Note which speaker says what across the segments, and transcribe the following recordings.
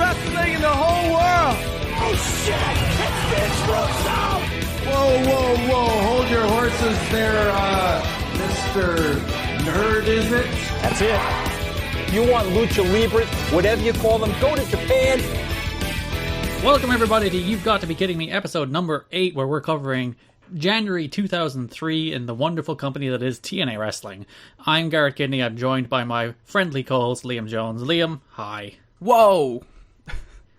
Speaker 1: wrestling in the whole world.
Speaker 2: Oh shit! It's Vince Russo!
Speaker 3: Whoa, hold your horses there, Mr. Nerd, is it?
Speaker 2: That's it. You want Lucha Libre, whatever you call them, go to Japan.
Speaker 4: Welcome everybody to You've Got to Be Kidding Me, episode number 8, where we're covering January 2003 in the wonderful company that is TNA Wrestling. I'm Garrett Kidney. I'm joined by my friendly co-host Liam Jones. Liam, hi.
Speaker 1: Whoa.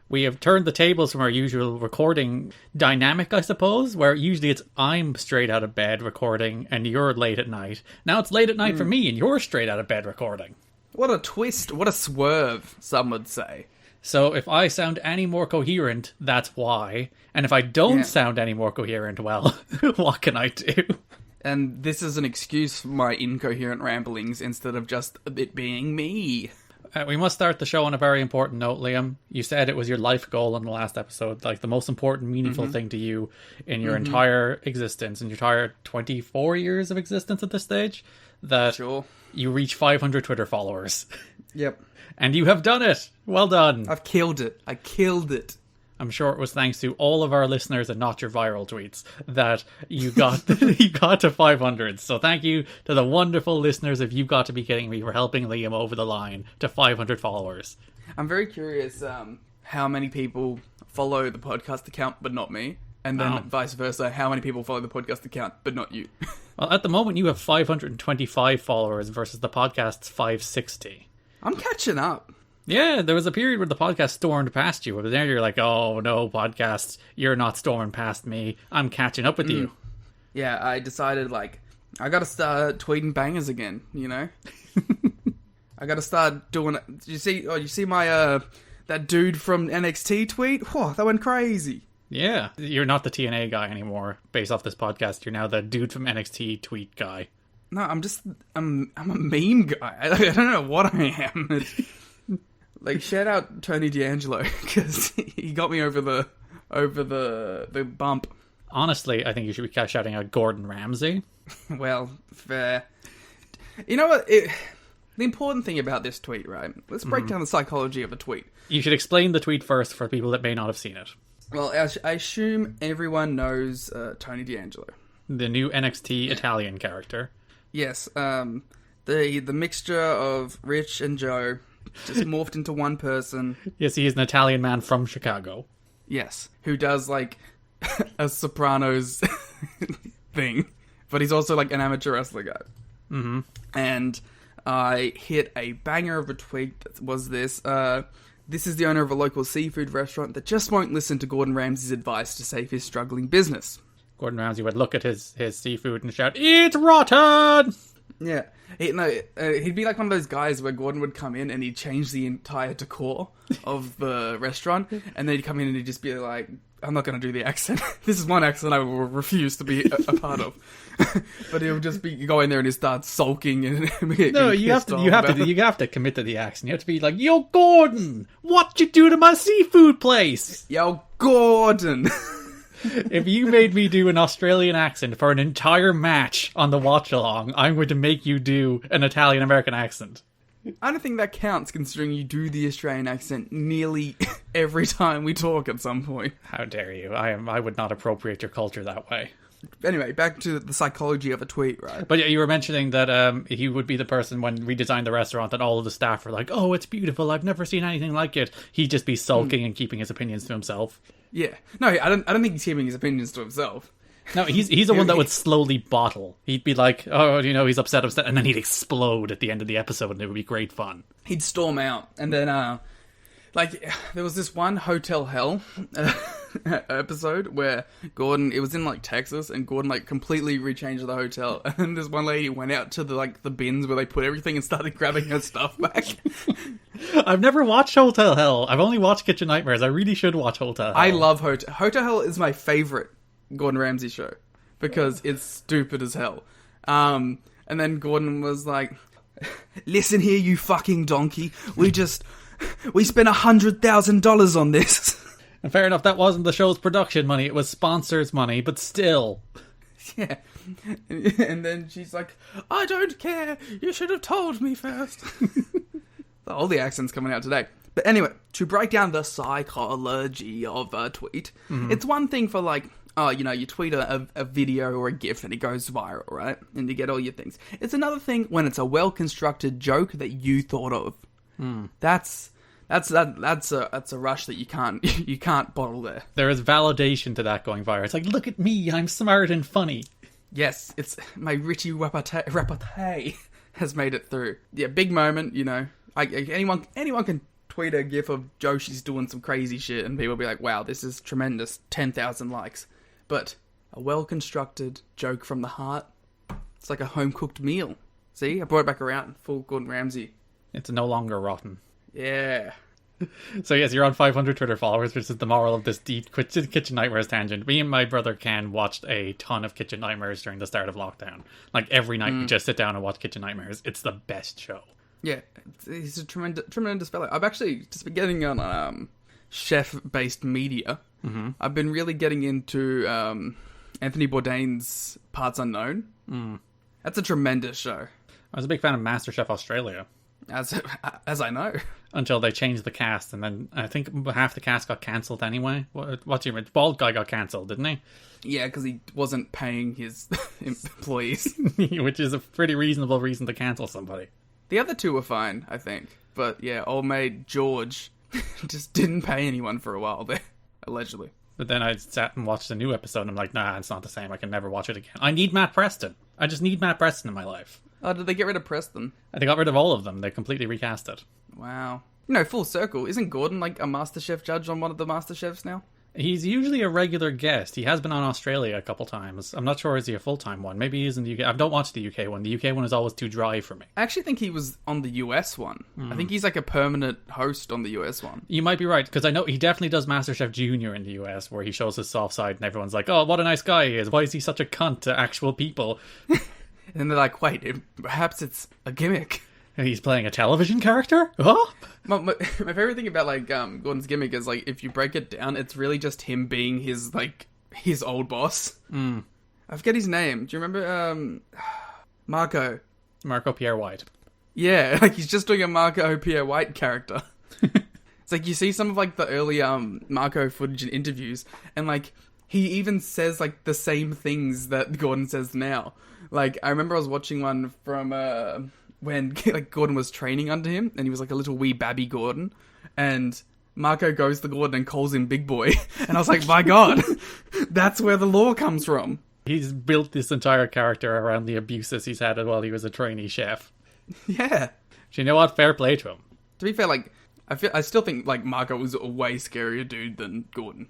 Speaker 4: We have turned the tables from our usual recording dynamic, I suppose, where usually it's I'm straight out of bed recording and you're late at night. Now it's late at night for me and you're straight out of bed recording.
Speaker 1: What a twist, what a swerve, some would say.
Speaker 4: So if I sound any more coherent, that's why. And if I don't sound any more coherent, well, what can I do?
Speaker 1: And this is an excuse for my incoherent ramblings instead of just it being me.
Speaker 4: We must start the show on a very important note, Liam. You said it was your life goal in the last episode, like the most important, meaningful thing to you in your entire existence, in your entire 24 years of existence at this stage, that you reach 500 Twitter followers.
Speaker 1: Yep.
Speaker 4: And you have done it. Well done.
Speaker 1: I've killed it. I killed it.
Speaker 4: I'm sure it was thanks to all of our listeners and not your viral tweets that you got you got to 500. So thank you to the wonderful listeners of You've Got to Be Kidding Me for helping Liam over the line to 500 followers.
Speaker 1: I'm very curious how many people follow the podcast account but not me, and then vice versa, how many people follow the podcast account but not you.
Speaker 4: Well, at the moment you have 525 followers versus the podcast's 560.
Speaker 1: I'm catching up.
Speaker 4: Yeah, there was a period where the podcast stormed past you, but then you're like, oh no, podcast, you're not storming past me. I'm catching up with you.
Speaker 1: Yeah, I decided, I gotta start tweeting bangers again, you know? I gotta start doing it. You see my, that dude from NXT tweet? Whoa, that went crazy.
Speaker 4: Yeah, you're not the TNA guy anymore, based off this podcast. You're now the dude from NXT tweet guy.
Speaker 1: No, I'm a meme guy. I don't know what I am. Shout out Tony D'Angelo, because he got me over the bump.
Speaker 4: Honestly, I think you should be shouting out Gordon Ramsay.
Speaker 1: Well, fair. You know what? The important thing about this tweet, right? Let's break down the psychology of a tweet.
Speaker 4: You should explain the tweet first for people that may not have seen it.
Speaker 1: Well, I assume everyone knows Tony D'Angelo.
Speaker 4: The new NXT Italian character.
Speaker 1: Yes, the mixture of Rich and Joe just morphed into one person.
Speaker 4: Yes, he is an Italian man from Chicago.
Speaker 1: Yes, who does, a Sopranos thing. But he's also, an amateur wrestler guy.
Speaker 4: Mm-hmm.
Speaker 1: And I hit a banger of a tweet that was this. This is the owner of a local seafood restaurant that just won't listen to Gordon Ramsay's advice to save his struggling business.
Speaker 4: Gordon Ramsay would look at his seafood and shout, "It's rotten!"
Speaker 1: Yeah. He'd be like one of those guys where Gordon would come in and he'd change the entire decor of the restaurant, and then he'd come in and he'd just be like, I'm not going to do the accent. This is one accent I will refuse to be a part of. But he'll just go in there and he'll start sulking and
Speaker 4: no, you have to commit to the accent. You have to be like, "Yo, Gordon, what'd you do to my seafood place?"
Speaker 1: Yo, Gordon.
Speaker 4: If you made me do an Australian accent for an entire match on the watch-along, I'm going to make you do an Italian-American accent.
Speaker 1: I don't think that counts, considering you do the Australian accent nearly every time we talk at some point.
Speaker 4: How dare you? I would not appropriate your culture that way.
Speaker 1: Anyway, back to the psychology of a tweet, right?
Speaker 4: But yeah, you were mentioning that he would be the person when we designed the restaurant that all of the staff were like, "Oh, it's beautiful, I've never seen anything like it." He'd just be sulking and keeping his opinions to himself.
Speaker 1: Yeah. No, I don't think he's keeping his opinions to himself.
Speaker 4: No, he's the one that would slowly bottle. He'd be like, "Oh, he's upset," and then he'd explode at the end of the episode, and it would be great fun.
Speaker 1: He'd storm out, and then, there was this one Hotel Hell episode where Gordon, it was in, Texas, and Gordon, completely rechanged the hotel, and then this one lady went out to the bins where they put everything and started grabbing her stuff back.
Speaker 4: I've never watched Hotel Hell. I've only watched Kitchen Nightmares. I really should watch Hotel Hell.
Speaker 1: I love Hotel Hell is my favorite Gordon Ramsay show because it's stupid as hell. And then Gordon was like, "Listen here, you fucking donkey. We spent $100,000 on this."
Speaker 4: And fair enough, that wasn't the show's production money. It was sponsors' money, but still.
Speaker 1: Yeah. And then she's like, "I don't care. You should have told me first." All the accents coming out today. But anyway, to break down the psychology of a tweet, it's one thing for like, oh, you know, you tweet a video or a GIF and it goes viral, right? And you get all your things. It's another thing when it's a well-constructed joke that you thought of. That's a rush that you can't bottle there.
Speaker 4: There is validation to that going viral. It's like, look at me, I'm smart and funny.
Speaker 1: Yes, it's my Richie repartee has made it through. Yeah, big moment, you know. Anyone can tweet a GIF of Joshi's doing some crazy shit and people will be like, wow, this is tremendous, 10,000 likes. But a well-constructed joke from the heart, it's like a home-cooked meal. See, I brought it back around, full Gordon Ramsay.
Speaker 4: It's no longer rotten.
Speaker 1: Yeah.
Speaker 4: So yes, you're on 500 Twitter followers, which is the moral of this deep Kitchen Nightmares tangent. Me and my brother Ken watched a ton of Kitchen Nightmares during the start of lockdown. Like every night we just sit down and watch Kitchen Nightmares. It's the best show. Yeah, he's a tremendous fellow. I've actually just been getting on chef-based media. I've been really getting into Anthony Bourdain's Parts Unknown. That's a tremendous show. I was a big fan of MasterChef Australia.
Speaker 1: As I know.
Speaker 4: Until they changed the cast, and then I think half the cast got cancelled anyway. What do you mean? Bald guy got cancelled, didn't he?
Speaker 1: Yeah, because he wasn't paying his employees.
Speaker 4: Which is a pretty reasonable reason to cancel somebody.
Speaker 1: The other two were fine, I think. But yeah, old mate George just didn't pay anyone for a while there, allegedly.
Speaker 4: But then I sat and watched a new episode, and I'm like, nah, it's not the same. I can never watch it again. I need Matt Preston. I just need Matt Preston in my life.
Speaker 1: Oh, did they get rid of Preston?
Speaker 4: They got rid of all of them. They completely recast it.
Speaker 1: Wow. You know, full circle. Isn't Gordon like a MasterChef judge on one of the MasterChefs now?
Speaker 4: He's usually a regular guest. He has been on Australia a couple times. I'm not sure, is he a full-time one? Maybe he is in the UK. I don't watch the UK one. The UK one is always too dry for me.
Speaker 1: I actually think he was on the US one. I think he's like a permanent host on the US one.
Speaker 4: You might be right, because I know he definitely does MasterChef Junior in the US, where he shows his soft side and everyone's like, oh, what a nice guy he is. Why is he such a cunt to actual people?
Speaker 1: And they're like, wait, perhaps it's a gimmick.
Speaker 4: And he's playing a television character? Huh?
Speaker 1: My favorite thing about like Gordon's gimmick is like if you break it down, it's really just him being his old boss. I forget his name. Do you remember Marco
Speaker 4: Pierre White?
Speaker 1: Yeah, like he's just doing a Marco Pierre White character. It's like you see some of like the early Marco footage and interviews, and like he even says like the same things that Gordon says now. Like I remember I was watching one from when like Gordon was training under him, and he was like a little wee babby Gordon, and Marco goes to Gordon and calls him Big Boy, and I was like, my God, that's where the lore comes from.
Speaker 4: He's built this entire character around the abuses he's had while he was a trainee chef.
Speaker 1: Yeah.
Speaker 4: Do you know what? Fair play to him.
Speaker 1: To be fair, like I still think like Marco was a way scarier dude than Gordon.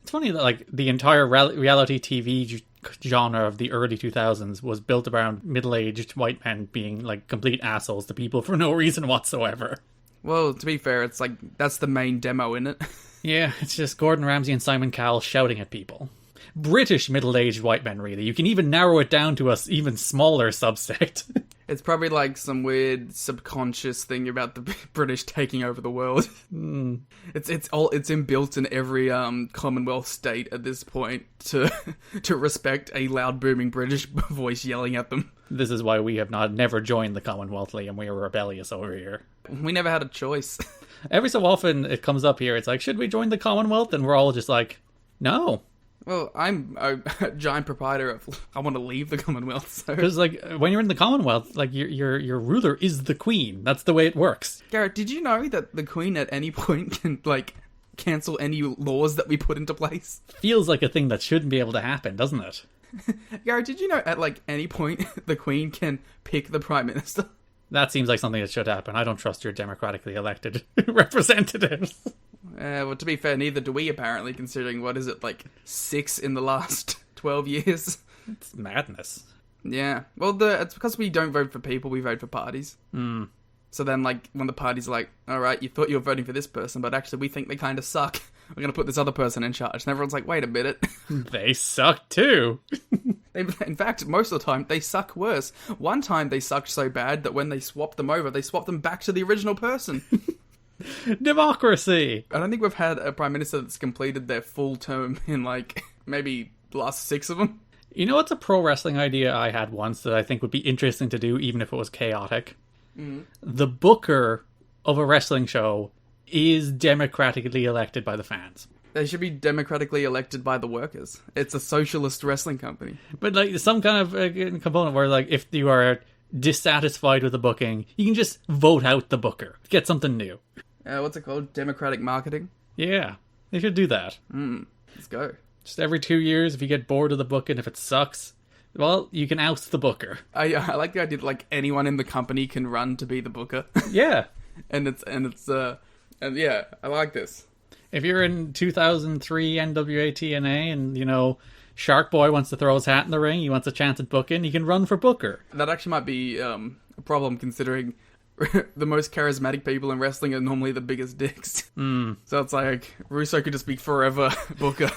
Speaker 4: It's funny that like the entire reality TV genre of the early 2000s was built around middle-aged white men being like complete assholes to people for no reason whatsoever.
Speaker 1: Well, to be fair, it's like that's the main demo in it.
Speaker 4: Yeah, it's just Gordon Ramsay and Simon Cowell shouting at people. British middle-aged white men, really. You can even narrow it down to a even smaller subset.
Speaker 1: It's probably like some weird subconscious thing about the British taking over the world. It's inbuilt in every Commonwealth state at this point to respect a loud booming British voice yelling at them.
Speaker 4: This is why we have never joined the Commonwealth, Liam. We are rebellious over here.
Speaker 1: We never had a choice.
Speaker 4: Every so often it comes up here. It's like, should we join the Commonwealth? And we're all just like, no.
Speaker 1: Well, I'm a giant proprietor of I want to leave the Commonwealth. So.
Speaker 4: Because like when you're in the Commonwealth, like your ruler is the Queen. That's the way it works.
Speaker 1: Garrett, did you know that the Queen at any point can like cancel any laws that we put into place?
Speaker 4: Feels like a thing that shouldn't be able to happen, doesn't it?
Speaker 1: Garrett, did you know at like any point the Queen can pick the Prime Minister?
Speaker 4: That seems like something that should happen. I don't trust your democratically elected representatives.
Speaker 1: Well, to be fair, neither do we, apparently, considering, what is it, like 6 in the last 12 years?
Speaker 4: It's madness.
Speaker 1: Yeah. Well, it's because we don't vote for people, we vote for parties. So then, like, when the party's like, alright, you thought you were voting for this person, but actually we think they kind of suck. We're going to put this other person in charge. And everyone's like, wait a minute.
Speaker 4: They suck too.
Speaker 1: In fact, most of the time, they suck worse. One time they sucked so bad that when they swapped them over, they swapped them back to the original person.
Speaker 4: Democracy!
Speaker 1: I don't think we've had a Prime Minister that's completed their full term in, like, maybe the last 6 of them.
Speaker 4: You know what's a pro wrestling idea I had once that I think would be interesting to do, even if it was chaotic? The booker of a wrestling show is democratically elected by the fans.
Speaker 1: They should be democratically elected by the workers. It's a socialist wrestling company.
Speaker 4: But like some kind of component where like if you are dissatisfied with the booking, you can just vote out the booker. Get something new.
Speaker 1: What's it called? Democratic marketing?
Speaker 4: Yeah, they should do that.
Speaker 1: Let's go.
Speaker 4: Just every 2 years, if you get bored of the booking, if it sucks, well, you can oust the booker.
Speaker 1: I like the idea that like anyone in the company can run to be the booker.
Speaker 4: Yeah.
Speaker 1: and yeah, I like this.
Speaker 4: If you're in 2003 NWA TNA and, you know, Shark Boy wants to throw his hat in the ring, he wants a chance at booking, he can run for booker.
Speaker 1: That actually might be a problem considering the most charismatic people in wrestling are normally the biggest dicks. So it's like, Russo could just be forever booker.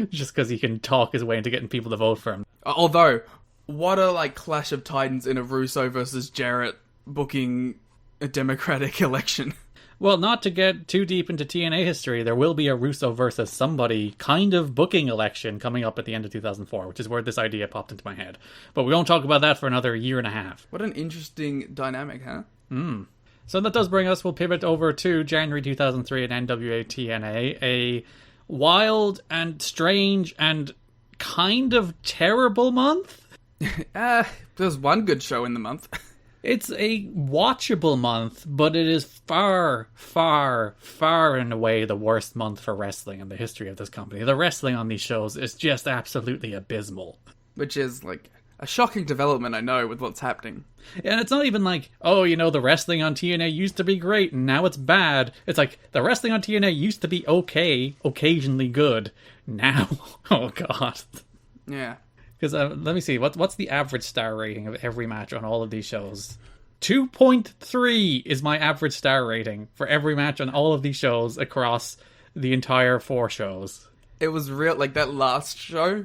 Speaker 4: Just because he can talk his way into getting people to vote for him.
Speaker 1: Although, what a like clash of titans in a Russo versus Jarrett booking a democratic election.
Speaker 4: Well, not to get too deep into TNA history, there will be a Russo versus somebody kind of booking election coming up at the end of 2004, which is where this idea popped into my head. But we won't talk about that for another year and a half.
Speaker 1: What an interesting dynamic, huh?
Speaker 4: So that does bring us, we'll pivot over to January 2003 at NWA TNA, a wild and strange and kind of terrible month.
Speaker 1: There's one good show in the month.
Speaker 4: It's a watchable month, but it is far, far, far and away the worst month for wrestling in the history of this company. The wrestling on these shows is just absolutely abysmal.
Speaker 1: Which is, like, a shocking development, I know, with what's happening.
Speaker 4: And it's not even like, oh, you know, the wrestling on TNA used to be great and now it's bad. It's like, the wrestling on TNA used to be okay, occasionally good. Now, oh god.
Speaker 1: Yeah.
Speaker 4: Because let me see, what's the average star rating of every match on all of these shows? 2.3 is my average star rating for every match on all of these shows across the entire 4 shows.
Speaker 1: It was real, like that last show,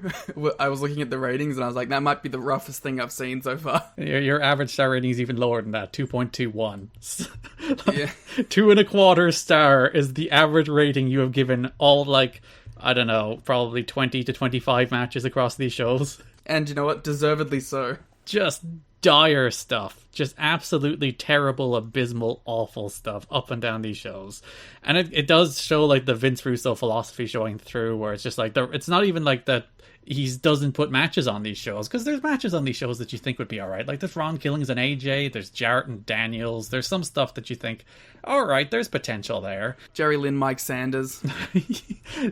Speaker 1: I was looking at the ratings and I was like, that might be the roughest thing I've seen so far.
Speaker 4: Your average star rating is even lower than that, 2.21.
Speaker 1: Yeah.
Speaker 4: 2.25 star is the average rating you have given all, like, I don't know, probably 20 to 25 matches across these shows.
Speaker 1: And you know what? Deservedly so.
Speaker 4: Just dire stuff. Just absolutely terrible, abysmal, awful stuff up and down these shows. And it does show, like, the Vince Russo philosophy showing through, where it's just like, it's not even like that he doesn't put matches on these shows, because there's matches on these shows that you think would be alright. Like, there's Ron Killings and AJ, there's Jarrett and Daniels, there's some stuff that you think, alright, there's potential there.
Speaker 1: Jerry Lynn, Mike Sanders.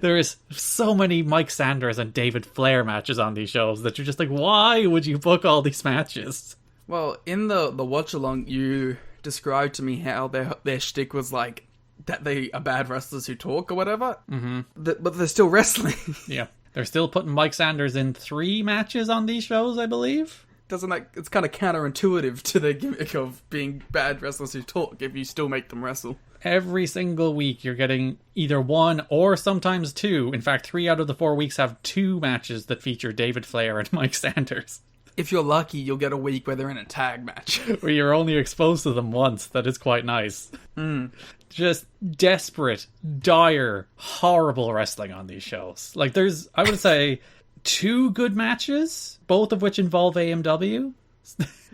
Speaker 4: There is so many Mike Sanders and David Flair matches on these shows that you're just like, why would you book all these matches?
Speaker 1: Well, in the watch-along, you described to me how their shtick was like, that they are bad wrestlers who talk or whatever. Mm-hmm. But they're still wrestling.
Speaker 4: Yeah. They're still putting Mike Sanders in 3 matches on these shows, I believe.
Speaker 1: Doesn't that... It's kind of counterintuitive to the gimmick of being bad wrestlers who talk if you still make them wrestle.
Speaker 4: Every single week you're getting either 1 or sometimes 2. In fact, 3 out of the 4 weeks have 2 matches that feature David Flair and Mike Sanders.
Speaker 1: If you're lucky, you'll get a week where they're in a tag match.
Speaker 4: Where you're only exposed to them once. That is quite nice. Just desperate, dire, horrible wrestling on these shows. Like, there's, I would say, 2 good matches, both of which involve AMW.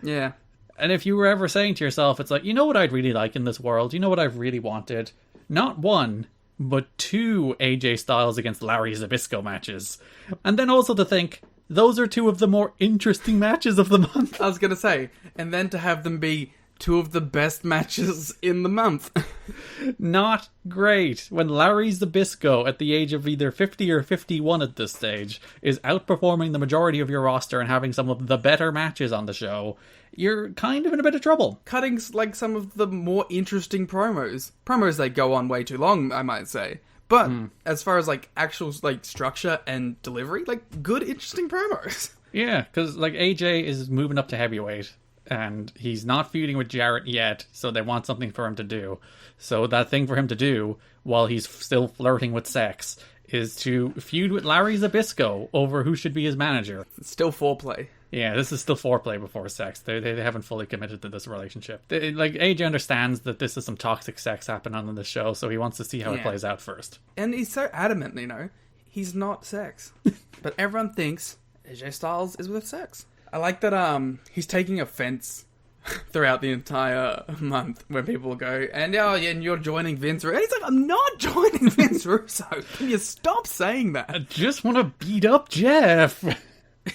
Speaker 1: Yeah.
Speaker 4: And if you were ever saying to yourself, it's like, you know what I'd really like in this world? You know what I've really wanted? Not 1, but 2 AJ Styles against Larry Zbyszko matches. And then also to think, those are 2 of the more interesting matches of the month.
Speaker 1: I was going to say, and then to have them be 2 of the best matches in the month.
Speaker 4: Not great. When Larry Zbyszko, at the age of either 50 or 51 at this stage, is outperforming the majority of your roster and having some of the better matches on the show, you're kind of in a bit of trouble.
Speaker 1: Cutting, like, some of the more interesting promos. Promos that go on way too long, I might say. But, as far as, like, actual, like, structure and delivery, like, good, interesting promos.
Speaker 4: Yeah, because, like, AJ is moving up to heavyweight, and he's not feuding with Jarrett yet, so they want something for him to do. So that thing for him to do, while he's still flirting with sex, is to feud with Larry Zbyszko over who should be his manager.
Speaker 1: It's still foreplay.
Speaker 4: Yeah, this is still foreplay before sex. They haven't fully committed to this relationship. Like, AJ understands that this is some toxic sex happening on the show, so he wants to see how it plays out first.
Speaker 1: And he's so adamant, you know, he's not sex. But everyone thinks AJ Styles is with sex. I like that he's taking offense throughout the entire month when people go, and you're joining Vince Russo. And he's like, I'm not joining Vince Russo. Can you stop saying that?
Speaker 4: I just want to beat up Jeff.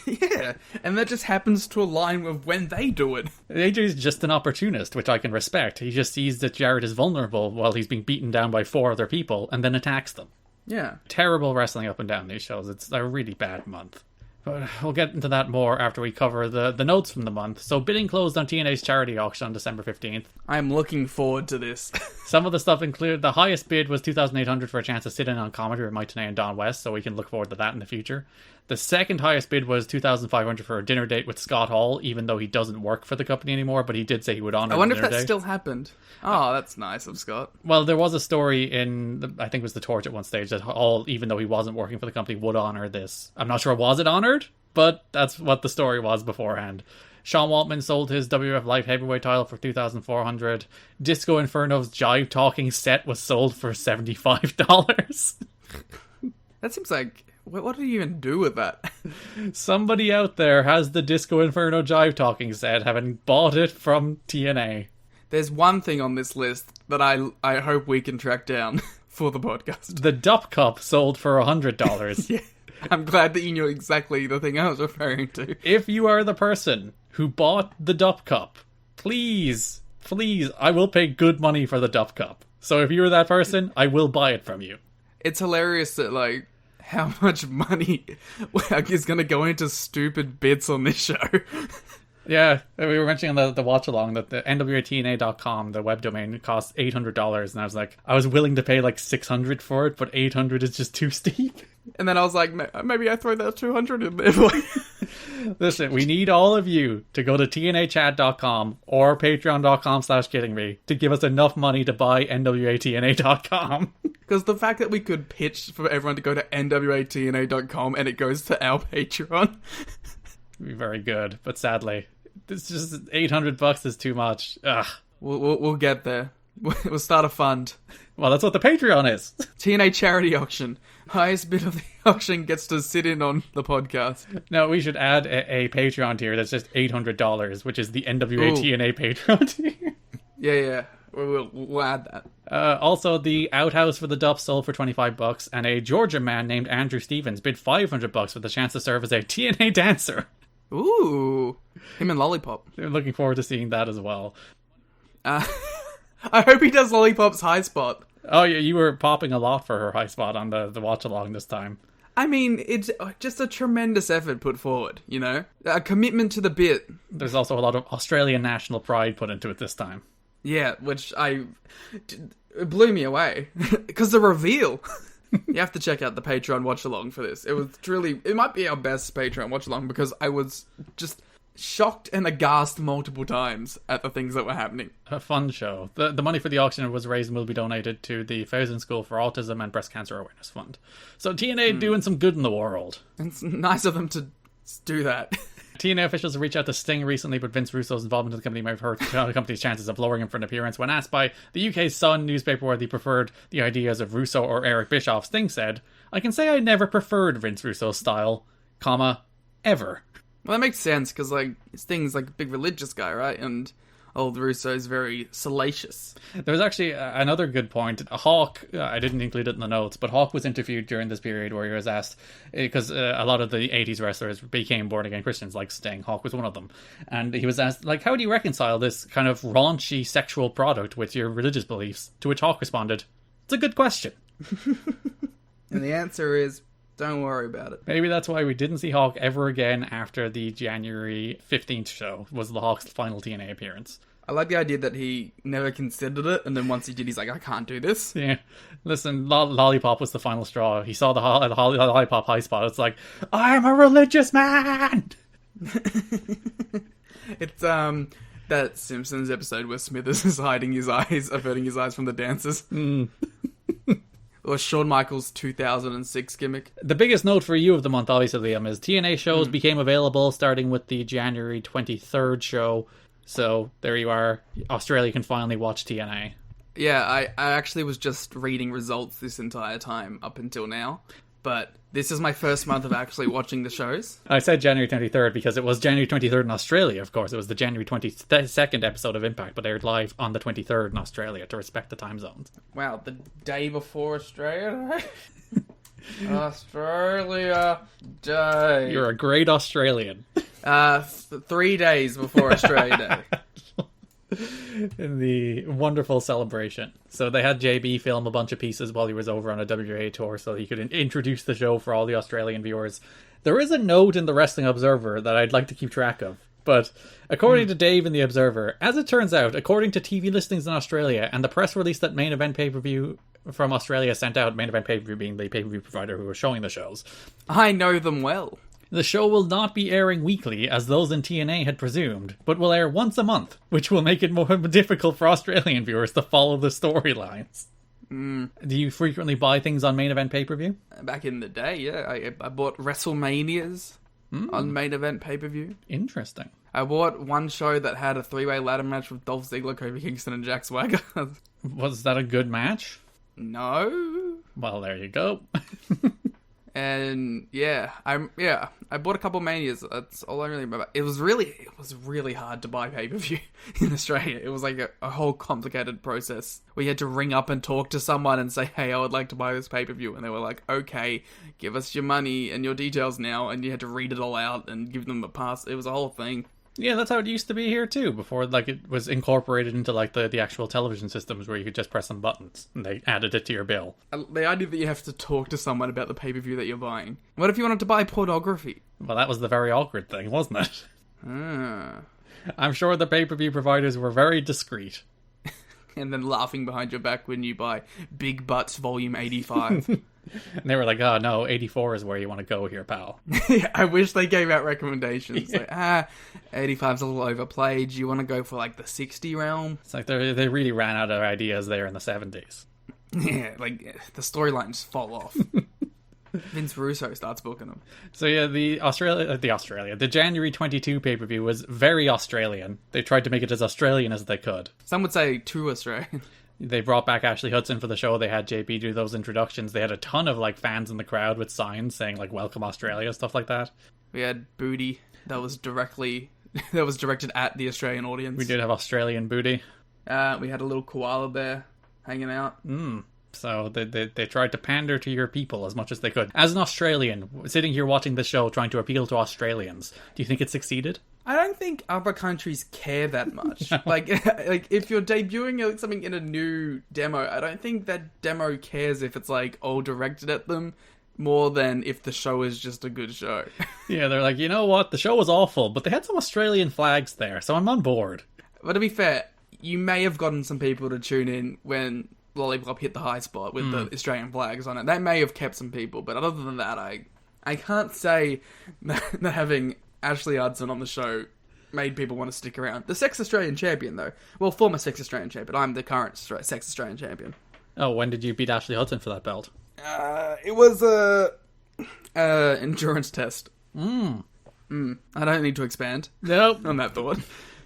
Speaker 1: Yeah, and that just happens to align with when they do it.
Speaker 4: AJ's just an opportunist, which I can respect. He just sees that Jarrett is vulnerable while he's being beaten down by 4 other people, and then attacks them.
Speaker 1: Yeah.
Speaker 4: Terrible wrestling up and down these shows. It's a really bad month. But we'll get into that more after we cover the notes from the month. So bidding closed on TNA's charity auction on December 15th.
Speaker 1: I'm looking forward to this.
Speaker 4: Some of the stuff included, the highest bid was $2,800 for a chance to sit in on commentary with Mike Tenay and Don West, so we can look forward to that in the future. The second highest bid was $2,500 for a dinner date with Scott Hall, even though he doesn't work for the company anymore, but he did say he would honor
Speaker 1: I wonder
Speaker 4: the
Speaker 1: if
Speaker 4: dinner
Speaker 1: that
Speaker 4: date.
Speaker 1: still happened. Oh, that's nice of Scott.
Speaker 4: Well, there was a story in, I think it was The Torch at one stage, that Hall, even though he wasn't working for the company, would honor this. I'm not sure, was it honored? But that's what the story was beforehand. Sean Waltman sold his WF Light Heavyweight title for $2,400. Disco Inferno's Jive Talking set was sold for $75.
Speaker 1: That seems like... What do you even do with that?
Speaker 4: Somebody out there has the Disco Inferno Jive Talking set, having bought it from TNA.
Speaker 1: There's one thing on this list that I hope we can track down for the podcast.
Speaker 4: The Dup Cup sold for $100.
Speaker 1: Yeah. I'm glad that you knew exactly the thing I was referring to.
Speaker 4: If you are the person who bought the Dup Cup, please, I will pay good money for the Dup Cup. So if you're that person, I will buy it from you.
Speaker 1: It's hilarious that, like, how much money is going to go into stupid bits on this show.
Speaker 4: Yeah, we were mentioning on the watch-along that the NWATNA.com, the web domain, costs $800, and I was like, I was willing to pay like $600 for it, but $800 is just too steep.
Speaker 1: And then I was like, maybe I throw that $200 in there.
Speaker 4: Listen, we need all of you to go to TNAchat.com or patreon.com/kiddingme to give us enough money to buy NWATNA.com.
Speaker 1: Because the fact that we could pitch for everyone to go to NWATNA.com and it goes to our Patreon...
Speaker 4: be very good, but sadly, it's just $800 is too much. Ugh.
Speaker 1: We'll get there. We'll start a fund.
Speaker 4: Well, that's what the Patreon is.
Speaker 1: TNA charity auction. Highest bid of the auction gets to sit in on the podcast.
Speaker 4: No, we should add a Patreon tier that's just $800, which is the NWATNA Patreon tier.
Speaker 1: Yeah. We'll add that.
Speaker 4: Also, the outhouse for the Dup sold for $25, and a Georgia man named Andrew Stevens bid $500 for the chance to serve as a TNA dancer.
Speaker 1: Ooh, him and Lollipop.
Speaker 4: I'm looking forward to seeing that as well.
Speaker 1: I hope he does Lollipop's high spot.
Speaker 4: Oh, yeah, you were popping a lot for her high spot on the watch-along this time.
Speaker 1: I mean, it's just a tremendous effort put forward, you know? A commitment to the bit.
Speaker 4: There's also a lot of Australian national pride put into it this time.
Speaker 1: Yeah, which it blew me away. Because the reveal... You have to check out the Patreon watch-along for this. It was truly... It might be our best Patreon watch-along because I was just shocked and aghast multiple times at the things that were happening.
Speaker 4: A fun show. The money for the auction was raised and will be donated to the Thousand School for Autism and Breast Cancer Awareness Fund. So TNA doing some good in the world.
Speaker 1: It's nice of them to do that.
Speaker 4: TNA officials have reached out to Sting recently, but Vince Russo's involvement in the company may have hurt the company's chances of lowering him for an appearance. When asked by the UK's Sun newspaper whether he preferred the ideas of Russo or Eric Bischoff, Sting said, "I can say I never preferred Vince Russo's style, ever."
Speaker 1: Well, that makes sense, because, like, Sting's, like, a big religious guy, right? And old Russo's very salacious.
Speaker 4: There was actually another good point. Hawk, I didn't include it in the notes, but Hawk was interviewed during this period where he was asked, because a lot of the 80s wrestlers became born-again Christians, like Sting. Hawk was one of them. And he was asked, like, how do you reconcile this kind of raunchy sexual product with your religious beliefs? To which Hawk responded, "It's a good question."
Speaker 1: And the answer is, don't worry about it.
Speaker 4: Maybe that's why we didn't see Hawk ever again after the January 15th show, was the Hawk's final TNA appearance.
Speaker 1: I like the idea that he never considered it, and then once he did, he's like, I can't do this.
Speaker 4: Yeah. Listen, Lollipop was the final straw. He saw the Lollipop high spot. It's like, I'm a religious man!
Speaker 1: It's, that Simpsons episode where Smithers is hiding his eyes, averting his eyes from the dancers. Or Shawn Michaels' 2006 gimmick.
Speaker 4: The biggest note for you of the month, obviously, Liam, is TNA shows became available starting with the January 23rd show. So, there you are. Australia can finally watch TNA.
Speaker 1: Yeah, I actually was just reading results this entire time up until now. but this is my first month of actually watching the shows.
Speaker 4: I said January 23rd because it was January 23rd in Australia, of course. It was the January 22nd episode of Impact, but aired live on the 23rd in Australia to respect the time zones.
Speaker 1: Wow, the day before Australia Day? Australia Day.
Speaker 4: You're a great Australian.
Speaker 1: 3 days before Australia Day.
Speaker 4: In the wonderful celebration. So they had JB film a bunch of pieces while he was over on a WA tour so he could introduce the show for all the Australian viewers. There is a note in the Wrestling Observer that I'd like to keep track of. But according to Dave in the Observer, as it turns out, according to TV listings in Australia and the press release that Main Event Pay-Per-View from Australia sent out, Main Event Pay-Per-View being the pay-per-view provider who was showing the shows,
Speaker 1: I know them well.
Speaker 4: the show will not be airing weekly, as those in TNA had presumed, but will air once a month, which will make it more difficult for Australian viewers to follow the storylines. Do you frequently buy things on Main Event Pay-Per-View?
Speaker 1: Back in the day, yeah. I bought WrestleManias on Main Event Pay-Per-View.
Speaker 4: Interesting.
Speaker 1: I bought one show that had a 3-way ladder match with Dolph Ziggler, Kofi Kingston, and Jack Swagger.
Speaker 4: Was that a good match?
Speaker 1: No.
Speaker 4: Well, there you go.
Speaker 1: And I bought a couple Manias. That's all I really remember. It was really hard to buy pay-per-view in Australia. It was like a whole complicated process. We had to ring up and talk to someone and say, hey, I would like to buy this pay-per-view. And they were like, okay, give us your money and your details now. And you had to read it all out and give them a pass. It was a whole thing.
Speaker 4: Yeah, that's how it used to be here too, before it was incorporated into the actual television systems where you could just press some buttons and they added it to your bill.
Speaker 1: The idea that you have to talk to someone about the pay-per-view that you're buying. What if you wanted to buy pornography?
Speaker 4: Well, that was the very awkward thing, wasn't it?
Speaker 1: Ah.
Speaker 4: I'm sure the pay-per-view providers were very discreet.
Speaker 1: And then laughing behind your back when you buy Big Butts Volume 85.
Speaker 4: And they were like, oh no, 84 is where you want to go here, pal.
Speaker 1: Yeah, I wish they gave out recommendations. Yeah. Like, 85's a little overplayed. You want to go for like the 60 realm?
Speaker 4: It's like they really ran out of ideas there in the 70s.
Speaker 1: Yeah, like the storylines fall off. Vince Russo starts booking them.
Speaker 4: So yeah, the January 22 pay-per-view was very Australian. They tried to make it as Australian as they could.
Speaker 1: Some would say too Australian.
Speaker 4: They brought back Ashley Hudson for the show. They had JP do those introductions. They had a ton of fans in the crowd with signs saying "Welcome Australia," stuff like that.
Speaker 1: We had Booty that was directed at the Australian audience.
Speaker 4: We did have Australian Booty.
Speaker 1: We had a little koala bear hanging out.
Speaker 4: So they tried to pander to your people as much as they could. As an Australian, sitting here watching the show, trying to appeal to Australians, do you think it succeeded?
Speaker 1: I don't think other countries care that much. No. Like if you're debuting something in a new demo, I don't think that demo cares if it's directed at them more than if the show is just a good show.
Speaker 4: Yeah, they're like, you know what? The show was awful, but they had some Australian flags there, so I'm on board.
Speaker 1: But to be fair, you may have gotten some people to tune in when Lollipop hit the high spot with the Australian flags on it. That may have kept some people, but other than that, I can't say that having Ashley Hudson on the show made people want to stick around. The Sex Australian Champion, though. Well, former Sex Australian Champion. I'm the current Sex Australian Champion.
Speaker 4: Oh, when did you beat Ashley Hudson for that belt?
Speaker 1: It was a endurance test. I don't need to expand.
Speaker 4: Nope.
Speaker 1: On that thought.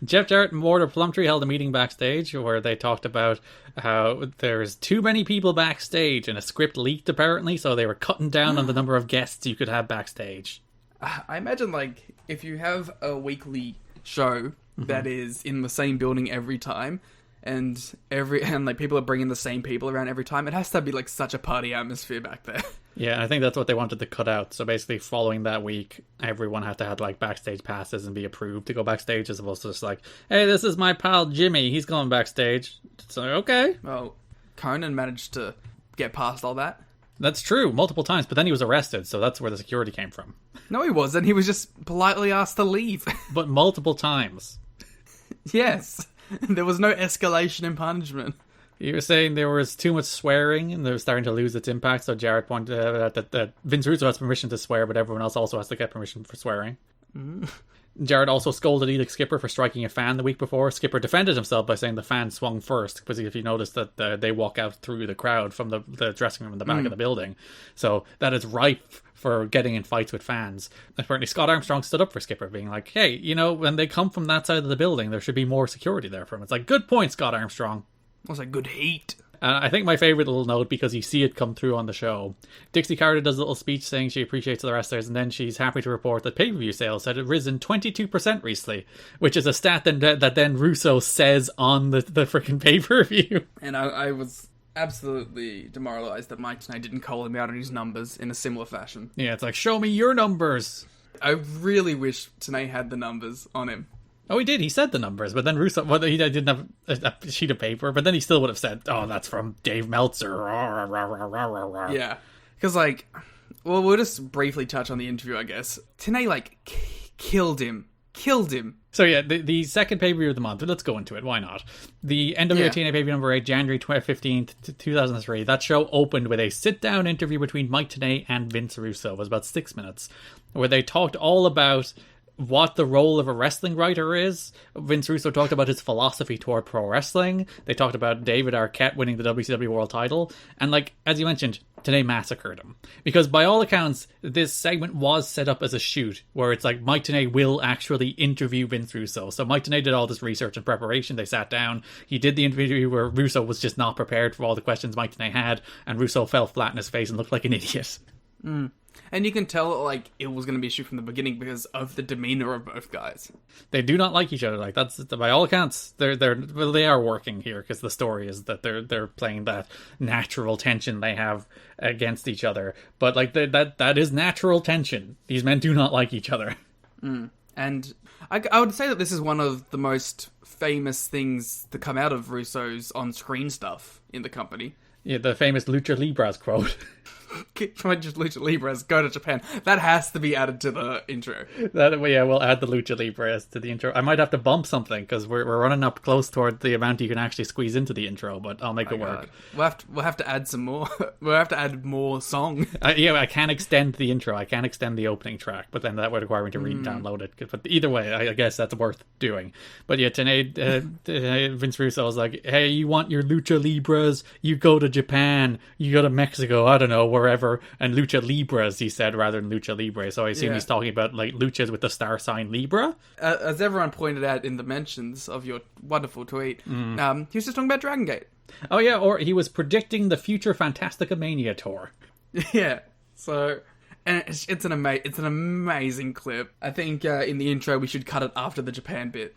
Speaker 4: Jeff Jarrett and Border Plumtree held a meeting backstage where they talked about how there's too many people backstage and a script leaked apparently, so they were cutting down on the number of guests you could have backstage.
Speaker 1: I imagine if you have a weekly show that is in the same building every time and people are bringing the same people around every time, it has to be such a party atmosphere back there.
Speaker 4: Yeah, I think that's what they wanted to cut out. So basically, following that week, everyone had to have backstage passes and be approved to go backstage, as opposed to just hey, this is my pal Jimmy, he's going backstage. It's okay.
Speaker 1: Well, Conan managed to get past all that.
Speaker 4: That's true, multiple times, but then he was arrested, so that's where the security came from.
Speaker 1: No, he wasn't. He was just politely asked to leave.
Speaker 4: But multiple times. Yes.
Speaker 1: There was no escalation in punishment.
Speaker 4: You were saying there was too much swearing and they were starting to lose its impact, so Jarrett pointed out that Vince Russo has permission to swear, but everyone else also has to get permission for swearing. Jarrett also scolded Elix Skipper for striking a fan the week before. Skipper defended himself by saying the fan swung first, because if you notice that they walk out through the crowd from the dressing room in the back of the building. So that is rife for getting in fights with fans. Apparently Scott Armstrong stood up for Skipper, being like, hey, when they come from that side of the building, there should be more security there for him. It's good point, Scott Armstrong.
Speaker 1: It was good heat.
Speaker 4: And I think my favorite little note, because you see it come through on the show, Dixie Carter does a little speech saying she appreciates the wrestlers, and then she's happy to report that pay-per-view sales had risen 22% recently, which is a stat that then Russo says on the freaking pay-per-view.
Speaker 1: And I was absolutely demoralized that Mike Tenay didn't call him out on his numbers in a similar fashion.
Speaker 4: Yeah, it's like, show me your numbers.
Speaker 1: I really wish Tenay had the numbers on him.
Speaker 4: Oh, he did. He said the numbers, but then Russo, well, he didn't have a sheet of paper, but then he still would have said, oh, that's from Dave Meltzer.
Speaker 1: Yeah. Because, like, well, we'll just briefly touch on the interview, I guess. Tenay, like, killed him.
Speaker 4: So yeah, the second pay-per-view of the month, let's go into it, why not? The NWA TNA pay-per-view number 8, January 15th, 2003. That show opened with a sit-down interview between Mike Tenay and Vince Russo. It was about 6 minutes, where they talked all about what the role of a wrestling writer is. Vince Russo talked about his philosophy toward pro wrestling. They talked about David Arquette winning the WCW World title. And like, as you mentioned, Tenay massacred him. Because by all accounts, this segment was set up as a shoot, where it's like Mike Tenay will actually interview Vince Russo. So Mike Tenay did all this research and preparation. They sat down. He did the interview where Russo was just not prepared for all the questions Mike Tenay had, and Russo fell flat in his face and looked like an idiot.
Speaker 1: And you can tell, like, it was going to be a shoot from the beginning because of the demeanor of both guys.
Speaker 4: They do not like each other. Like, that's, by all accounts, they are working here, because the story is that they're playing that natural tension they have against each other. But like, that is natural tension. These men do not like each other.
Speaker 1: And I would say that this is one of the most famous things to come out of Russo's on-screen stuff in the company.
Speaker 4: Yeah, the famous Lucha Libras quote.
Speaker 1: Just Lucha Libras, go to Japan. That has to be added to the intro.
Speaker 4: We'll add the Lucha Libras to the intro. I might have to bump something, because we're running up close toward the amount you can actually squeeze into the intro, but I'll make it work.
Speaker 1: We'll have to add some more. We'll have to add more song.
Speaker 4: I can extend the intro. I can extend the opening track, but then that would require me to re-download it. But either way, I guess that's worth doing. But yeah, Tenay, Vince Russo was like, hey, you want your Lucha Libras? You go to Japan. You go to Mexico. I don't know, wherever. And Lucha Libras, he said, rather than Lucha Libre. So I assume he's talking about like luchas with the star sign Libra.
Speaker 1: As everyone pointed out in the mentions of your wonderful tweet, he was just talking about Dragon Gate.
Speaker 4: Oh yeah, or he was predicting the future Fantastica Mania tour.
Speaker 1: Yeah, so... And it's an amazing clip. I think in the intro we should cut it after the Japan bit.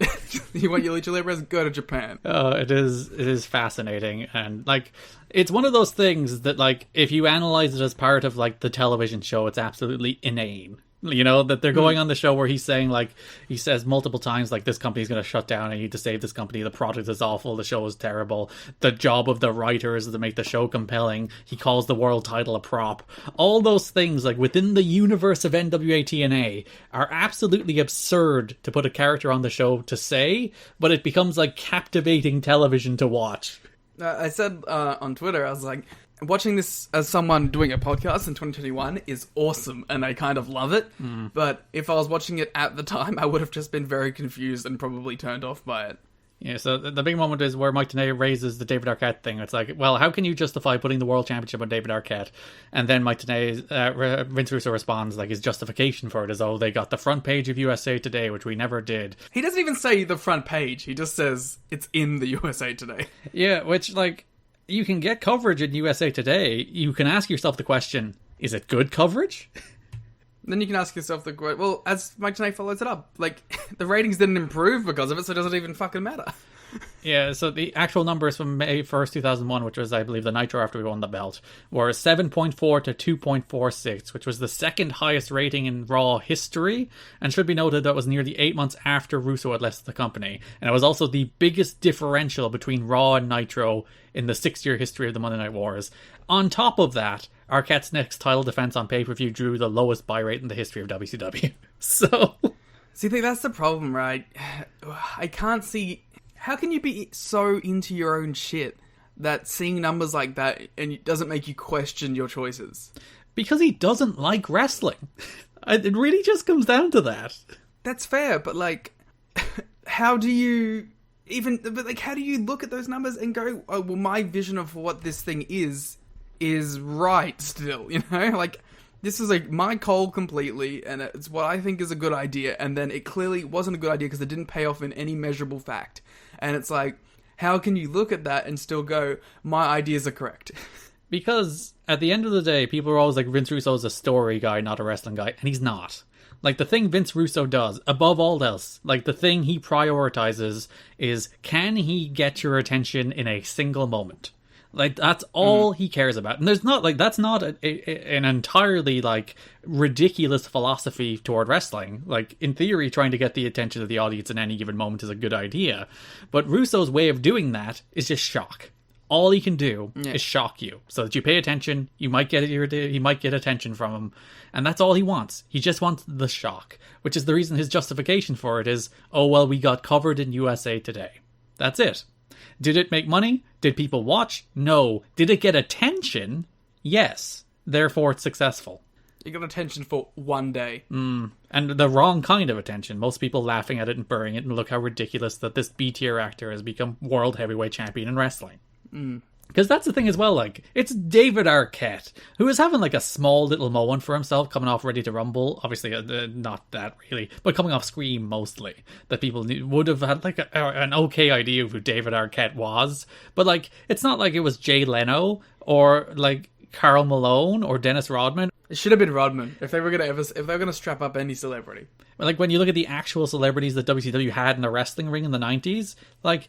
Speaker 1: You want your Lucha Libras? Go to Japan.
Speaker 4: It is fascinating, and like, it's one of those things that, like, if you analyze it as part of like the television show, it's absolutely inane. You know, that they're going on the show where he's saying, like, he says multiple times, like, this company's going to shut down, I need to save this company, the product is awful, the show is terrible, the job of the writer is to make the show compelling, he calls the world title a prop. All those things, like, within the universe of NWA TNA are absolutely absurd to put a character on the show to say, but it becomes, like, captivating television to watch.
Speaker 1: I said on Twitter, I was like, watching this as someone doing a podcast in 2021 is awesome, and I kind of love it. But if I was watching it at the time, I would have just been very confused and probably turned off by it.
Speaker 4: Yeah, so the big moment is where Mike Tenay raises the David Arquette thing. It's like, well, how can you justify putting the World Championship on David Arquette? And then Mike Tenay, Vince Russo responds, like, his justification for it is, oh, they got the front page of USA Today, which we never did.
Speaker 1: He doesn't even say the front page. He just says it's in the USA Today.
Speaker 4: Yeah, which, like, you can get coverage in USA Today. You can ask yourself the question, is it good coverage?
Speaker 1: Then you can ask yourself the question, well, as Mike Tenay follows it up, like, the ratings didn't improve because of it, so does it even fucking matter?
Speaker 4: Yeah, so the actual numbers from May 1st, 2001, which was, I believe, the Nitro after we won the belt, were 7.4 to 2.46, which was the second highest rating in Raw history, and should be noted that was nearly 8 months after Russo had left the company. And it was also the biggest differential between Raw and Nitro in the 6-year history of the Monday Night Wars. On top of that, Arquette's next title defense on pay-per-view drew the lowest buy rate in the history of WCW. So...
Speaker 1: See, that's the problem, right? I can't see... How can you be so into your own shit that seeing numbers like that and it doesn't make you question your choices?
Speaker 4: Because he doesn't like wrestling. It really just comes down to that.
Speaker 1: That's fair, but like, how do you how do you look at those numbers and go, oh, well, my vision of what this thing is right still, you know? Like, this is like my call completely, and it's what I think is a good idea, and then it clearly wasn't a good idea because it didn't pay off in any measurable fact. And it's like, How can you look at that and still go, my ideas are correct?
Speaker 4: Because at the end of the day, people are always like, Vince Russo is a story guy, not a wrestling guy. And he's not. Like, the thing Vince Russo does, above all else, like, the thing he prioritizes is, can he get your attention in a single moment? Like, that's all he cares about. And there's not, like, that's not an entirely, like, ridiculous philosophy toward wrestling. Like, in theory, trying to get the attention of the audience in any given moment is a good idea. But Russo's way of doing that is just shock. All he can do is shock you, so that you pay attention. You might get attention from him, and that's all he wants. He just wants the shock, which is the reason his justification for it is, oh well, we got covered in USA Today. That's it. Did it make money? Did people watch? No. Did it get attention? Yes. Therefore, it's successful.
Speaker 1: You got attention for one day.
Speaker 4: And the wrong kind of attention. Most people laughing at it and burying it, and look how ridiculous that this B-tier actor has become world heavyweight champion in wrestling. Because that's the thing as well, like, it's David Arquette, who is having, like, a small little moment for himself, coming off Ready to Rumble. Obviously, not that, really, but coming off Scream, mostly. That people would have had, like, an okay idea of who David Arquette was. But, like, it's not like it was Jay Leno, or, like, Karl Malone, or Dennis Rodman.
Speaker 1: It should have been Rodman, if they were gonna strap up any celebrity.
Speaker 4: Like, when you look at the actual celebrities that WCW had in the wrestling ring in the 90s, like,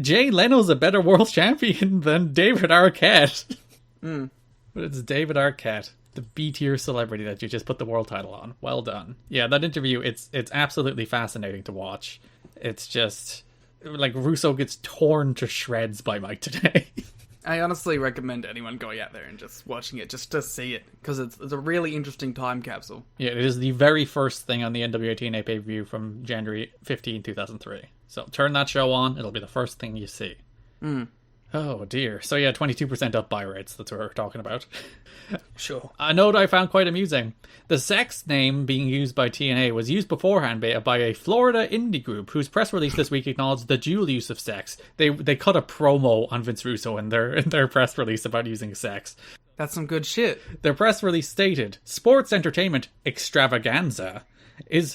Speaker 4: Jay Leno's a better world champion than David Arquette. But it's David Arquette, the B-tier celebrity that you just put the world title on. Well done. Yeah, that interview, it's absolutely fascinating to watch. It's just, like, Russo gets torn to shreds by Mike Tenay.
Speaker 1: I honestly recommend anyone going out there and just watching it, just to see it, because it's a really interesting time capsule.
Speaker 4: Yeah, it is the very first thing on the NWA TNA pay-per-view from January 15, 2003. So turn that show on, it'll be the first thing you see. Oh dear. So yeah, 22% up buy rates, that's what we're talking about.
Speaker 1: Sure.
Speaker 4: A note I found quite amusing. The sex name being used by TNA was used beforehand by a Florida indie group whose press release this week acknowledged the dual use of sex. They cut a promo on Vince Russo in their press release about using sex.
Speaker 1: That's some good shit.
Speaker 4: Their press release stated, Sports Entertainment Extravaganza is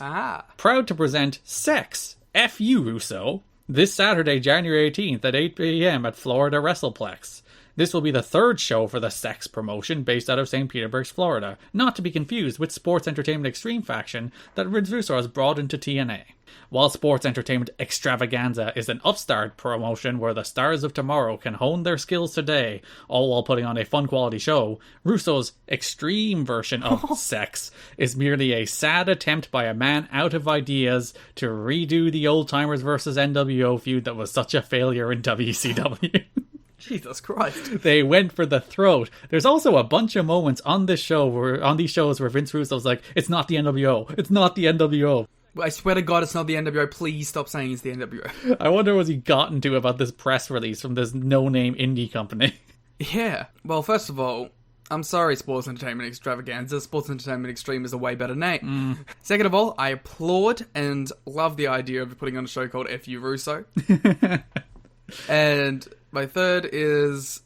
Speaker 4: proud to present Sex, F you Russo, this Saturday, January 18th at 8 p.m. at Florida WrestlePlex. This will be the third show for the Sex promotion based out of St. Petersburg, Florida, not to be confused with Sports Entertainment Extreme faction that Vince Russo has brought into TNA. While Sports Entertainment Extravaganza is an upstart promotion where the stars of tomorrow can hone their skills today, all while putting on a fun quality show, Russo's extreme version of Sex is merely a sad attempt by a man out of ideas to redo the Old Timers vs. NWO feud that was such a failure in WCW.
Speaker 1: Jesus Christ.
Speaker 4: They went for the throat. There's also a bunch of moments on these shows where Vince Russo's like, it's not the NWO. It's not the NWO.
Speaker 1: I swear to God, it's not the NWO. Please stop saying it's the NWO.
Speaker 4: I wonder what he got into about this press release from this no-name indie company.
Speaker 1: Yeah. Well, first of all, I'm sorry, Sports Entertainment Extravaganza. Sports Entertainment Extreme is a way better name. Second of all, I applaud and love the idea of putting on a show called F.U. Russo. And my third is,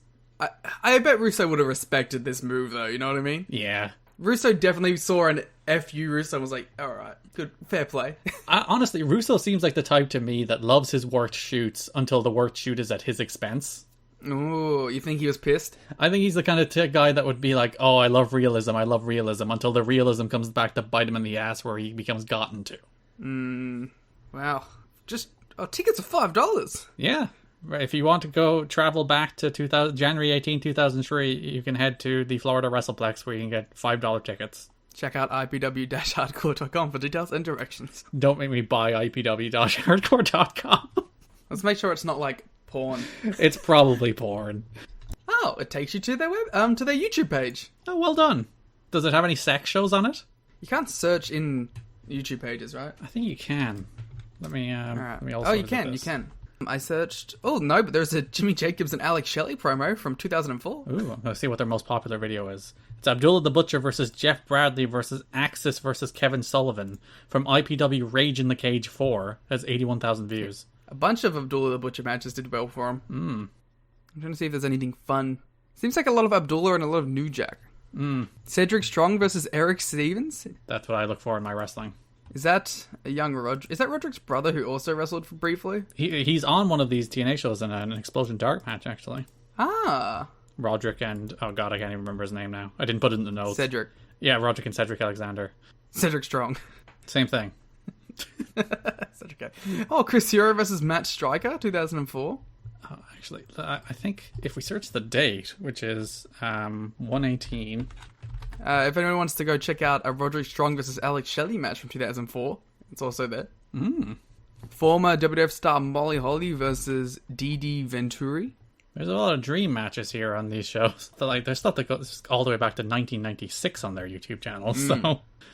Speaker 1: I bet Russo would have respected this move, though, you know what I mean?
Speaker 4: Yeah.
Speaker 1: Russo definitely saw an F.U. Russo and was like, alright, good, fair play.
Speaker 4: Honestly, Russo seems like the type to me that loves his worked shoots until the worked shoot is at his expense.
Speaker 1: Ooh, you think he was pissed?
Speaker 4: I think he's the kind of guy that would be like, oh, I love realism, until the realism comes back to bite him in the ass where he becomes gotten to.
Speaker 1: Wow. Just, tickets are $5.
Speaker 4: Yeah. If you want to go travel back to January 18, 2003, you can head to the Florida WrestlePlex where you can get $5 tickets.
Speaker 1: Check out ipw-hardcore.com for details and directions.
Speaker 4: Don't make me buy ipw-hardcore.com.
Speaker 1: Let's make sure it's not like porn.
Speaker 4: It's probably porn.
Speaker 1: Oh, it takes you to their to their YouTube page.
Speaker 4: Oh, well done. Does it have any sex shows on it?
Speaker 1: You can't search in YouTube pages, right?
Speaker 4: I think you can. Let me also
Speaker 1: Oh, you can. I searched... Oh, no, but there's a Jimmy Jacobs and Alex Shelley promo from 2004.
Speaker 4: Ooh, let's see what their most popular video is. It's Abdullah the Butcher versus Jeff Bradley versus Axis versus Kevin Sullivan from IPW Rage in the Cage 4. Has 81,000 views.
Speaker 1: A bunch of Abdullah the Butcher matches did well for him. I'm trying to see if there's anything fun. Seems like a lot of Abdullah and a lot of New Jack. Cedric Strong versus Eric Stevens?
Speaker 4: That's what I look for in my wrestling.
Speaker 1: Is that a young Is that Roderick's brother who also wrestled briefly?
Speaker 4: He's on one of these TNA shows in an Explosion Dark match, actually.
Speaker 1: Ah.
Speaker 4: Roderick and... Oh, God, I can't even remember his name now. I didn't put it in the notes.
Speaker 1: Cedric.
Speaker 4: Yeah, Roderick and Cedric Alexander.
Speaker 1: Cedric Strong.
Speaker 4: Same thing.
Speaker 1: Cedric. Oh, Chris Hero versus Matt Stryker, 2004.
Speaker 4: Oh, actually, I think if we search the date, which is 118...
Speaker 1: if anyone wants to go check out a Roderick Strong versus Alex Shelley match from 2004, it's also there. Former WWF star Molly Holly versus Dee Venturi.
Speaker 4: There's a lot of dream matches here on these shows. There's stuff that goes all the way back to 1996 on their YouTube channel. So,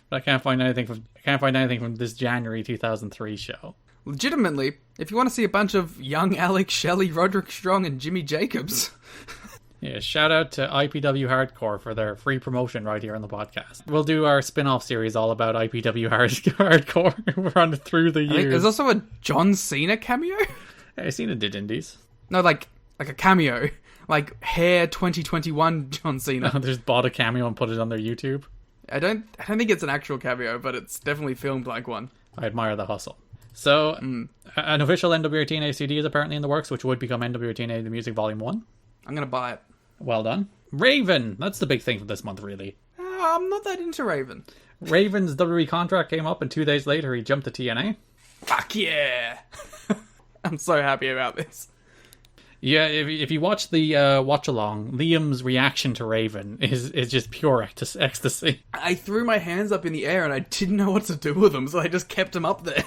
Speaker 4: but I can't find anything from this January 2003 show.
Speaker 1: Legitimately, if you want to see a bunch of young Alex Shelley, Roderick Strong, and Jimmy Jacobs.
Speaker 4: Yeah, shout out to IPW Hardcore for their free promotion right here on the podcast. We'll do our spin-off series all about IPW Hardcore run through the years.
Speaker 1: There's also a John Cena cameo?
Speaker 4: Hey, Cena did indies.
Speaker 1: No, like a cameo. Like Hair 2021 John Cena.
Speaker 4: They just bought a cameo and put it on their YouTube.
Speaker 1: I don't think it's an actual cameo, but it's definitely filmed like one.
Speaker 4: I admire the hustle. So, an official NWA TNA CD is apparently in the works, which would become NWA TNA The Music Volume 1.
Speaker 1: I'm going to buy it.
Speaker 4: Well done. Raven! That's the big thing for this month, really.
Speaker 1: I'm not that into Raven.
Speaker 4: Raven's WWE contract came up, and 2 days later he jumped to TNA.
Speaker 1: Fuck yeah! I'm so happy about this.
Speaker 4: Yeah, if you watch the watch-along, Liam's reaction to Raven is just pure ecstasy.
Speaker 1: I threw my hands up in the air and I didn't know what to do with them, so I just kept them up there.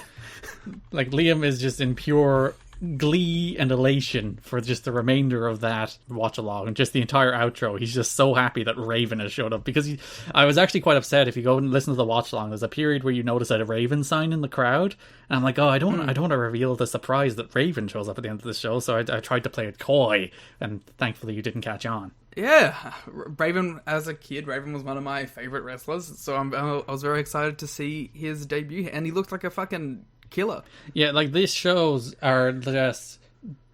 Speaker 4: Like, Liam is just in pure glee and elation for just the remainder of that watch along and just the entire outro. He's just so happy that Raven has showed up, because I was actually quite upset. If you go and listen to the watch along, there's a period where you notice a Raven sign in the crowd, and I'm like, oh, I don't want to reveal the surprise that Raven shows up at the end of the show, so I tried to play it coy, and thankfully you didn't catch on.
Speaker 1: Yeah, Raven, as a kid, Raven was one of my favorite wrestlers, so I was very excited to see his debut, and he looked like a fucking killer.
Speaker 4: Yeah, like, these shows are just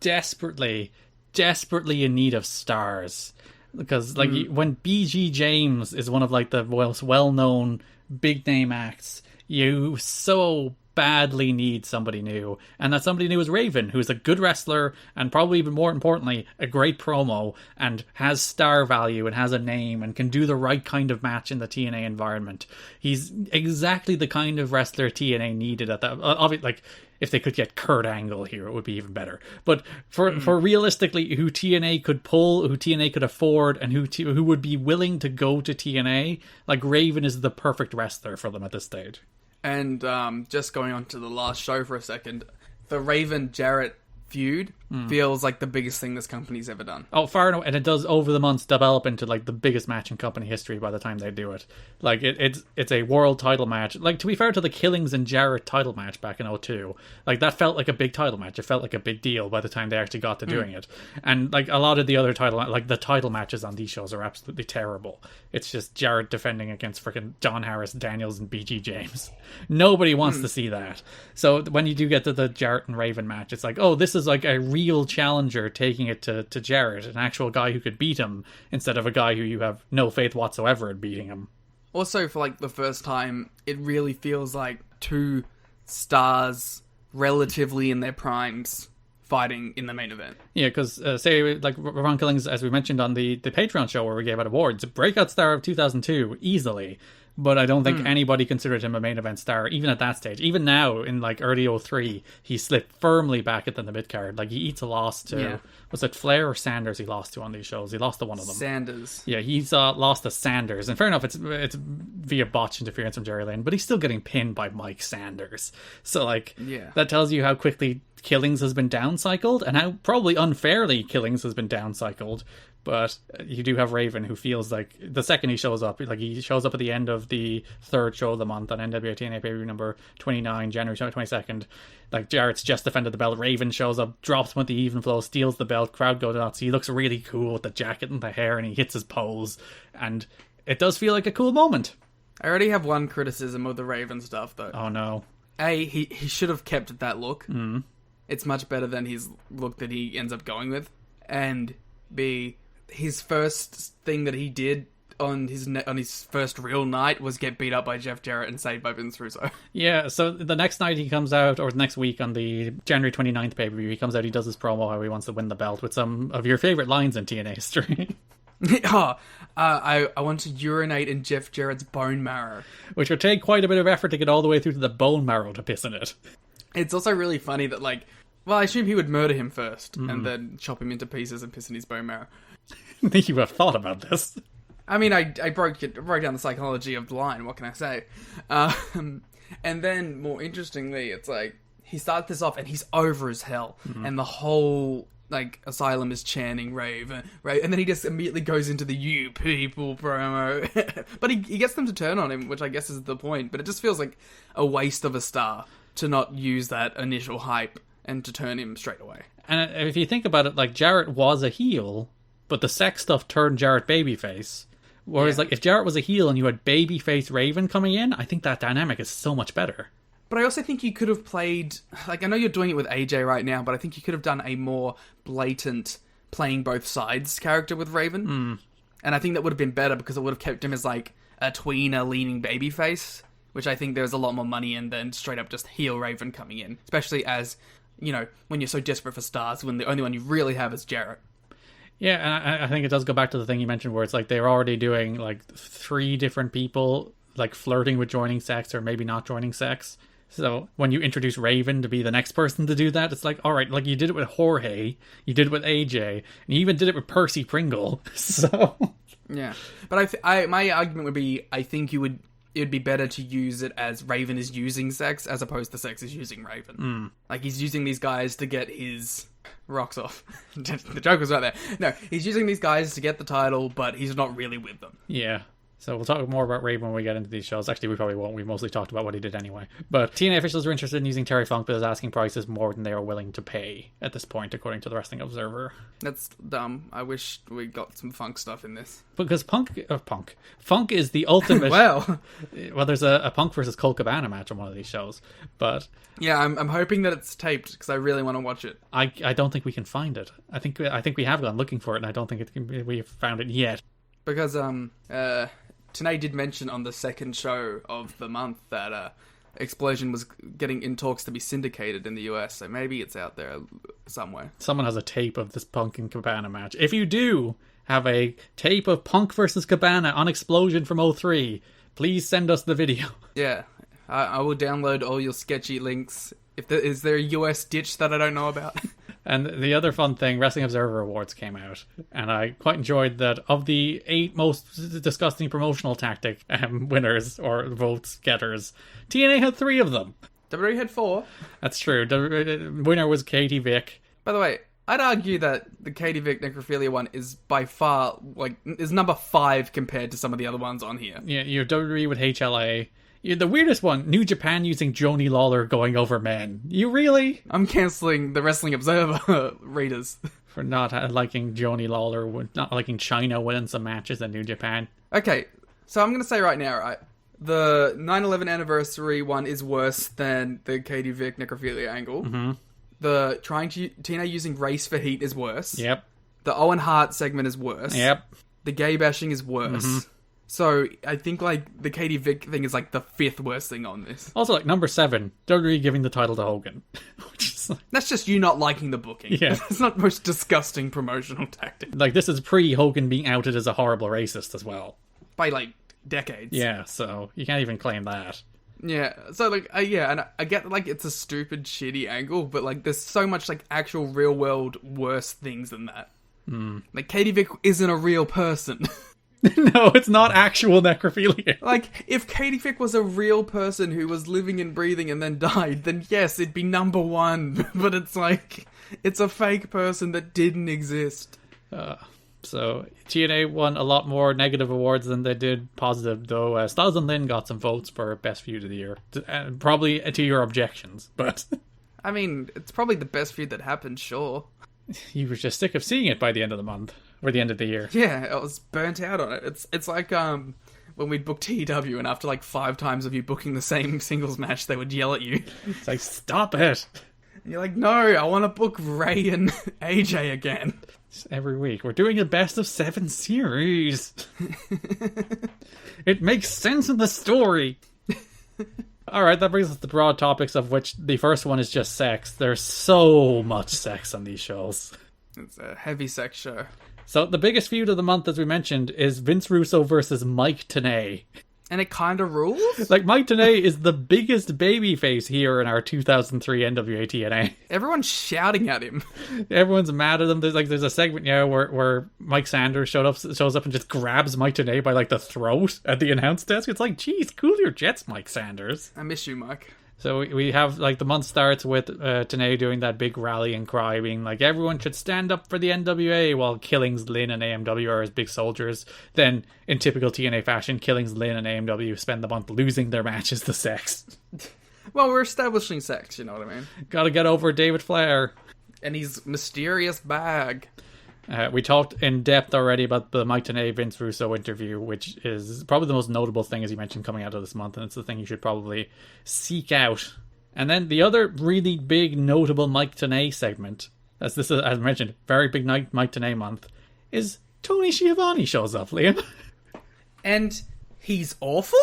Speaker 4: desperately in need of stars, because like when BG James is one of like the most well-known big name acts, you so badly need somebody new, and that somebody new is Raven, who's a good wrestler and probably even more importantly a great promo, and has star value and has a name and can do the right kind of match in the TNA environment. He's exactly the kind of wrestler TNA needed at that. Obviously, like, if they could get Kurt Angle here, it would be even better. But for realistically, who TNA could pull, who TNA could afford, and who would be willing to go to TNA, like, Raven is the perfect wrestler for them at this stage.
Speaker 1: And just going on to the last show for a second, the Raven-Jarrett feud feels like the biggest thing this company's ever done.
Speaker 4: Oh, far enough, and it does over the months develop into like the biggest match in company history by the time they do it. Like, it's a world title match. Like, to be fair to the Killings and Jarrett title match back in 2002, like, that felt like a big title match. It felt like a big deal by the time they actually got to doing it. And like, a lot of the other the title matches on these shows are absolutely terrible. It's just Jarrett defending against freaking John Harris, Daniels, and BG James. Nobody wants to see that. So when you do get to the Jarrett and Raven match, it's like, oh, this is like a real challenger taking it to Jarrett, an actual guy who could beat him, instead of a guy who you have no faith whatsoever in beating him.
Speaker 1: Also, for like the first time, it really feels like two stars relatively in their primes fighting in the main event.
Speaker 4: Yeah, because say like Ron Killings, as we mentioned on the Patreon show where we gave out awards, breakout star of 2002 easily. But I don't think anybody considered him a main event star, even at that stage. Even now, in like early 2003, he slipped firmly back at the mid-card. Like, he eats a loss to, was it Flair or Sanders he lost to on these shows? He lost to one of them.
Speaker 1: Sanders.
Speaker 4: Yeah, he's lost to Sanders. And fair enough, it's via botch interference from Jerry Lynn, but he's still getting pinned by Mike Sanders. So, like, that tells you how quickly Killings has been downcycled, and how probably unfairly Killings has been downcycled. But you do have Raven, who feels like the second he shows up, like, he shows up at the end of the third show of the month on NWA TNA pay-per-view number 29, January 22nd. Like, Jarrett's just defended the belt. Raven shows up, drops him with the even flow, steals the belt. Crowd goes nuts. He looks really cool with the jacket and the hair, and he hits his pose. And it does feel like a cool moment.
Speaker 1: I already have one criticism of the Raven stuff, though.
Speaker 4: Oh, no.
Speaker 1: A, he should have kept that look. It's much better than his look that he ends up going with. And B, his first thing that he did on his first real night was get beat up by Jeff Jarrett and saved by Vince Russo.
Speaker 4: Yeah, so the next night he comes out, or the next week on the January 29th pay-per-view, he comes out, he does his promo how he wants to win the belt with some of your favourite lines in TNA history.
Speaker 1: I want to urinate in Jeff Jarrett's bone marrow.
Speaker 4: Which would take quite a bit of effort to get all the way through to the bone marrow to piss in it.
Speaker 1: It's also really funny that, like, well, I assume he would murder him first and then chop him into pieces and piss in his bone marrow.
Speaker 4: I think you have thought about this.
Speaker 1: I mean, I broke down the psychology of the line, what can I say? And then, more interestingly, it's like, he starts this off and he's over as hell. And the whole, like, asylum is chanting Raven, right? And then he just immediately goes into the "you people" promo. But he gets them to turn on him, which I guess is the point. But it just feels like a waste of a star to not use that initial hype and to turn him straight away.
Speaker 4: And if you think about it, like, Jarrett was a heel, but the sex stuff turned Jarrett babyface. Whereas, like, if Jarrett was a heel and you had babyface Raven coming in, I think that dynamic is so much better.
Speaker 1: But I also think you could have played... Like, I know you're doing it with AJ right now, but I think you could have done a more blatant playing both sides character with Raven. And I think that would have been better because it would have kept him as, like, a tweener leaning babyface, which I think there's a lot more money in than straight up just heel Raven coming in. Especially as, you know, when you're so desperate for stars, when the only one you really have is Jarrett.
Speaker 4: Yeah, and I think it does go back to the thing you mentioned where it's like they're already doing, like, 3 different people, like, flirting with joining sex or maybe not joining sex. So when you introduce Raven to be the next person to do that, it's like, all right, like, you did it with Jorge, you did it with AJ, and you even did it with Percy Pringle. So
Speaker 1: yeah, but my argument would be, I think it would be better to use it as Raven is using sex as opposed to sex is using Raven. Like, he's using these guys to get his rocks off. The joke was right there. No, he's using these guys to get the title, but he's not really with them.
Speaker 4: yeah. So we'll talk more about Raven when we get into these shows. Actually, we probably won't. We've mostly talked about what he did anyway. But TNA officials are interested in using Terry Funk, but his asking price is more than they are willing to pay at this point, according to the Wrestling Observer.
Speaker 1: That's dumb. I wish we got some Funk stuff in this.
Speaker 4: Because Funk is the ultimate...
Speaker 1: Well,
Speaker 4: there's a Punk versus Colt Cabana match on one of these shows. But
Speaker 1: yeah, I'm hoping that it's taped because I really want to watch it.
Speaker 4: I don't think we can find it. I think we have gone looking for it, and I don't think we have found it yet.
Speaker 1: Because Tenay did mention on the second show of the month that Explosion was getting in talks to be syndicated in the US, so maybe it's out there somewhere.
Speaker 4: Someone has a tape of this Punk and Cabana match. If you do have a tape of Punk versus Cabana on Explosion from 03, please send us the video.
Speaker 1: Yeah, I will download all your sketchy links. Is there a US ditch that I don't know about?
Speaker 4: And the other fun thing, Wrestling Observer Awards came out, and I quite enjoyed that of the 8 most disgusting promotional tactic winners or votes getters, TNA had 3 of them.
Speaker 1: WWE had 4.
Speaker 4: That's true. The winner was Katie Vick.
Speaker 1: By the way, I'd argue that the Katie Vick Necrophilia one is by far, like, is number 5 compared to some of the other ones on here.
Speaker 4: Yeah, you have WWE with HLA. The weirdest one, New Japan using Joni Lawler going over men. You really?
Speaker 1: I'm cancelling the Wrestling Observer readers.
Speaker 4: For not liking Joni Lawler, not liking China winning some matches in New Japan.
Speaker 1: Okay, so I'm going to say right now, right, the 9/11 anniversary one is worse than the Katie Vick Necrophilia angle.
Speaker 4: Mm-hmm.
Speaker 1: The TNA using race for heat is worse.
Speaker 4: Yep.
Speaker 1: The Owen Hart segment is worse.
Speaker 4: Yep.
Speaker 1: The gay bashing is worse. Mm-hmm. So, I think, like, the Katie Vick thing is, like, the 5th worst thing on this.
Speaker 4: Also, like, number 7, WWE giving the title to Hogan. Which is like...
Speaker 1: That's just you not liking the booking.
Speaker 4: Yeah.
Speaker 1: It's not the most disgusting promotional tactic.
Speaker 4: Like, this is pre-Hogan being outed as a horrible racist as well.
Speaker 1: By, like, decades.
Speaker 4: Yeah, so you can't even claim that.
Speaker 1: Yeah, so, like, yeah, and I get, like, it's a stupid, shitty angle, but, like, there's so much, like, actual real-world worse things than that. Like, Katie Vick isn't a real person.
Speaker 4: No, it's not actual necrophilia.
Speaker 1: Like, if Katie Vick was a real person who was living and breathing and then died, then yes, it'd be number 1. But it's like, it's a fake person that didn't exist.
Speaker 4: So, TNA won a lot more negative awards than they did positive, though Styles and Lynn got some votes for Best Feud of the Year. Probably to your objections, but...
Speaker 1: I mean, it's probably the best feud that happened, sure.
Speaker 4: You were just sick of seeing it by the end of the month. Or the end of the year.
Speaker 1: Yeah, I was burnt out on it. It's like when we'd book TW and after like 5 times of you booking the same singles match, they would yell at you.
Speaker 4: It's like, stop it.
Speaker 1: And you're like, no, I want to book Ray and AJ again.
Speaker 4: Just every week. We're doing a best of 7 series. It makes sense in the story. Alright, that brings us to the broad topics, of which the first one is just sex. There's so much sex on these shows.
Speaker 1: It's a heavy sex show.
Speaker 4: So the biggest feud of the month, as we mentioned, is Vince Russo versus Mike Tenay.
Speaker 1: And it kind of rules?
Speaker 4: Like, Mike Tenay is the biggest babyface here in our 2003 NWA TNA.
Speaker 1: Everyone's shouting at him.
Speaker 4: Everyone's mad at him. There's a segment where Mike Sanders shows up and just grabs Mike Tenay by like the throat at the announce desk. It's like, geez, cool your jets, Mike Sanders.
Speaker 1: I miss you, Mike.
Speaker 4: So we have, like, the month starts with Tenay doing that big rallying cry, being like, everyone should stand up for the NWA, while Killings, Lynn, and AMW are his big soldiers. Then, in typical TNA fashion, Killings, Lynn, and AMW spend the month losing their matches to sex.
Speaker 1: Well, we're establishing sex, you know what I mean?
Speaker 4: Gotta get over David Flair.
Speaker 1: And his mysterious bag.
Speaker 4: We talked in depth already about the Mike Tenay Vince Russo interview, which is probably the most notable thing, as you mentioned, coming out of this month, and it's the thing you should probably seek out. And then the other really big notable Mike Tenay segment, as this is, as mentioned, very big Mike Tenay month, is Tony Schiavone shows up, Liam.
Speaker 1: And he's awful?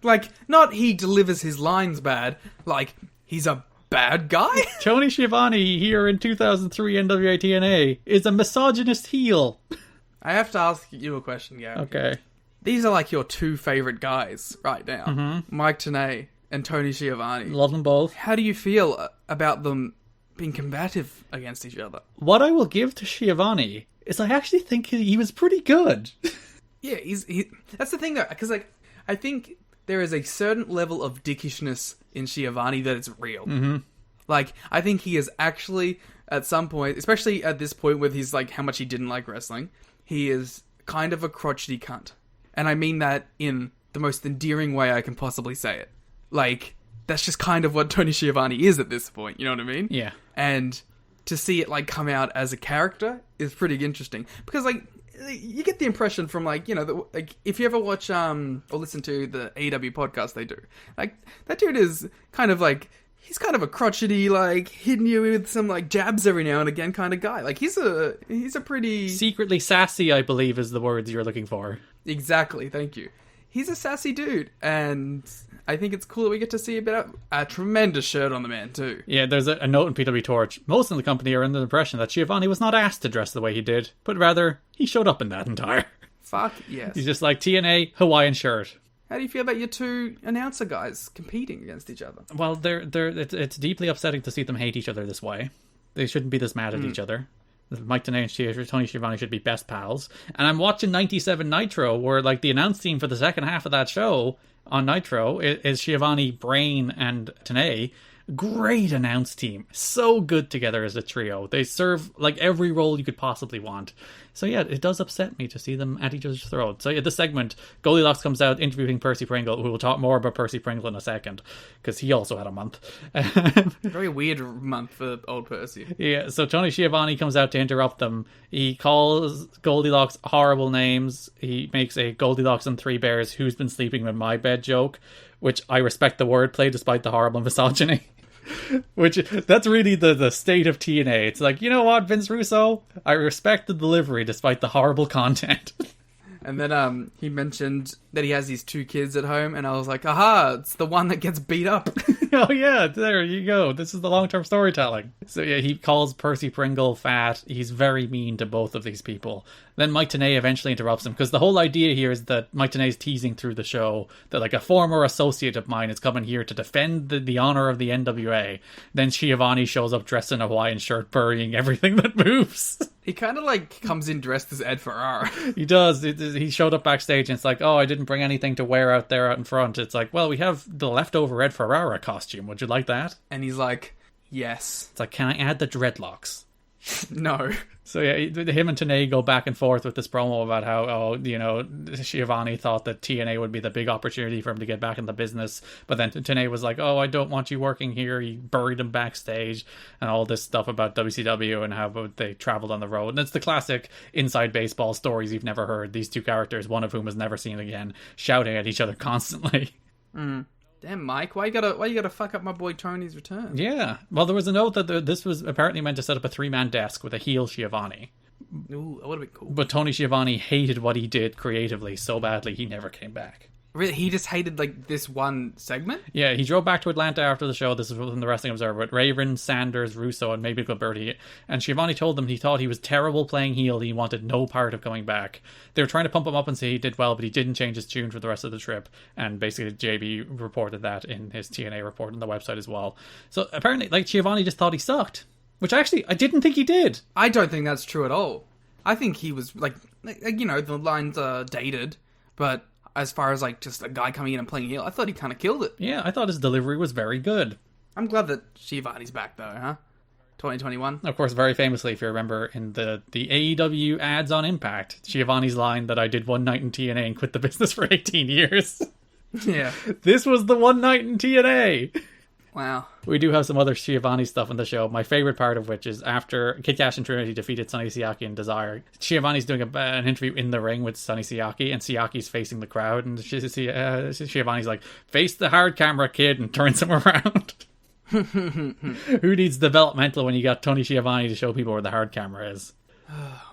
Speaker 1: Like, not he delivers his lines bad, like, he's a bad guy?
Speaker 4: Tony Schiavone here in 2003 NWA TNA is a misogynist heel.
Speaker 1: I have to ask you a question, Garrett.
Speaker 4: Okay.
Speaker 1: These are like your 2 favorite guys right now. Mike Tenay and Tony Schiavone.
Speaker 4: Love them both.
Speaker 1: How do you feel about them being combative against each other?
Speaker 4: What I will give to Schiavone is I actually think he was pretty good.
Speaker 1: Yeah, that's the thing though, because like, I think there is a certain level of dickishness in Schiavone that it's real. Mm-hmm. Like, I think he is actually, at some point, especially at this point with his, like, how much he didn't like wrestling, he is kind of a crotchety cunt. And I mean that in the most endearing way I can possibly say it. Like, that's just kind of what Tony Schiavone is at this point, you know what I mean?
Speaker 4: Yeah. And
Speaker 1: to see it, like, come out as a character is pretty interesting. Because, like, you get the impression from, like, you know, like, if you ever watch or listen to the AEW podcast they do, like, that dude is kind of like, he's kind of a crotchety, like, hitting you with some, like, jabs every now and again kind of guy. Like, he's a pretty
Speaker 4: secretly sassy, I believe, is the words you're looking for.
Speaker 1: Exactly, thank you. He's a sassy dude, and I think it's cool that we get to see a tremendous shirt on the man, too.
Speaker 4: Yeah, there's a note in PW Torch. Most in the company are under the impression that Schiavone was not asked to dress the way he did, but rather, he showed up in that attire.
Speaker 1: Fuck yes.
Speaker 4: He's just like, TNA, Hawaiian shirt.
Speaker 1: How do you feel about your 2 announcer guys competing against each other?
Speaker 4: Well, it's deeply upsetting to see them hate each other this way. They shouldn't be this mad at each other. Mike Tenay and Tony Schiavone should be best pals. And I'm watching 97 Nitro, where, like, the announce team for the second half of that show on Nitro is Schiavone, Brain, and Tenay. Great announce team. So good together as a trio. They serve, like, every role you could possibly want. So yeah, it does upset me to see them at each other's throats. So yeah, this segment, Goldilocks comes out interviewing Percy Pringle, who will talk more about Percy Pringle in a second, because he also had a month.
Speaker 1: Very weird month for old Percy.
Speaker 4: Yeah, so Tony Schiavone comes out to interrupt them. He calls Goldilocks horrible names. He makes a Goldilocks and 3 Bears, who's been sleeping in my bed joke, which I respect the wordplay despite the horrible misogyny. Which, that's really the state of TNA. It's like, you know what, Vince Russo? I respect the delivery despite the horrible content.
Speaker 1: And then he mentioned that he has these 2 kids at home, and I was like, aha, it's the one that gets beat up.
Speaker 4: Oh yeah, there you go. This is the long-term storytelling. So yeah, he calls Percy Pringle fat. He's very mean to both of these people. Then Mike Tenay eventually interrupts him, because the whole idea here is that Mike Tenay's teasing through the show that, like, a former associate of mine is coming here to defend the honor of the NWA. Then Schiavone shows up dressed in a Hawaiian shirt, burying everything that moves.
Speaker 1: He kind of, like, comes in dressed as Ed Ferrara.
Speaker 4: He does. He showed up backstage, and it's like, oh, I didn't bring anything to wear out there out in front. It's like, well, we have the leftover Ed Ferrara costume. Would you like that?
Speaker 1: And he's like, yes.
Speaker 4: It's like, can I add the dreadlocks?
Speaker 1: No.
Speaker 4: So yeah, him and Tenay go back and forth with this promo about how, oh, you know, Schiavone thought that TNA would be the big opportunity for him to get back in the business. But then Tenay was like, oh, I don't want you working here. He buried him backstage and all this stuff about WCW and how they traveled on the road. And it's the classic inside baseball stories you've never heard. These 2 characters, one of whom was never seen again, shouting at each other constantly.
Speaker 1: Damn, Mike, why you gotta fuck up my boy Tony's return?
Speaker 4: Yeah. Well, there was a note that this was apparently meant to set up a 3-man desk with a heel Schiavone.
Speaker 1: Ooh, that would have been cool.
Speaker 4: But Tony Schiavone hated what he did creatively so badly he never came back.
Speaker 1: Really, he just hated like this one segment?
Speaker 4: Yeah, he drove back to Atlanta after the show. This is from the Wrestling Observer with Raven, Sanders, Russo, and maybe Gilberti. And Schiavone told them he thought he was terrible playing heel. He wanted no part of coming back. They were trying to pump him up and say he did well, but he didn't change his tune for the rest of the trip. And basically, JB reported that in his TNA report on the website as well. So apparently, like, Schiavone just thought he sucked, which actually I didn't think he did.
Speaker 1: I don't think that's true at all. I think he was like you know, the lines are dated, but as far as like just a guy coming in and playing heel, I thought he kind of killed it.
Speaker 4: Yeah, I thought his delivery was very good.
Speaker 1: I'm glad that Schiavone's back though, huh? 2021.
Speaker 4: Of course, very famously, if you remember, in the AEW ads on Impact, Schiavone's line that I did one night in TNA and quit the business for 18 years.
Speaker 1: Yeah.
Speaker 4: This was the one night in TNA.
Speaker 1: Wow.
Speaker 4: We do have some other Schiavone stuff on the show. My favorite part of which is after Kid Cash and Trinity defeated Sonny Siaki and Desire, Schiavone's doing an interview in the ring with Sonny Siaki, and Siaki's facing the crowd, and Schiavone's like, face the hard camera, kid, and turns him around. Who needs developmental when you got Tony Schiavone to show people where the hard camera is?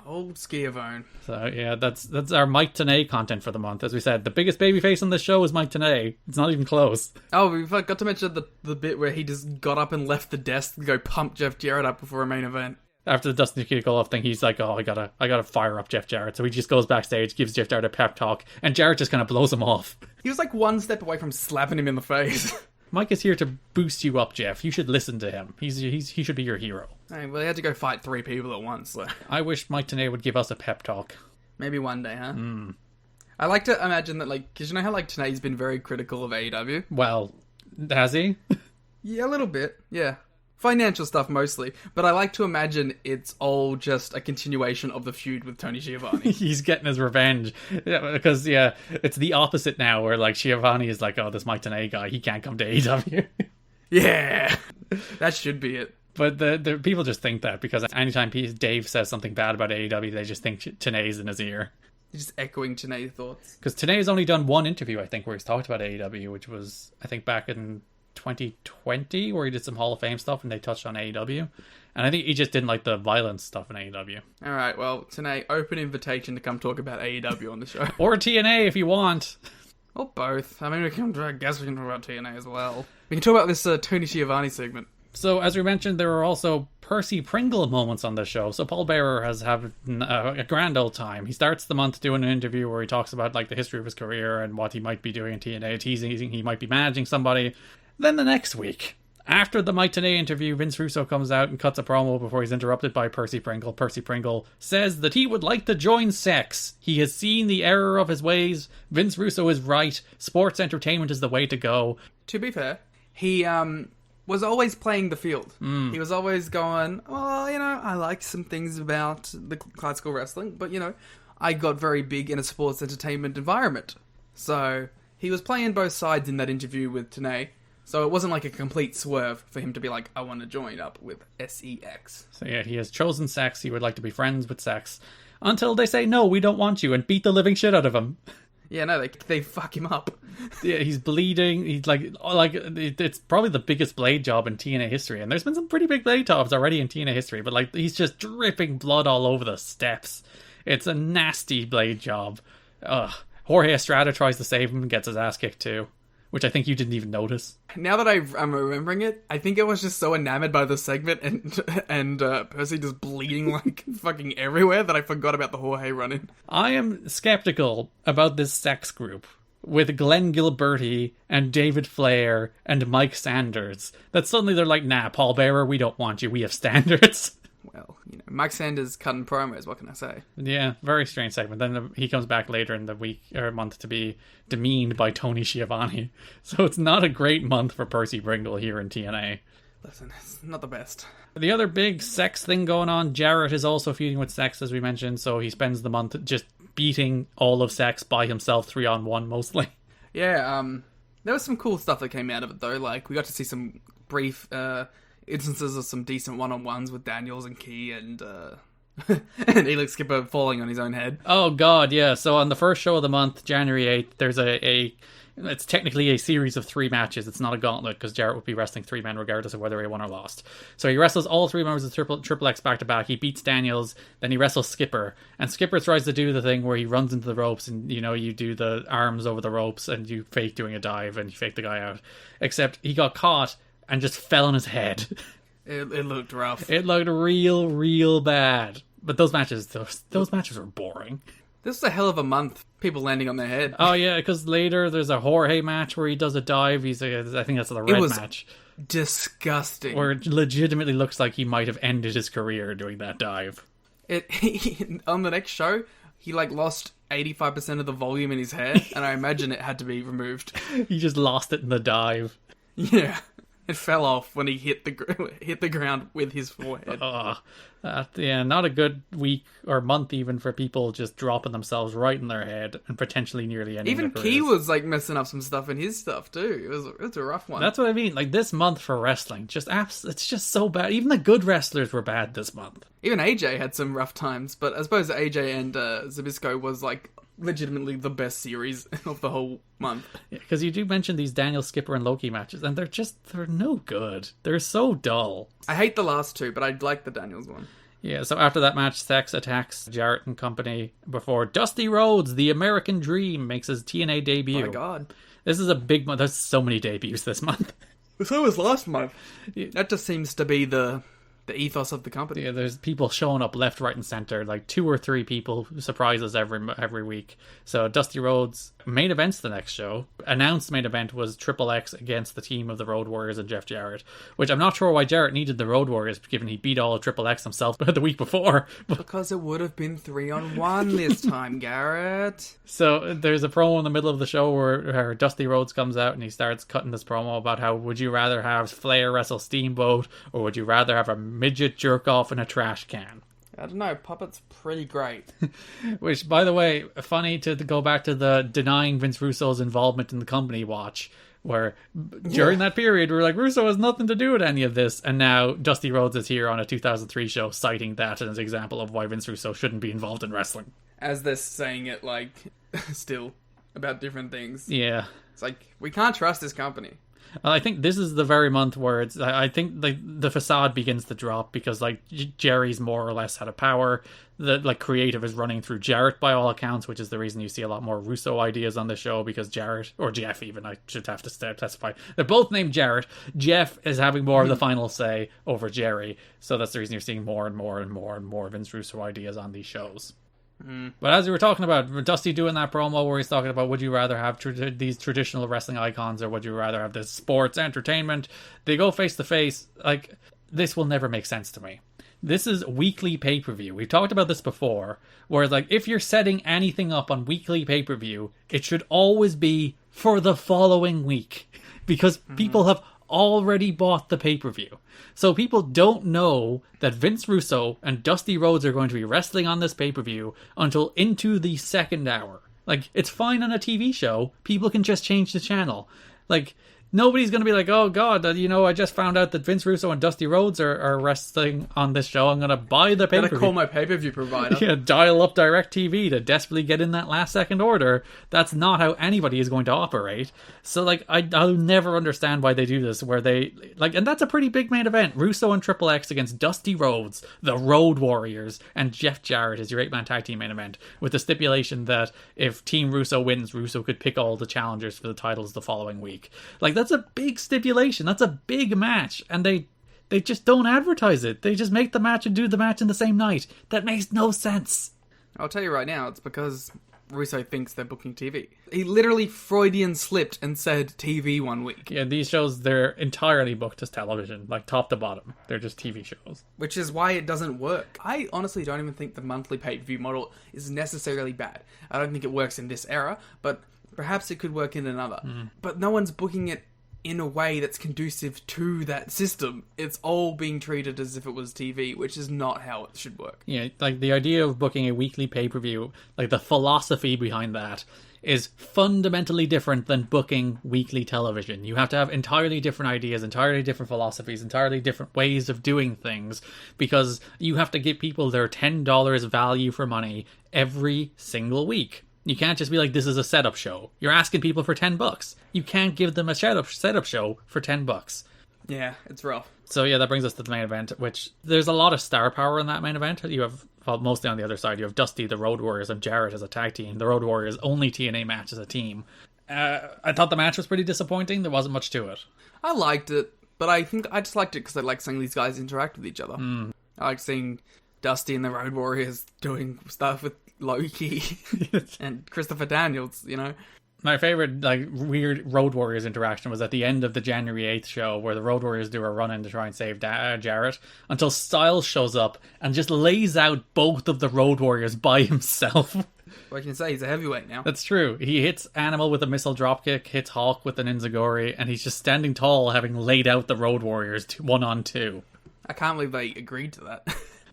Speaker 1: Old Schiavone.
Speaker 4: So yeah, that's our Mike Tenay content for the month. As we said, the biggest babyface on this show is Mike Tenay. It's not even close.
Speaker 1: Oh, we forgot to mention the bit where he just got up and left the desk to go pump Jeff Jarrett up before a main event.
Speaker 4: After the Dustin Nikita Koloff thing, he's like, oh, I gotta fire up Jeff Jarrett. So he just goes backstage, gives Jeff Jarrett a pep talk, and Jarrett just kind of blows him off.
Speaker 1: He was like one step away from slapping him in the face.
Speaker 4: Mike is here to boost you up, Jeff. You should listen to him. He should be your hero.
Speaker 1: Hey, well, he had to go fight 3 people at once, so
Speaker 4: I wish Mike Tenay would give us a pep talk.
Speaker 1: maybe one day, huh? I like to imagine that, like, because you know how, like, Tenay's been very critical of AEW?
Speaker 4: Well, has he?
Speaker 1: Yeah, a little bit, yeah. Financial stuff, mostly. But I like to imagine it's all just a continuation of the feud with Tony Schiavone.
Speaker 4: He's getting his revenge. Yeah, because, yeah, it's the opposite now, where, like, Schiavone is like, oh, this Mike Tenay guy, he can't come to AEW.
Speaker 1: Yeah! That should be it.
Speaker 4: But the people just think that, because anytime Dave says something bad about AEW, they just think Tenay's in his ear.
Speaker 1: He's just echoing Tenay's thoughts.
Speaker 4: Because Tenay's only done one interview, I think, where he's talked about AEW, which was, I think, back in 2020, where he did some Hall of Fame stuff and they touched on AEW. And I think he just didn't like the violence stuff in AEW.
Speaker 1: Alright, well, Tenay, open invitation to come talk about AEW on the show.
Speaker 4: Or TNA if you want.
Speaker 1: Or both. I mean, I guess we can talk about TNA as well. We can talk about this Tony Schiavone segment.
Speaker 4: So, as we mentioned, there were also Percy Pringle moments on the show. So, Paul Bearer has had a grand old time. He starts the month doing an interview where he talks about, like, the history of his career and what he might be doing in TNA, teasing he might be managing somebody. Then the next week, after the Mike Tenay interview, Vince Russo comes out and cuts a promo before he's interrupted by Percy Pringle. Percy Pringle says that he would like to join sex. He has seen the error of his ways. Vince Russo is right. Sports entertainment is the way to go.
Speaker 1: To be fair, he was always playing the field. He was always going, well, you know, I like some things about the classical wrestling, but, you know, I got very big in a sports entertainment environment. So he was playing both sides in that interview with Tenay. So it wasn't like a complete swerve for him to be like, I want to join up with SEX.
Speaker 4: So yeah, he has chosen sex. He would like to be friends with sex. Until they say, no, we don't want you, and beat the living shit out of him.
Speaker 1: Yeah, no, they fuck him up.
Speaker 4: Yeah, he's bleeding. He's like it's probably the biggest blade job in TNA history. And there's been some pretty big blade jobs already in TNA history, but like he's just dripping blood all over the steps. It's a nasty blade job. Ugh. Jorge Estrada tries to save him and gets his ass kicked too, which I think you didn't even notice.
Speaker 1: Now that I'm remembering it, I think I was just so enamored by the segment and Percy just bleeding like fucking everywhere that I forgot about the Jorge run-in.
Speaker 4: I am skeptical about this sex group with Glenn Gilberti and David Flair and Mike Sanders. That suddenly they're like, nah, Paul Bearer, we don't want you. We have standards.
Speaker 1: Well, you know, Mike Sanders cutting promos, what can I say?
Speaker 4: Yeah, very strange segment. Then he comes back later in the week or month to be demeaned by Tony Schiavone. So it's not a great month for Percy Pringle here in TNA.
Speaker 1: Listen, it's not the best.
Speaker 4: The other big sex thing going on, Jarrett is also feuding with sex, as we mentioned, so he spends the month just beating all of sex by himself, 3-on-1 mostly.
Speaker 1: Yeah, there was some cool stuff that came out of it, though. Like, we got to see some brief instances of some decent one-on-ones with Daniels and Key and and Elix Skipper falling on his own head.
Speaker 4: Oh god, yeah. So on the first show of the month, January 8th, there's a It's technically a series of 3 matches. It's not a gauntlet because Jarrett would be wrestling 3 men regardless of whether he won or lost. So he wrestles all 3 members of Triple X back to back. He beats Daniels, then he wrestles Skipper. And Skipper tries to do the thing where he runs into the ropes and, you do the arms over the ropes and you fake doing a dive and you fake the guy out. Except he got caught and just fell on his head.
Speaker 1: It looked rough.
Speaker 4: It looked real bad. But those matches were boring.
Speaker 1: This was a hell of a month. People landing on their head.
Speaker 4: Oh yeah, because later there's a Jorge match where he does a dive. I think that's the red match.
Speaker 1: Disgusting.
Speaker 4: Where it legitimately looks like he might have ended his career doing that dive.
Speaker 1: On the next show, he lost 85% of the volume in his hair, and I imagine it had to be removed.
Speaker 4: He just lost it in the dive.
Speaker 1: Yeah. It fell off when he hit the ground with his forehead.
Speaker 4: Not a good week or month even for people just dropping themselves right in their head and potentially nearly ending
Speaker 1: even
Speaker 4: their
Speaker 1: Key
Speaker 4: careers.
Speaker 1: was messing up some stuff in his stuff too. It was a rough one.
Speaker 4: That's what I mean. This month for wrestling, it's just so bad. Even the good wrestlers were bad this month.
Speaker 1: Even AJ had some rough times, but I suppose AJ and Zabisco was legitimately the best series of the whole month.
Speaker 4: Because you do mention these Daniel, Skipper, and Loki matches, and they're no good. They're so dull.
Speaker 1: I hate the last 2, but I like the Daniels one.
Speaker 4: Yeah, so after that match, Sex attacks Jarrett and company before Dusty Rhodes, the American Dream, makes his TNA debut.
Speaker 1: Oh my god.
Speaker 4: This is a big month. There's so many debuts this month.
Speaker 1: So was last month. That just seems to be the ethos of the company.
Speaker 4: Yeah, there's people showing up left, right, and center. 2 or 3 people who surprise us every week. So Dusty Rhodes main events the next show. Announced main event was Triple X against the team of the Road Warriors and Jeff Jarrett, which I'm not sure why Jarrett needed the Road Warriors given he beat all of Triple X himself the week before.
Speaker 1: Because it would have been 3-on-1 this time, Garrett.
Speaker 4: So there's a promo in the middle of the show where Dusty Rhodes comes out and he starts cutting this promo about how would you rather have Flair wrestle Steamboat or would you rather have a midget jerk off in a trash can?
Speaker 1: I don't know, Puppet's pretty great.
Speaker 4: Which, by the way, funny to go back to the denying Vince Russo's involvement in the company watch, where during that period we were like, Russo has nothing to do with any of this, and now Dusty Rhodes is here on a 2003 show citing that as an example of why Vince Russo shouldn't be involved in wrestling.
Speaker 1: As they're saying it, still, about different things.
Speaker 4: Yeah.
Speaker 1: It's we can't trust this company.
Speaker 4: I think this is the very month where I think the facade begins to drop because Jerry's more or less out of power. The creative is running through Jarrett by all accounts, which is the reason you see a lot more Russo ideas on the show because Jarrett, or Jeff even, I should have to specify, they're both named Jarrett. Jeff is having more of the final say over Jerry, so that's the reason you're seeing more and more Vince Russo ideas on these shows. But as we were talking about, Dusty doing that promo where he's talking about would you rather have these traditional wrestling icons or would you rather have this sports entertainment, they go face to face. This will never make sense to me. This is weekly pay-per-view. We've talked about this before, whereas if you're setting anything up on weekly pay-per-view, it should always be for the following week because people have already bought the pay-per-view. So people don't know that Vince Russo and Dusty Rhodes are going to be wrestling on this pay-per-view until into the second hour. It's fine on a TV show. People can just change the channel. Nobody's going to be like, oh god, I just found out that Vince Russo and Dusty Rhodes are wrestling on this show. I'm going to buy the pay-per-view.
Speaker 1: Gotta call my pay-per-view provider.
Speaker 4: Yeah, dial up DirecTV to desperately get in that last second order. That's not how anybody is going to operate. So, I'll never understand why they do this, where they, and that's a pretty big main event. Russo and Triple X against Dusty Rhodes, the Road Warriors, and Jeff Jarrett is your 8-man tag team main event, with the stipulation that if Team Russo wins, Russo could pick all the challengers for the titles the following week. That's a big stipulation. That's a big match. And they just don't advertise it. They just make the match and do the match in the same night. That makes no sense.
Speaker 1: I'll tell you right now, it's because Russo thinks they're booking TV. He literally Freudian slipped and said TV one week.
Speaker 4: Yeah, these shows, they're entirely booked as television, top to bottom. They're just TV shows.
Speaker 1: Which is why it doesn't work. I honestly don't even think the monthly pay-per-view model is necessarily bad. I don't think it works in this era, but perhaps it could work in another. But no one's booking it in a way that's conducive to that system. It's all being treated as if it was TV, which is not how it should work.
Speaker 4: Yeah, the idea of booking a weekly pay-per-view, the philosophy behind that is fundamentally different than booking weekly television. You have to have entirely different ideas, entirely different philosophies, entirely different ways of doing things, because you have to give people their $10 value for money every single week. You can't just be like, this is a setup show. You're asking people for $10. You can't give them a setup show for $10.
Speaker 1: Yeah, it's rough.
Speaker 4: So yeah, that brings us to the main event, which there's a lot of star power in that main event. You have, well, mostly on the other side, you have Dusty, the Road Warriors, and Jarrett as a tag team. The Road Warriors' only TNA match as a team. I thought the match was pretty disappointing. There wasn't much to it.
Speaker 1: I liked it, but I think I just liked it because I like seeing these guys interact with each other. I like seeing Dusty and the Road Warriors doing stuff with Loki and Christopher Daniels, you know.
Speaker 4: My favorite, like, weird Road Warriors interaction was at the end of the January 8th show, where the Road Warriors do a run-in to try and save Jarrett, until Styles shows up and just lays out both of the Road Warriors by himself.
Speaker 1: What can you say? He's a heavyweight now.
Speaker 4: That's true. He hits Animal with a missile dropkick, hits Hawk with an Enziguri, and he's just standing tall, having laid out the Road Warriors 1-on-2.
Speaker 1: I can't believe they agreed to that.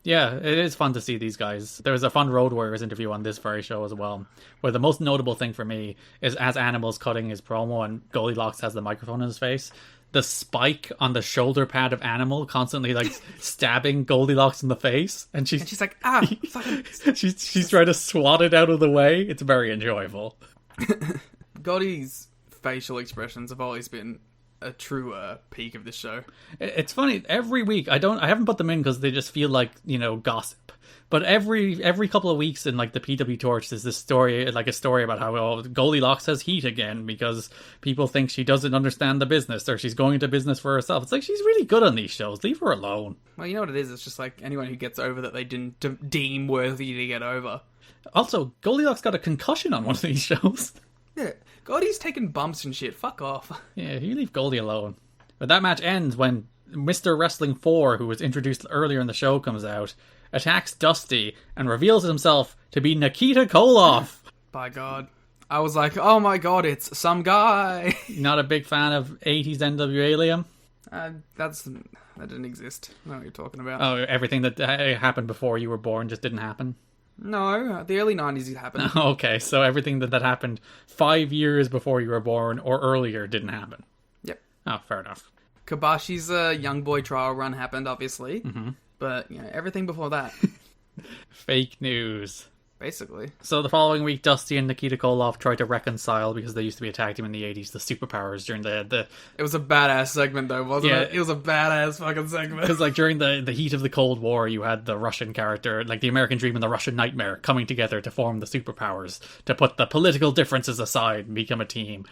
Speaker 4: Yeah, it is fun to see these guys. There was a fun Road Warriors interview on this very show as well, where the most notable thing for me is as Animal's cutting his promo and Goldilocks has the microphone in his face, the spike on the shoulder pad of Animal constantly like stabbing Goldilocks in the face, and she's
Speaker 1: like, fucking...
Speaker 4: she's trying to swat it out of the way. It's very enjoyable.
Speaker 1: Goldie's facial expressions have always been a true peak of this show.
Speaker 4: It's funny, every week I haven't put them in because they just feel like, you know, gossip, but every couple of weeks in like the PW Torch there's this story, like a story about how Goldilocks has heat again because people think she doesn't understand the business or she's going into business for herself. It's like, she's really good on these shows, leave her alone.
Speaker 1: Well, you know what it is, it's just like anyone who gets over that they didn't deem worthy to get over.
Speaker 4: Also, Goldilocks got a concussion on one of these shows.
Speaker 1: Yeah, Goldie's taking bumps and shit. Fuck off.
Speaker 4: Yeah, you leave Goldie alone. But that match ends when Mr. Wrestling 4, who was introduced earlier in the show, comes out, attacks Dusty, and reveals himself to be Nikita Koloff.
Speaker 1: By God. I was like, oh my God, it's some guy.
Speaker 4: Not a big fan of 80s NWA, Liam?
Speaker 1: That didn't exist. I know what you're talking about.
Speaker 4: Oh, everything that happened before you were born just didn't happen?
Speaker 1: No, the early 90s it happened.
Speaker 4: Okay, so everything that happened 5 years before you were born or earlier didn't happen.
Speaker 1: Yep.
Speaker 4: Oh, fair enough.
Speaker 1: Kabashi's young boy trial run happened, obviously. Mm-hmm. But, you know, everything before that.
Speaker 4: Fake news.
Speaker 1: Basically.
Speaker 4: So the following week, Dusty and Nikita Koloff tried to reconcile because they used to be a tag team in the 80s, the Superpowers, during the...
Speaker 1: It was a badass segment, though, wasn't it? It was a badass fucking segment.
Speaker 4: Because, like, during the heat of the Cold War, you had the Russian character, like the American Dream and the Russian Nightmare, coming together to form the Superpowers, to put the political differences aside and become a team.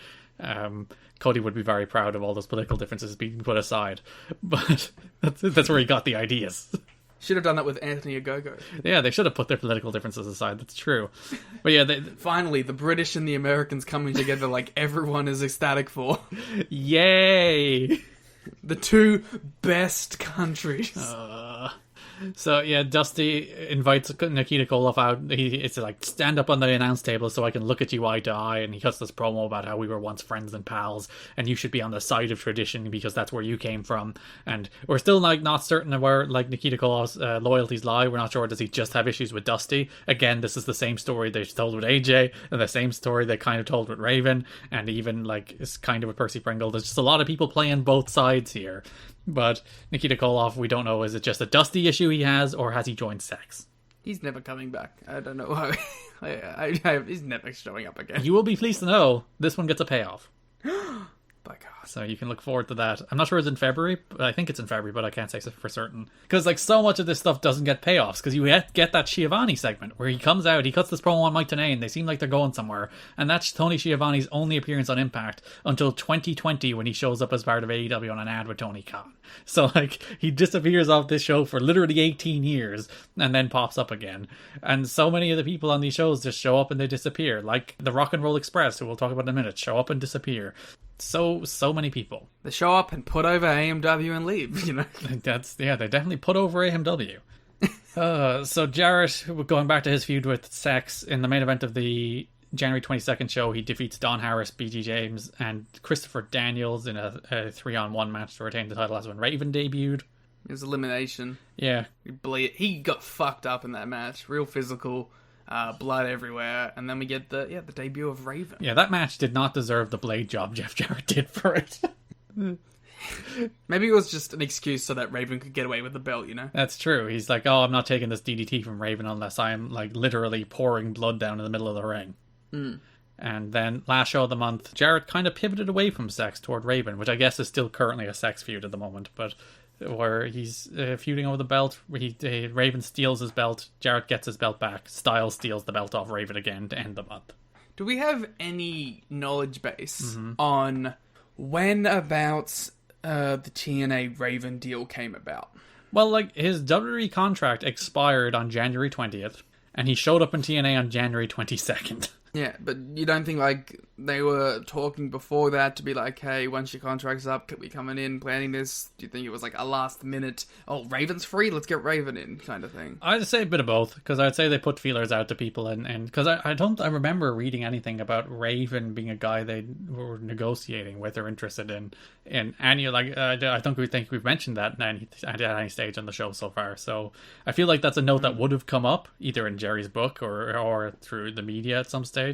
Speaker 4: Cody would be very proud of all those political differences being put aside. But that's where he got the ideas.
Speaker 1: Should have done that with Anthony Ogogo.
Speaker 4: Yeah, they should have put their political differences aside. That's true. But yeah,
Speaker 1: finally, the British and the Americans coming together like everyone is ecstatic for.
Speaker 4: Yay!
Speaker 1: The two best countries.
Speaker 4: So yeah, Dusty invites Nikita Koloff out. It's like, stand up on the announce table so I can look at you eye to eye, and he cuts this promo about how we were once friends and pals, and you should be on the side of tradition because that's where you came from. And we're still like not certain of where like Nikita Koloff's loyalties lie. We're not sure, does he just have issues with Dusty? Again, this is the same story they told with AJ, and the same story they kind of told with Raven, and even like it's kind of with Percy Pringle. There's just a lot of people playing both sides here. But Nikita Koloff, we don't know, is it just a Dusty issue he has, or has he joined sex?
Speaker 1: He's never coming back. I don't know how. He's never showing up again.
Speaker 4: You will be pleased to know this one gets a payoff.
Speaker 1: By God.
Speaker 4: So you can look forward to that. I'm not sure it's in February, but I think it's in February, but I can't say for certain. Because like so much of this stuff doesn't get payoffs, because you get that Schiavone segment where he comes out, he cuts this promo on Mike Tenay, and they seem like they're going somewhere. And that's Tony Schiavone's only appearance on Impact until 2020 when he shows up as part of AEW on an ad with Tony Khan. So like he disappears off this show for literally 18 years and then pops up again. And so many of the people on these shows just show up and they disappear. Like the Rock and Roll Express, who we'll talk about in a minute, show up and disappear. So many people.
Speaker 1: They show up and put over AMW and leave, you know.
Speaker 4: They definitely put over AMW. So Jarrett, going back to his feud with Sex, in the main event of the January 22nd show, he defeats Don Harris, BG James, and Christopher Daniels in a 3-on-1 match to retain the title as when Raven debuted.
Speaker 1: It was elimination.
Speaker 4: Yeah.
Speaker 1: He got fucked up in that match. Real physical. Blood everywhere, and then we get the debut of Raven.
Speaker 4: Yeah, that match did not deserve the blade job Jeff Jarrett did for it.
Speaker 1: Maybe it was just an excuse so that Raven could get away with the belt, you know?
Speaker 4: That's true. He's like, oh, I'm not taking this DDT from Raven unless I'm like literally pouring blood down in the middle of the ring. And then last show of the month, Jarrett kind of pivoted away from sex toward Raven, which I guess is still currently a sex feud at the moment, but where he's feuding over the belt. Raven steals his belt, Jarrett gets his belt back, Styles steals the belt off Raven again to end the month.
Speaker 1: Do we have any knowledge base on when about the Tna Raven deal came about?
Speaker 4: Well, like, his WWE contract expired on January 20th, and he showed up in TNA on January 22nd.
Speaker 1: Yeah, but you don't think, like, they were talking before that to be like, hey, once your contract's up, could we coming in, planning this? Do you think it was, like, a last-minute, oh, Raven's free, let's get Raven in, kind of thing?
Speaker 4: I'd say a bit of both, because I'd say they put feelers out to people, and because I remember reading anything about Raven being a guy they were negotiating with or interested in any, like, I think we've mentioned that at any stage on the show so far, so I feel like that's a note that would have come up, either in Jerry's book or through the media at some stage,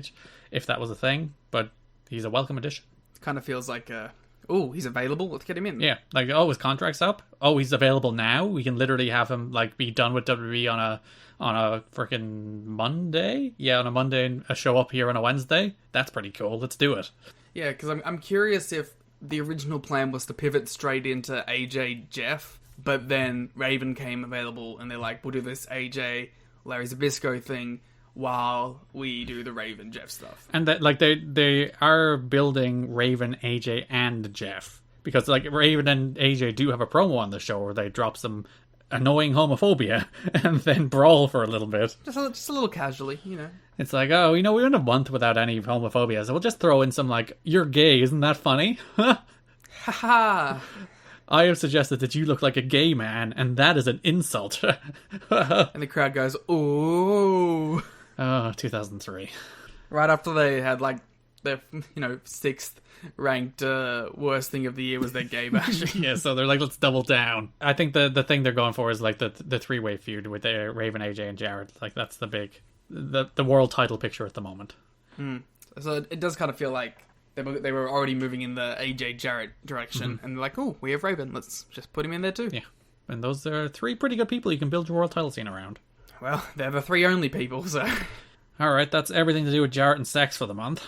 Speaker 4: if that was a thing, but he's a welcome addition.
Speaker 1: It kind of feels like, oh, he's available, let's get him in.
Speaker 4: Yeah, like, oh, his contract's up? Oh, he's available now? We can literally have him, like, be done with WWE on a freaking Monday? Yeah, on a Monday and a show up here on a Wednesday? That's pretty cool, let's do it.
Speaker 1: Yeah, because I'm curious if the original plan was to pivot straight into AJ Jeff, but then Raven came available and they're like, we'll do this AJ Larry Zbyszko thing while we do the Raven Jeff stuff.
Speaker 4: And that, like, they are building Raven, AJ, and Jeff, because, like, Raven and AJ do have a promo on the show where they drop some annoying homophobia and then brawl for a little bit.
Speaker 1: Just a little casually, you know. It's
Speaker 4: like, oh, we went a month without any homophobia, so we'll just throw in some, like, you're gay, isn't that funny?
Speaker 1: Haha.
Speaker 4: I have suggested that you look like a gay man, and that is an insult.
Speaker 1: And the crowd goes, ooh.
Speaker 4: Oh, 2003.
Speaker 1: Right after they had, like, their, sixth ranked worst thing of the year was their gay bash.
Speaker 4: Yeah, so they're like, let's double down. I think the thing they're going for is, like, the three-way feud with Raven, AJ, and Jarrett. Like, that's the big, the world title picture at the moment.
Speaker 1: So it does kind of feel like they were already moving in the AJ Jarrett direction, and they're like, oh, we have Raven, let's just put him in there too.
Speaker 4: Yeah, and those are three pretty good people you can build your world title scene around.
Speaker 1: Well, they're the three only people, so...
Speaker 4: Alright, that's everything to do with Jarrett and sex for the month.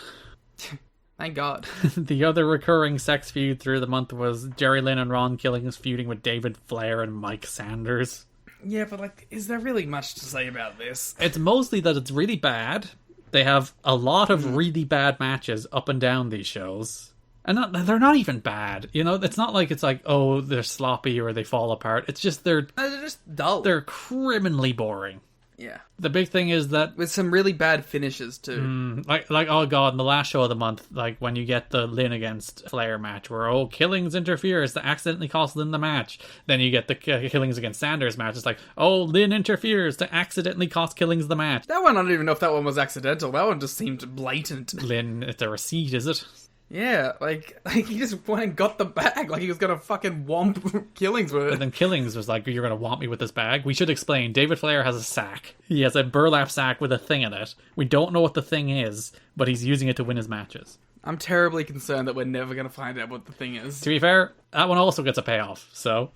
Speaker 1: Thank God.
Speaker 4: The other recurring sex feud through the month was Jerry Lynn and Ron Killings feuding with David Flair and Mike Sanders.
Speaker 1: Yeah, but, like, is there really much to say about this?
Speaker 4: It's mostly that it's really bad. They have a lot of really bad matches up and down these shows. And they're not even bad, It's not like it's like, oh, they're sloppy or they fall apart. It's just they're
Speaker 1: just dull.
Speaker 4: They're criminally boring.
Speaker 1: Yeah.
Speaker 4: The big thing is that
Speaker 1: with some really bad finishes too.
Speaker 4: Like oh god, in the last show of the month, like when you get the Lynn against Flair match where Killings interferes to accidentally cost Lynn the match. Then you get the Killings against Sanders match. It's like, oh, Lynn interferes to accidentally cost Killings the match.
Speaker 1: That one, I don't even know if that one was accidental. That one just seemed blatant.
Speaker 4: Lynn, it's a receipt, is it?
Speaker 1: Yeah, like he just went and got the bag, like he was gonna fucking womp Killings with it.
Speaker 4: And then Killings was like, you're gonna womp me with this bag? We should explain, David Flair has a sack. He has a burlap sack with a thing in it. We don't know what the thing is, but he's using it to win his matches.
Speaker 1: I'm terribly concerned that we're never gonna find out what the thing is.
Speaker 4: To be fair, that one also gets a payoff, so...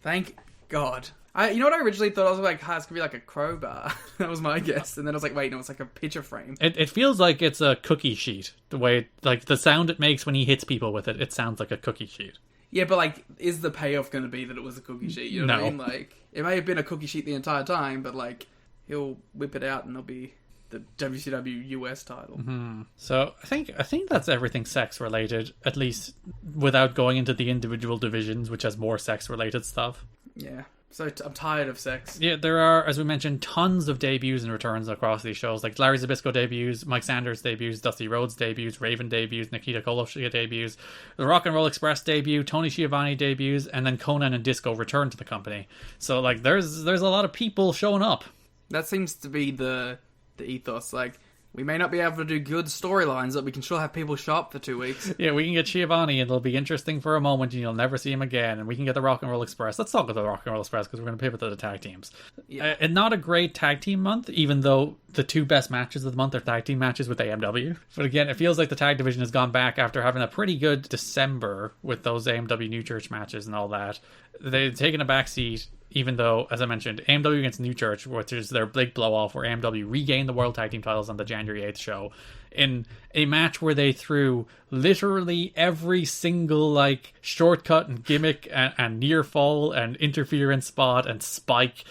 Speaker 1: Thank God. You know what I originally thought? I was like, it's gonna be like a crowbar. That was my guess. And then I was like, wait, no, it's like a picture frame.
Speaker 4: It feels like it's a cookie sheet. The way, like, the sound it makes when he hits people with it, it sounds like a cookie sheet.
Speaker 1: Yeah, but, like, is the payoff gonna be that it was a cookie sheet? You know what I mean? Like, it may have been a cookie sheet the entire time, but, like, he'll whip it out and it'll be the WCW US title.
Speaker 4: Mm-hmm. So, I think that's everything sex-related, at least without going into the individual divisions, which has more sex-related stuff.
Speaker 1: Yeah. So I'm tired of sex.
Speaker 4: Yeah, there are, as we mentioned, tons of debuts and returns across these shows. Like Larry Zbyszko debuts, Mike Sanders debuts, Dusty Rhodes debuts, Raven debuts, Nikita Koloff debuts, the Rock and Roll Express debut, Tony Schiavone debuts, and then Conan and Disco return to the company. So, like, there's a lot of people showing up.
Speaker 1: That seems to be the ethos. Like, we may not be able to do good storylines, but we can still have people show up for 2 weeks.
Speaker 4: Yeah, we can get Schiavone, and it'll be interesting for a moment, and you'll never see him again. And we can get the Rock and Roll Express. Let's talk about the Rock and Roll Express, because we're going to pivot to the tag teams. Yeah. And not a great tag team month, even though the two best matches of the month are tag team matches with AMW. But again, it feels like the tag division has gone back after having a pretty good December with those AMW New Church matches and all that. They've taken a backseat even though, as I mentioned, AMW against New Church, which is their big blow-off, where AMW regained the World Tag Team titles on the January 8th show, in a match where they threw literally every single, like, shortcut and gimmick and near fall and interference spot and spike.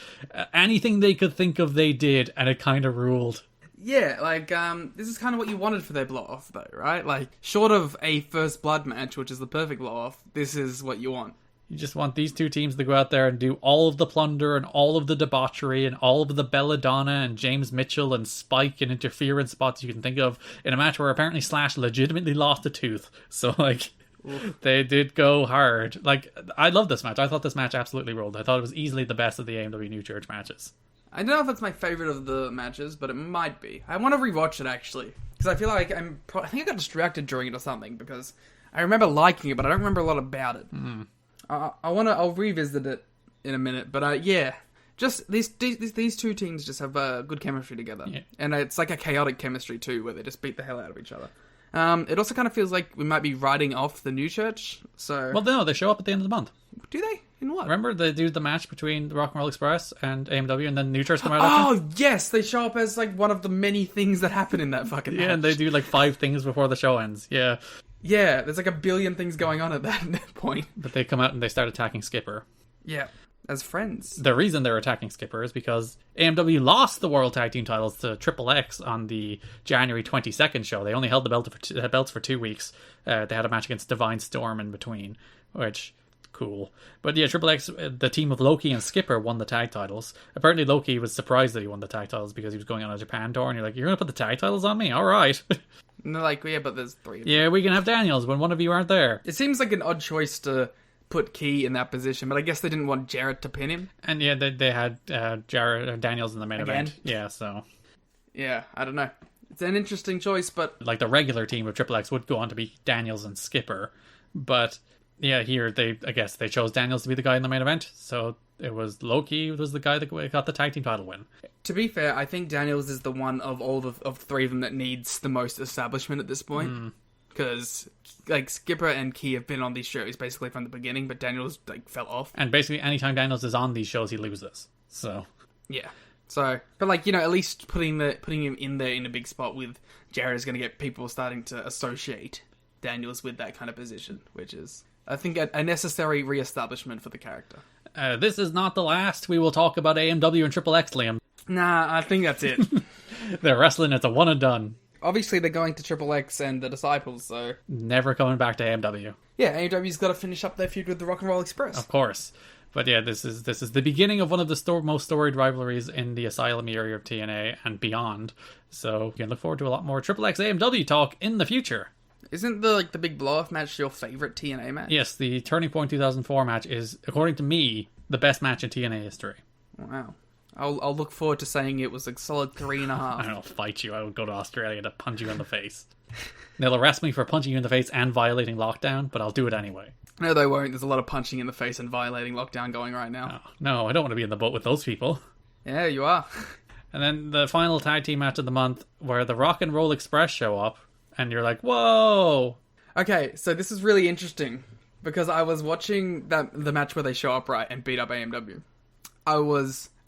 Speaker 4: Anything they could think of, they did, and it kind of ruled.
Speaker 1: Yeah, like, this is kind of what you wanted for their blow-off, though, right? Like, short of a First Blood match, which is the perfect blow-off, this is what you want.
Speaker 4: You just want these two teams to go out there and do all of the plunder and all of the debauchery and all of the belladonna and James Mitchell and spike and interference spots you can think of in a match where apparently Slash legitimately lost a tooth. So, like, they did go hard. Like, I love this match. I thought this match absolutely ruled. I thought it was easily the best of the AMW New Church matches.
Speaker 1: I don't know if it's my favorite of the matches, but it might be. I want to rewatch it, actually. Because I feel like I think I got distracted during it or something, because I remember liking it, but I don't remember a lot about it. I'll revisit it in a minute, but yeah, just these two teams just have good chemistry together, and it's like a chaotic chemistry too, where they just beat the hell out of each other. It also kind of feels like we might be riding off the New Church. So,
Speaker 4: well, no, they show up at the end of the month.
Speaker 1: Do they? In what?
Speaker 4: Remember they do the match between the Rock and Roll Express and AMW, and then New Church come out after?
Speaker 1: Oh yes, they show up as like one of the many things that happen in that fucking match.
Speaker 4: Yeah, and they do like 5 things before the show ends.
Speaker 1: Yeah, there's like a billion things going on at that point.
Speaker 4: But they come out and they start attacking Skipper.
Speaker 1: Yeah, as friends.
Speaker 4: The reason they're attacking Skipper is because AMW lost the World Tag Team titles to Triple X on the January 22nd show. They only held the belts for 2 weeks. They had a match against Divine Storm in between, which... cool. But yeah, Triple X, the team of Loki and Skipper won the tag titles. Apparently Loki was surprised that he won the tag titles because he was going on a Japan tour, and you're like, you're going to put the tag titles on me? Alright.
Speaker 1: And they're like, yeah, but there's 3 of them.
Speaker 4: Yeah, we can have Daniels when one of you aren't there.
Speaker 1: It seems like an odd choice to put Key in that position, but I guess they didn't want Jarrett to pin him.
Speaker 4: And yeah, they had Jarrett Daniels in the main
Speaker 1: Again?
Speaker 4: event. Yeah, so...
Speaker 1: yeah, I don't know. It's an interesting choice, but...
Speaker 4: like, the regular team of Triple X would go on to be Daniels and Skipper, but... yeah, here I guess they chose Daniels to be the guy in the main event, so it was Loki was the guy that got the tag team title win.
Speaker 1: To be fair, I think Daniels is the one of of 3 of them that needs the most establishment at this point, because like Skipper and Key have been on these shows basically from the beginning, but Daniels like fell off.
Speaker 4: And basically, anytime Daniels is on these shows, he loses. So
Speaker 1: yeah. So, but like, you know, at least putting him in there in a big spot with Jarrett is going to get people starting to associate Daniels with that kind of position, which is, I think, a necessary re-establishment for the character.
Speaker 4: This is not the last we will talk about AMW and Triple X, Liam.
Speaker 1: Nah, I think that's it.
Speaker 4: They're wrestling, it's a one and done.
Speaker 1: Obviously, they're going to Triple X and the Disciples, so...
Speaker 4: never coming back to AMW.
Speaker 1: Yeah, AMW's got to finish up their feud with the Rock and Roll Express.
Speaker 4: Of course. But yeah, this is the beginning of one of the most storied rivalries in the Asylum area of TNA and beyond. So you can look forward to a lot more Triple X AMW talk in the future.
Speaker 1: Isn't the big blow-off match your favourite TNA match?
Speaker 4: Yes, the Turning Point 2004 match is, according to me, the best match in TNA history.
Speaker 1: Wow. I'll look forward to saying it was a solid 3.5.
Speaker 4: I'll fight you. I would go to Australia to punch you in the face. They'll arrest me for punching you in the face and violating lockdown, but I'll do it anyway.
Speaker 1: No, they won't. There's a lot of punching in the face and violating lockdown going right now.
Speaker 4: No, I don't want to be in the boat with those people.
Speaker 1: Yeah, you are.
Speaker 4: And then the final tag team match of the month, where the Rock and Roll Express show up, and you're like, whoa!
Speaker 1: Okay, so this is really interesting, because I was watching the match where they show up, right, and beat up AMW.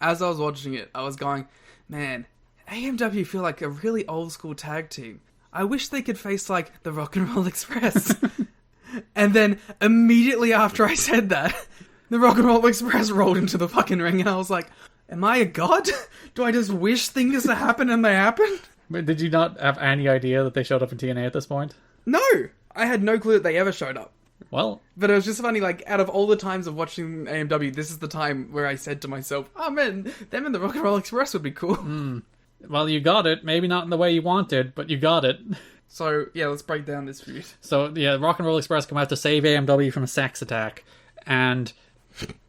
Speaker 1: As I was watching it, I was going, man, AMW feel like a really old school tag team. I wish they could face, like, the Rock and Roll Express. And then, immediately after I said that, the Rock and Roll Express rolled into the fucking ring, and I was like, am I a god? Do I just wish things to happen and they happen?
Speaker 4: But did you not have any idea that they showed up in TNA at this point?
Speaker 1: No! I had no clue that they ever showed up.
Speaker 4: Well...
Speaker 1: but it was just funny, like, out of all the times of watching AMW, this is the time where I said to myself, oh man, them and the Rock and Roll Express would be cool.
Speaker 4: Well, you got it. Maybe not in the way you wanted, but you got it.
Speaker 1: So, yeah, let's break down this feud.
Speaker 4: So, yeah, Rock and Roll Express come out to save AMW from a sex attack, and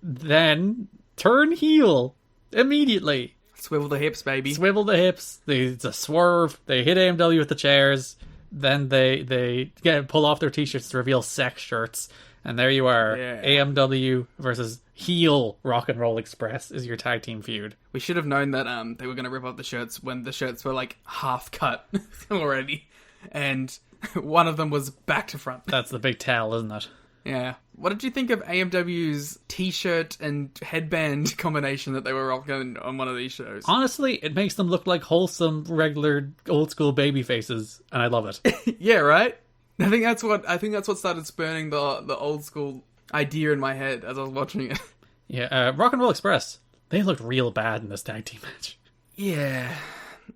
Speaker 4: then turn heel immediately.
Speaker 1: Swivel the hips, baby.
Speaker 4: Swivel the hips. It's a swerve. They hit AMW with the chairs. Then they pull off their t-shirts to reveal sex shirts. And there you are. Yeah. AMW versus heel Rock and Roll Express is your tag team feud.
Speaker 1: We should have known that they were going to rip off the shirts when the shirts were like half cut already. And one of them was back to front.
Speaker 4: That's the big tell, isn't it?
Speaker 1: Yeah. What did you think of AMW's t-shirt and headband combination that they were rocking on one of these shows?
Speaker 4: Honestly, it makes them look like wholesome, regular, old school baby faces, and I love it.
Speaker 1: Yeah, right? I think that's what started spurning the old school idea in my head as I was watching it.
Speaker 4: Yeah, Rock and Roll Express, they looked real bad in this tag team match.
Speaker 1: Yeah.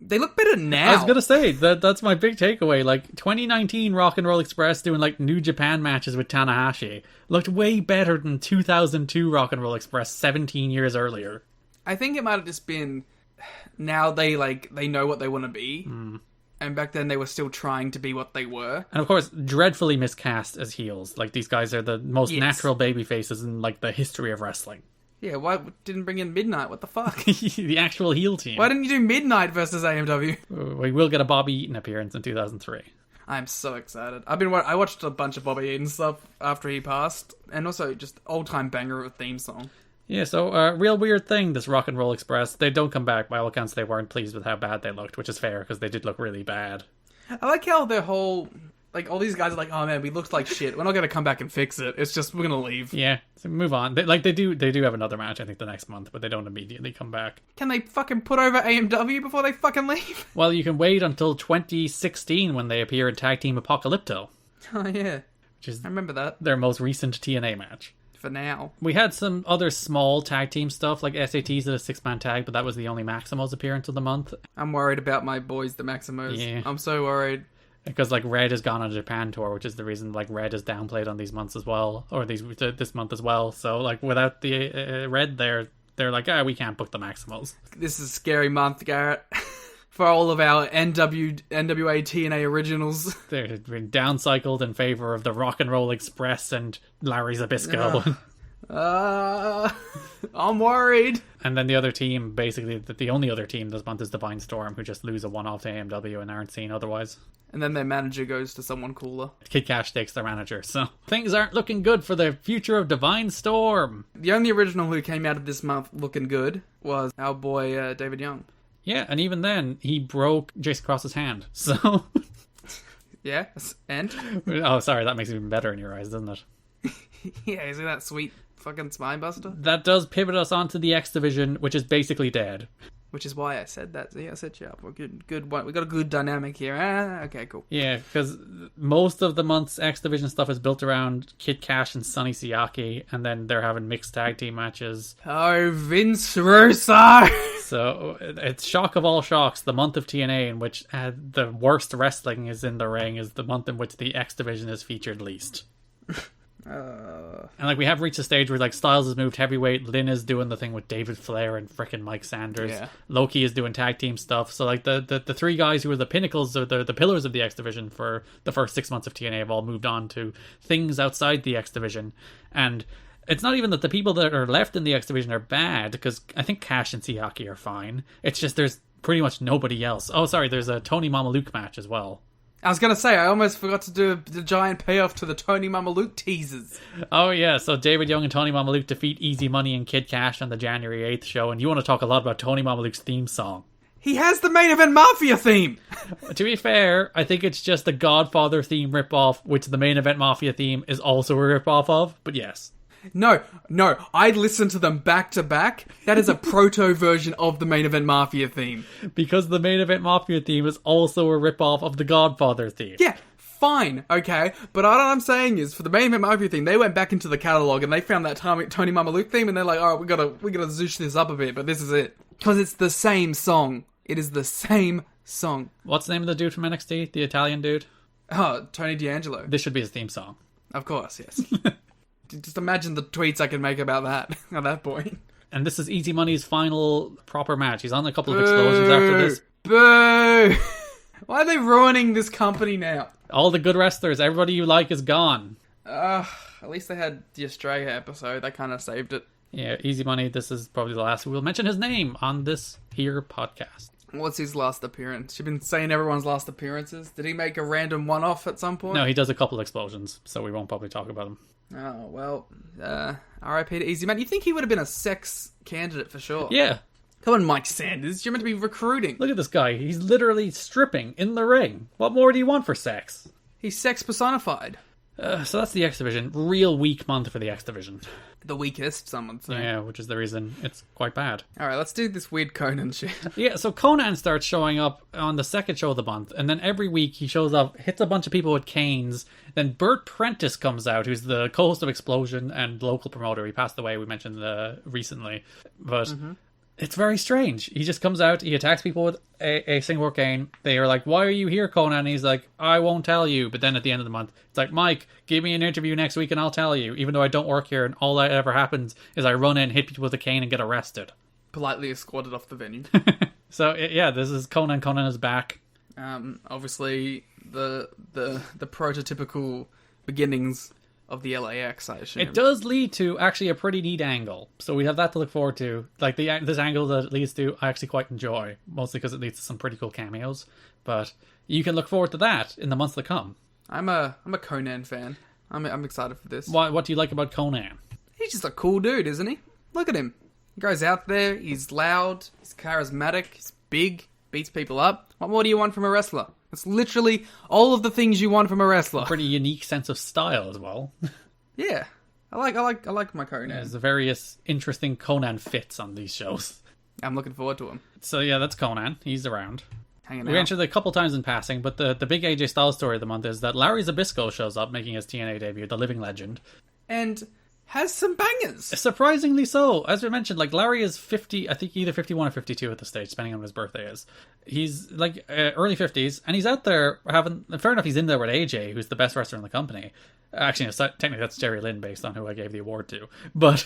Speaker 1: They look better now.
Speaker 4: I was gonna say, that's my big takeaway. Like, 2019 Rock and Roll Express doing, like, New Japan matches with Tanahashi looked way better than 2002 Rock and Roll Express 17 years earlier.
Speaker 1: I think it might have just been, now they know what they want to be. And back then they were still trying to be what they were.
Speaker 4: And of course, dreadfully miscast as heels. Like, these guys are the most natural baby faces in, like, the history of wrestling.
Speaker 1: Yeah, why didn't bring in Midnight? What the fuck?
Speaker 4: The actual heel team.
Speaker 1: Why didn't you do Midnight versus AMW?
Speaker 4: We will get a Bobby Eaton appearance in 2003.
Speaker 1: I'm so excited. I watched a bunch of Bobby Eaton stuff after he passed, and also just old-time banger of a theme song.
Speaker 4: Yeah, so real weird thing, this Rock and Roll Express. They don't come back. By all accounts, they weren't pleased with how bad they looked, which is fair, because they did look really bad.
Speaker 1: I like how their whole... Like, all these guys are like, oh man, we looked like shit. We're not going to come back and fix it. It's just, we're going to leave.
Speaker 4: Yeah, so move on. They do have another match, I think, the next month, but they don't immediately come back.
Speaker 1: Can they fucking put over AMW before they fucking leave?
Speaker 4: Well, you can wait until 2016 when they appear in Tag Team Apocalypto.
Speaker 1: Oh, yeah.
Speaker 4: Which is
Speaker 1: I remember that.
Speaker 4: their most recent TNA match.
Speaker 1: For now.
Speaker 4: We had some other small tag team stuff, like SATs at a 6-man tag, but that was the only Maximo's appearance of the month.
Speaker 1: I'm worried about my boys, the Maximos.
Speaker 4: Yeah.
Speaker 1: I'm so worried.
Speaker 4: Because, like, Red has gone on a Japan tour, which is the reason, like, Red is downplayed on these months as well, or this month as well. So, like, without the Red there, they're like, we can't book the Maximals.
Speaker 1: This is a scary month, Garrett. For all of our NWA TNA originals.
Speaker 4: They've been downcycled in favor of the Rock and Roll Express and Larry Zbyszko.
Speaker 1: I'm worried.
Speaker 4: And then the other team, basically, the only other team this month is Divine Storm, who just lose a one-off to AMW and aren't seen otherwise.
Speaker 1: And then their manager goes to someone cooler.
Speaker 4: Kid Cash takes their manager, so things aren't looking good for the future of Divine Storm.
Speaker 1: The only original who came out of this month looking good was our boy David Young.
Speaker 4: Yeah, and even then, he broke Jason Cross's hand, so...
Speaker 1: Yeah, and?
Speaker 4: Oh, sorry, that makes it even better in your eyes, doesn't it?
Speaker 1: Yeah, isn't that sweet fucking spine buster?
Speaker 4: That does pivot us onto the X Division, which is basically dead.
Speaker 1: Which is why I said that. Yeah, I set you up. We're good. We got a good dynamic here. Okay, cool.
Speaker 4: Yeah, because most of the month's X Division stuff is built around Kid Cash and Sonny Siaki, and then they're having mixed tag team matches.
Speaker 1: Oh, Vince Russo!
Speaker 4: So it's shock of all shocks. The month of TNA in which the worst wrestling is in the ring is the month in which the X Division is featured least. And like we have reached a stage where like Styles has moved heavyweight, Lynn is doing the thing with David Flair and frickin' Mike Sanders, Loki is doing tag team stuff. So like the three guys who are the pinnacles or the pillars of the X Division for the first 6 months of TNA have all moved on to things outside the X Division. And it's not even that the people that are left in the X Division are bad, because I think Cash and Siaki are fine. It's just there's pretty much nobody else. Oh, sorry, there's a Tony Mamaluke match as well.
Speaker 1: I was going to say, I almost forgot to do the giant payoff to the Tony Mamaluke teasers.
Speaker 4: Oh, yeah. So David Young and Tony Mamaluke defeat Easy Money and Kid Cash on the January 8th show. And you want to talk a lot about Tony Mamaluke's theme song.
Speaker 1: He has the Main Event Mafia theme!
Speaker 4: To be fair, I think it's just the Godfather theme ripoff, which the Main Event Mafia theme is also a ripoff of. But yes.
Speaker 1: No, I'd listen to them back to back. That is a proto version of the Main Event Mafia theme.
Speaker 4: Because the Main Event Mafia theme is also a ripoff of the Godfather theme.
Speaker 1: Yeah, fine, okay. But all I'm saying is, for the Main Event Mafia theme, they went back into the catalogue and they found that Tony Mamaluke theme and they're like, alright, we gotta zoosh this up a bit, but this is it. Because it's the same song. It is the same song.
Speaker 4: What's the name of the dude from NXT? The Italian dude?
Speaker 1: Oh, Tony D'Angelo.
Speaker 4: This should be his theme song.
Speaker 1: Of course, yes. Just imagine the tweets I can make about that at that point.
Speaker 4: And this is Easy Money's final proper match. He's on a couple of explosions after this.
Speaker 1: Boo! Why are they ruining this company now?
Speaker 4: All the good wrestlers, everybody you like is gone.
Speaker 1: At least they had the Australia episode. That kind of saved it.
Speaker 4: Yeah, Easy Money, this is probably the last we'll mention his name on this here podcast.
Speaker 1: What's his last appearance? You've been saying everyone's last appearances. Did he make a random one-off at some point?
Speaker 4: No, he does a couple explosions, so we won't probably talk about him.
Speaker 1: Oh, well, R.I.P. to Easy Man. You think he would have been a sex candidate for sure?
Speaker 4: Yeah.
Speaker 1: Come on, Mike Sanders. You're meant to be recruiting.
Speaker 4: Look at this guy. He's literally stripping in the ring. What more do you want for sex?
Speaker 1: He's sex personified.
Speaker 4: So that's the X Division. Real weak month for the X Division.
Speaker 1: The weakest, some would say.
Speaker 4: Yeah, which is the reason it's quite bad.
Speaker 1: Alright, let's do this weird Conan shit.
Speaker 4: Yeah, so Conan starts showing up on the second show of the month, and then every week he shows up, hits a bunch of people with canes, then Bert Prentice comes out, who's the co-host of Explosion and local promoter. He passed away, we mentioned recently. But it's very strange. He just comes out, he attacks people with a single cane. They are like, why are you here, Conan? And he's like, I won't tell you. But then at the end of the month, it's like, Mike, give me an interview next week and I'll tell you. Even though I don't work here and all that ever happens is I run in, hit people with a cane and get arrested.
Speaker 1: Politely escorted off the venue.
Speaker 4: So, yeah, this is Conan. Conan is back.
Speaker 1: Obviously, the prototypical beginnings of the LAX, I assume.
Speaker 4: It does lead to actually a pretty neat angle, so we have that to look forward to. Like this angle that it leads to, I actually quite enjoy, mostly because it leads to some pretty cool cameos. But you can look forward to that in the months to come.
Speaker 1: I'm a Conan fan. I'm excited for this.
Speaker 4: What do you like about Conan?
Speaker 1: He's just a cool dude, isn't he? Look at him. He goes out there. He's loud. He's charismatic. He's big. Beats people up. What more do you want from a wrestler? It's literally all of the things you want from a wrestler.
Speaker 4: Pretty unique sense of style as well.
Speaker 1: Yeah, I like my Conan.
Speaker 4: There's various interesting Conan fits on these shows.
Speaker 1: I'm looking forward to him.
Speaker 4: So yeah, that's Conan. He's around.
Speaker 1: Hanging
Speaker 4: We
Speaker 1: out.
Speaker 4: mentioned it a couple times in passing, but the big AJ Styles story of the month is that Larry Zbyszko shows up making his TNA debut, the living legend.
Speaker 1: And has some bangers.
Speaker 4: Surprisingly so. As we mentioned, like Larry is 50, I think either 51 or 52 at the stage, depending on when his birthday is. He's like early 50s, and he's out there having, fair enough, he's in there with AJ, who's the best wrestler in the company. Actually, no, technically that's Jerry Lynn based on who I gave the award to. But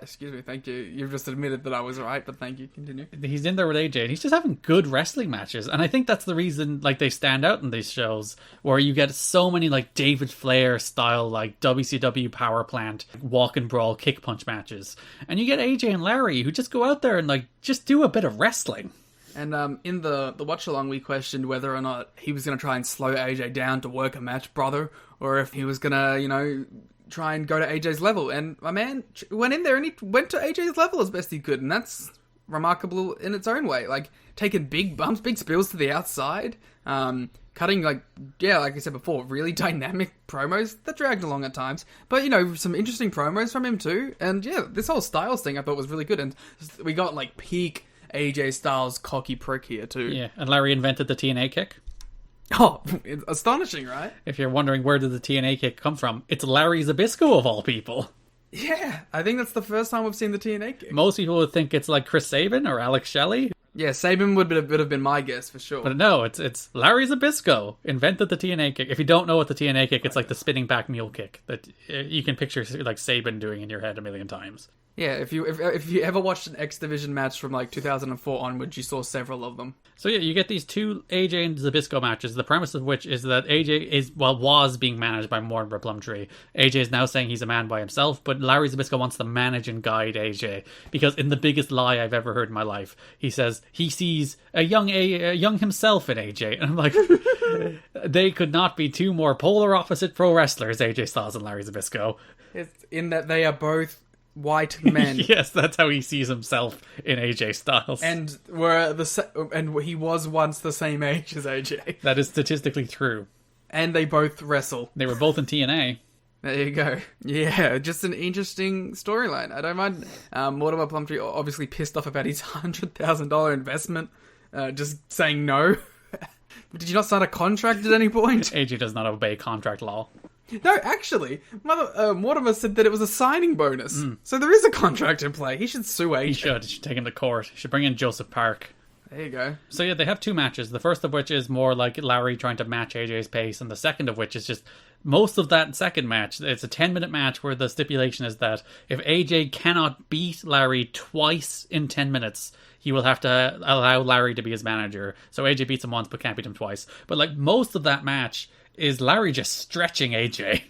Speaker 1: Excuse me, thank you. You've just admitted that I was right, but thank you. Continue.
Speaker 4: he's in there with AJ, and he's just having good wrestling matches. And I think that's the reason like they stand out in these shows, where you get so many like David Flair style, like WCW power plant, walk and brawl, kick punch matches. And you get AJ and Larry who just go out there and like just do a bit of wrestling.
Speaker 1: And in the watch along, we questioned whether or not he was going to try and slow AJ down to work a match, brother, or if he was going to, try and go to AJ's level. And my man went in there and he went to AJ's level as best he could, and that's remarkable in its own way. Like taking big bumps, big spills to the outside, cutting like I said before, really dynamic promos that dragged along at times. But some interesting promos from him too. And yeah, this whole Styles thing I thought was really good, and we got like peak AJ Styles cocky prick here too.
Speaker 4: Yeah, and Larry invented the TNA kick.
Speaker 1: Oh, it's astonishing, right?
Speaker 4: If you're wondering where did the TNA kick come from, it's Larry Zbyszko of all people.
Speaker 1: Yeah, I think that's the first time we've seen the TNA kick.
Speaker 4: Most people would think it's like Chris Sabin or Alex Shelley.
Speaker 1: Yeah, Sabin would have been my guess for sure.
Speaker 4: But no, it's Larry Zbyszko invented the TNA kick. If you don't know what the TNA kick, it's like the spinning back mule kick that you can picture like Sabin doing in your head a million times.
Speaker 1: Yeah, if you ever watched an X Division match from like 2004 onwards, you saw several of them.
Speaker 4: So yeah, you get these two AJ and Zabisco matches, the premise of which is that AJ was being managed by Mortimer Plumtree. AJ is now saying he's a man by himself, but Larry Zbyszko wants to manage and guide AJ, because in the biggest lie I've ever heard in my life, he says he sees a young himself in AJ, and I'm like, they could not be two more polar opposite pro wrestlers, AJ Styles and Larry Zbyszko.
Speaker 1: It's in that they are both white men.
Speaker 4: Yes, that's how he sees himself in AJ Styles.
Speaker 1: And he was once the same age as AJ.
Speaker 4: That is statistically true.
Speaker 1: And they both wrestle.
Speaker 4: They were both in TNA.
Speaker 1: There you go. Yeah, just an interesting storyline. I don't mind. Mortimer Plumtree obviously pissed off about his $100,000 investment, just saying no. Did you not sign a contract at any point?
Speaker 4: AJ does not obey contract law.
Speaker 1: No, actually, Mortimer said that it was a signing bonus. So there is a contract in play. He should sue AJ.
Speaker 4: He should take him to court. He should bring in Joseph Park.
Speaker 1: There you go.
Speaker 4: So yeah, they have two matches. The first of which is more like Larry trying to match AJ's pace, and the second of which is just most of that second match. It's a 10-minute match where the stipulation is that if AJ cannot beat Larry twice in 10 minutes, he will have to allow Larry to be his manager. So AJ beats him once but can't beat him twice. But like most of that match is Larry just stretching AJ.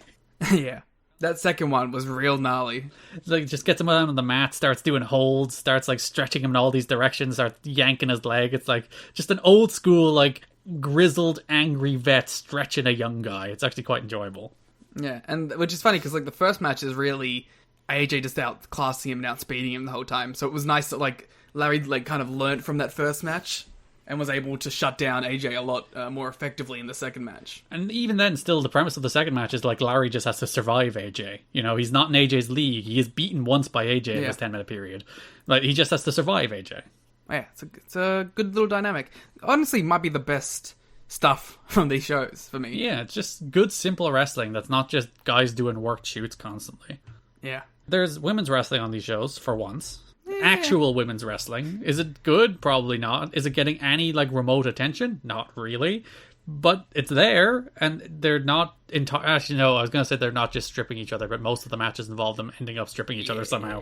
Speaker 1: Yeah. That second one was real gnarly.
Speaker 4: Like, just gets him out on the mat, starts doing holds, starts like stretching him in all these directions, starts yanking his leg. It's like just an old school, like grizzled, angry vet stretching a young guy. It's actually quite enjoyable.
Speaker 1: Yeah, and which is funny because like the first match is really AJ just outclassing him and outspeeding him the whole time. So it was nice that like Larry like kind of learnt from that first match. and was able to shut down AJ a lot more effectively in the second match.
Speaker 4: And even then, still, the premise of the second match is like Larry just has to survive AJ. You know, he's not in AJ's league. He is beaten once by AJ in this 10-minute period. Like, he just has to survive AJ.
Speaker 1: Yeah, it's a good little dynamic. Honestly, might be the best stuff from these shows for me.
Speaker 4: Yeah, it's just good, simple wrestling that's not just guys doing work shoots constantly.
Speaker 1: Yeah.
Speaker 4: There's women's wrestling on these shows, for once. Actual women's wrestling. Is it good? Probably not. Is it getting any, like, remote attention? Not really. But it's there, and they're not... Actually, no, I was going to say they're not just stripping each other, but most of the matches involve them ending up stripping each other somehow.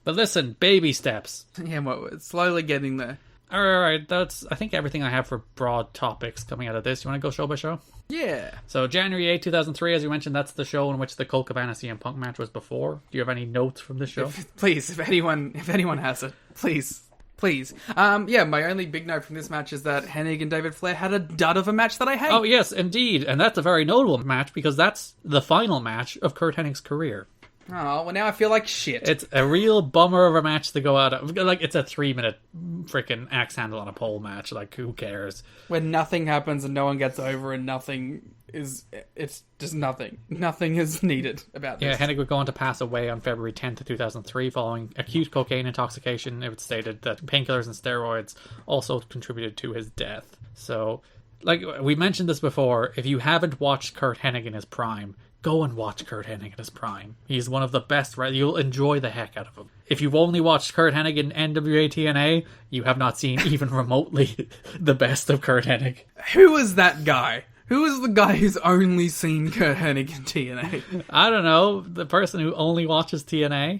Speaker 4: But listen, baby steps.
Speaker 1: Yeah, well, it's slowly getting there.
Speaker 4: Alright, that's, I think, everything I have for broad topics coming out of this. You want to go show by show?
Speaker 1: Yeah.
Speaker 4: So, January 8, 2003, as you mentioned, that's the show in which the Colt Cabana CM Punk match was before. Do you have any notes from this show?
Speaker 1: Please, if anyone has it, please. Yeah, my only big note from this match is that Hennig and David Flair had a dud of a match that I hate.
Speaker 4: Oh, yes, indeed. And that's a very notable match because that's the final match of Curt Hennig's career.
Speaker 1: Oh, well, now I feel like shit.
Speaker 4: It's a real bummer of a match to go out of. Like, it's a 3-minute freaking axe handle on a pole match. Like, who cares?
Speaker 1: When nothing happens and no one gets over and nothing is... It's just nothing. Nothing is needed about this.
Speaker 4: Yeah, Hennig would go on to pass away on February 10th of 2003 following acute cocaine intoxication. It was stated that painkillers and steroids also contributed to his death. So, like, we mentioned this before. If you haven't watched Curt Hennig in his prime... Go and watch Curt Hennig in his prime. He's one of the best, right? You'll enjoy the heck out of him. If you've only watched Curt Hennig in NWA TNA, you have not seen even remotely the best of Curt Hennig.
Speaker 1: Who is that guy? Who is the guy who's only seen Curt Hennig in TNA?
Speaker 4: I don't know. The person who only watches TNA.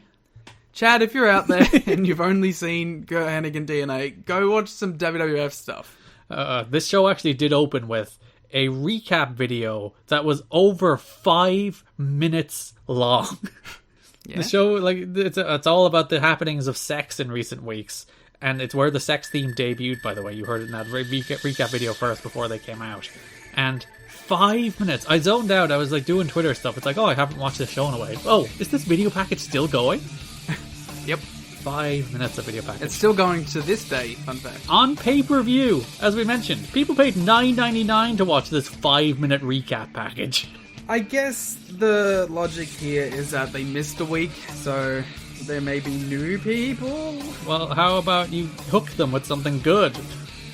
Speaker 1: Chad, if you're out there and you've only seen Curt Hennig in TNA, go watch some WWF stuff.
Speaker 4: This show actually did open with a recap video that was over 5 minutes long. Yeah. The show, like, it's all about the happenings of sex in recent weeks, and it's where the sex theme debuted, by the way. You heard it in that recap video first before they came out. And 5 minutes. I zoned out. I was, like, doing Twitter stuff. It's like, oh, I haven't watched this show in a while. Oh, is this video package still going?
Speaker 1: Yep.
Speaker 4: 5 minutes of video package.
Speaker 1: It's still going to this day, fun fact.
Speaker 4: On pay-per-view, as we mentioned. People paid $9.99 to watch this 5-minute recap package.
Speaker 1: I guess the logic here is that they missed a week, so there may be new people.
Speaker 4: Well, how about you hook them with something good?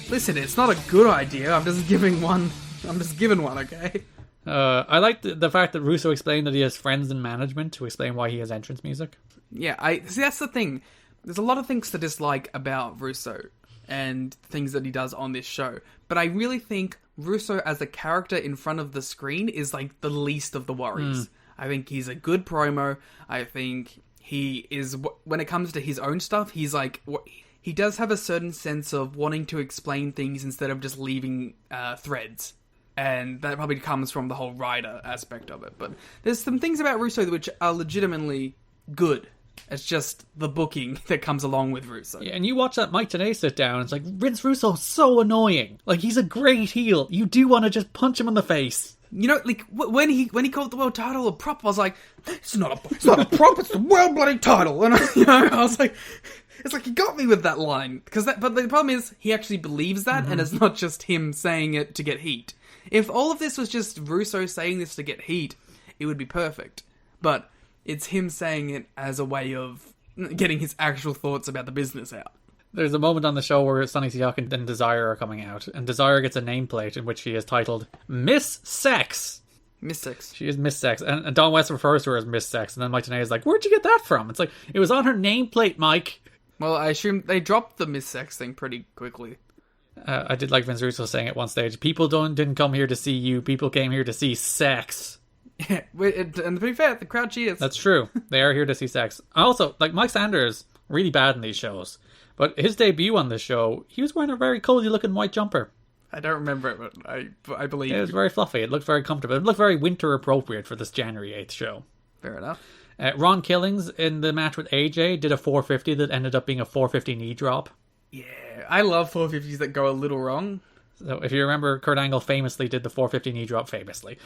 Speaker 1: Listen, it's not a good idea. I'm just giving one, okay?
Speaker 4: I like the fact that Russo explained that he has friends in management to explain why he has entrance music.
Speaker 1: Yeah, see, that's the thing. There's a lot of things to dislike about Russo and things that he does on this show. But I really think Russo as a character in front of the screen is like the least of the worries. I think he's a good promo. I think he is, when it comes to his own stuff, he's like, he does have a certain sense of wanting to explain things instead of just leaving threads. And that probably comes from the whole writer aspect of it. But there's some things about Russo which are legitimately good. It's just the booking that comes along with Russo.
Speaker 4: Yeah, and you watch that Mike Tenay sit down, it's like, Vince Russo's so annoying. Like, he's a great heel. You do want to just punch him in the face.
Speaker 1: You know, like, when he called the world title a prop, I was like, it's not a prop, it's the world bloody title. And, I was like, it's like, he got me with that line. But the problem is, he actually believes that, and it's not just him saying it to get heat. If all of this was just Russo saying this to get heat, it would be perfect. But it's him saying it as a way of getting his actual thoughts about the business out.
Speaker 4: There's a moment on the show where Sonny Siaka and Desire are coming out, and Desire gets a nameplate in which she is titled Miss Sex.
Speaker 1: Miss Sex.
Speaker 4: She is Miss Sex, and Don West refers to her as Miss Sex, and then Mike Tenay is like, where'd you get that from? It's like, it was on her nameplate, Mike.
Speaker 1: Well, I assume they dropped the Miss Sex thing pretty quickly.
Speaker 4: I did like Vince Russo saying at one stage, people didn't come here to see you, people came here to see sex.
Speaker 1: Yeah, and to be fair, the crowd cheers.
Speaker 4: That's true. They are here to see sex. Also, like, Mike Sanders, really bad in these shows. But his debut on this show, he was wearing a very cozy looking white jumper.
Speaker 1: I don't remember it, but I believe
Speaker 4: it was very fluffy. It looked very comfortable. It looked very winter appropriate for this January 8th show.
Speaker 1: Fair enough.
Speaker 4: Ron Killings in the match with AJ did a 450 that ended up being a 450 knee drop.
Speaker 1: Yeah, I love 450s that go a little wrong.
Speaker 4: So if you remember, Kurt Angle famously did the 450 knee drop famously.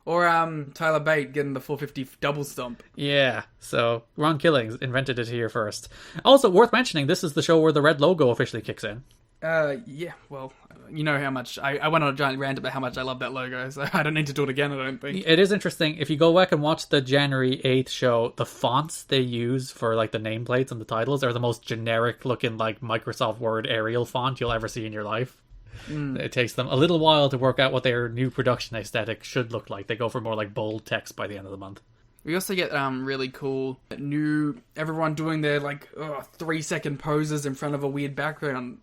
Speaker 1: Or Tyler Bate getting the 450 double stomp.
Speaker 4: Yeah, so Ron Killings invented it here first. Also, worth mentioning, this is the show where the red logo officially kicks in.
Speaker 1: Yeah, well, you know how much... I went on a giant rant about how much I love that logo, so I don't need to do it again, I don't think.
Speaker 4: It is interesting. If you go back and watch the January 8th show, the fonts they use for, like, the nameplates and the titles are the most generic-looking, like, Microsoft Word Arial font you'll ever see in your life. It takes them a little while to work out what their new production aesthetic should look like. They go for more, like, bold text by the end of the month.
Speaker 1: We also get really cool new... Everyone doing their, like, 3-second poses in front of a weird background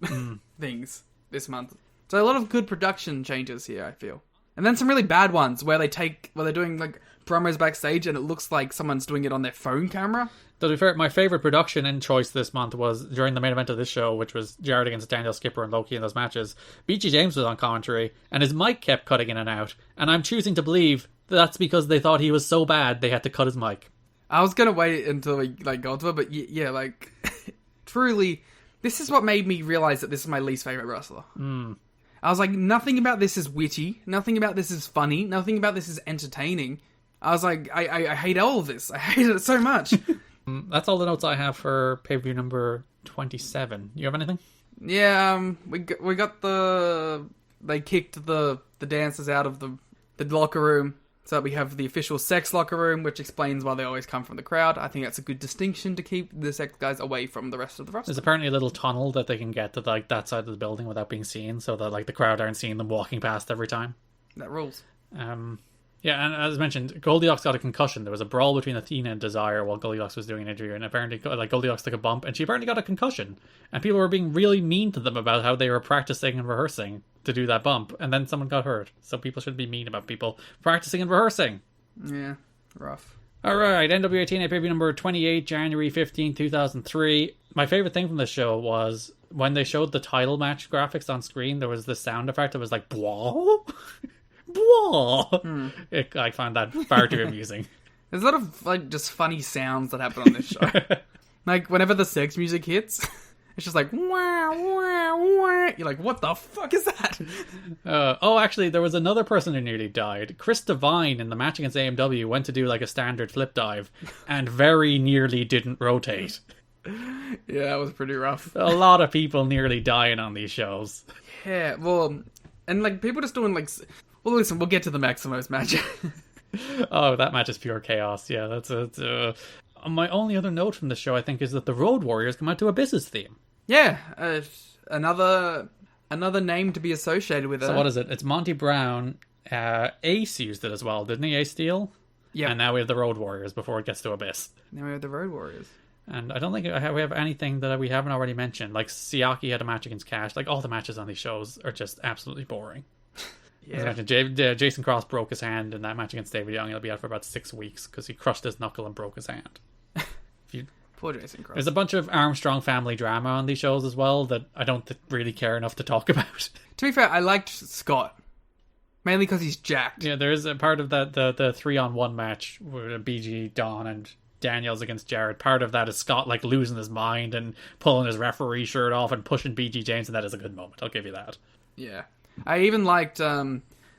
Speaker 1: things this month. So a lot of good production changes here, I feel. And then some really bad ones where they're doing, like, promos backstage and it looks like someone's doing it on their phone camera.
Speaker 4: To be fair, my favourite production in choice this month was during the main event of this show, which was Jarrett against Daniel, Skipper and Loki in those matches. BG James was on commentary and his mic kept cutting in and out. And I'm choosing to believe that's because they thought he was so bad they had to cut his mic.
Speaker 1: I was going to wait until we got to it, but yeah, like, truly, this is what made me realise that this is my least favourite wrestler. I was like, nothing about this is witty, nothing about this is funny, nothing about this is entertaining. I was like, I hate all of this. I hate it so much.
Speaker 4: That's all the notes I have for pay-per-view number 27. You have anything?
Speaker 1: Yeah, we got they kicked the dancers out of the locker room. So we have the official sex locker room, which explains why they always come from the crowd. I think that's a good distinction to keep the sex guys away from the rest of the roster.
Speaker 4: There's apparently a little tunnel that they can get to, like, that side of the building without being seen, so that, like, the crowd aren't seeing them walking past every time.
Speaker 1: That rules.
Speaker 4: Yeah, and as mentioned, Goldilocks got a concussion. There was a brawl between Athena and Desire while Goldilocks was doing an interview, and apparently, like, Goldilocks took a bump, and she apparently got a concussion. And people were being really mean to them about how they were practicing and rehearsing to do that bump, and then someone got hurt. So people should be mean about people practicing and rehearsing.
Speaker 1: Yeah, rough.
Speaker 4: Alright, NWA TNA pay-per-view number 28, January 15, 2003. My favourite thing from the show was when they showed the title match graphics on screen, there was this sound effect that was like, bwah? Bwah! I found that far too amusing.
Speaker 1: There's a lot of, like, just funny sounds that happen on this show. Like, whenever the sex music hits... It's just like, wah, wah, wah. You're like, what the fuck is that?
Speaker 4: Actually, there was another person who nearly died. Chris Devine in the match against AMW went to do like a standard flip dive and very nearly didn't rotate.
Speaker 1: Yeah, that was pretty rough.
Speaker 4: A lot of people nearly dying on these shows.
Speaker 1: Yeah, well, and like people just doing like... Well, listen, we'll get to the Maximos match.
Speaker 4: Oh, that match is pure chaos. Yeah, that's it. My only other note from the show, I think, is that the Road Warriors come out to Abyss's theme.
Speaker 1: Yeah, another name to be associated with it.
Speaker 4: So what is it? It's Monty Brown. Ace used it as well, didn't he? Ace Steel?
Speaker 1: Yeah.
Speaker 4: And now we have the Road Warriors before it gets to Abyss.
Speaker 1: Now we have the Road Warriors.
Speaker 4: And I don't think we have anything that we haven't already mentioned. Like, Siaki had a match against Cash. Like, all the matches on these shows are just absolutely boring. Yeah. As I mentioned, Jason Cross broke his hand in that match against David Young. He'll be out for about 6 weeks because he crushed his knuckle and broke his hand.
Speaker 1: Poor Jason Cross.
Speaker 4: There's a bunch of Armstrong family drama on these shows as well that I don't really care enough to talk about.
Speaker 1: To be fair, I liked Scott. Mainly because he's jacked.
Speaker 4: Yeah, there is a part of that, the 3-on-1 match with BG, Don, and Daniels against Jarrett. Part of that is Scott, like, losing his mind and pulling his referee shirt off and pushing BG James, and that is a good moment. I'll give you that.
Speaker 1: Yeah. I even liked,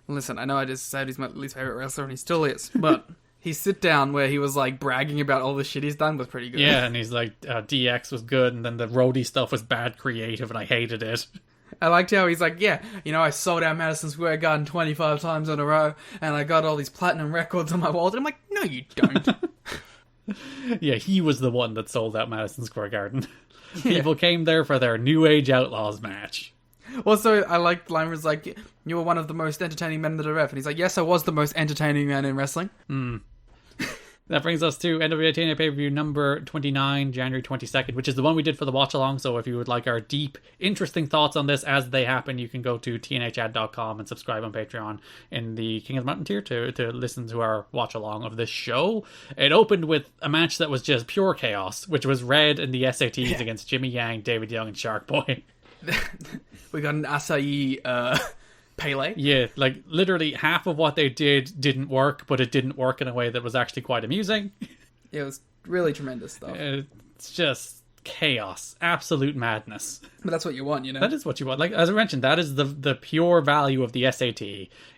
Speaker 1: listen, I know I just said he's my least favorite wrestler, and he still is, but... His sit-down where he was, like, bragging about all the shit he's done was pretty good.
Speaker 4: Yeah, and he's like, DX was good, and then the roadie stuff was bad creative, and I hated it.
Speaker 1: I liked how he's like, yeah, you know, I sold out Madison Square Garden 25 times in a row, and I got all these platinum records on my wall. And I'm like, no, you don't.
Speaker 4: Yeah, he was the one that sold out Madison Square Garden. People came there for their New Age Outlaws match.
Speaker 1: Also, I liked line was like, you were one of the most entertaining men in the WWF. And he's like, yes, I was the most entertaining man in wrestling.
Speaker 4: That brings us to NWA TNA pay-per-view number 29, January 22nd, which is the one we did for the watch-along. So if you would like our deep, interesting thoughts on this as they happen, you can go to tnachad.com and subscribe on Patreon in the King of the Mountain tier to listen to our watch-along of this show. It opened with a match that was just pure chaos, which was Red in the SATs against Jimmy Yang, David Young, and Shark Boy.
Speaker 1: We got an Acai Pele.
Speaker 4: Yeah, like literally half of what they didn't work, but it didn't work in a way that was actually quite amusing.
Speaker 1: It was really tremendous stuff.
Speaker 4: It's just chaos, absolute madness.
Speaker 1: But that's what you want, you know?
Speaker 4: That is what you want. Like, as I mentioned, that is the pure value of the SAT,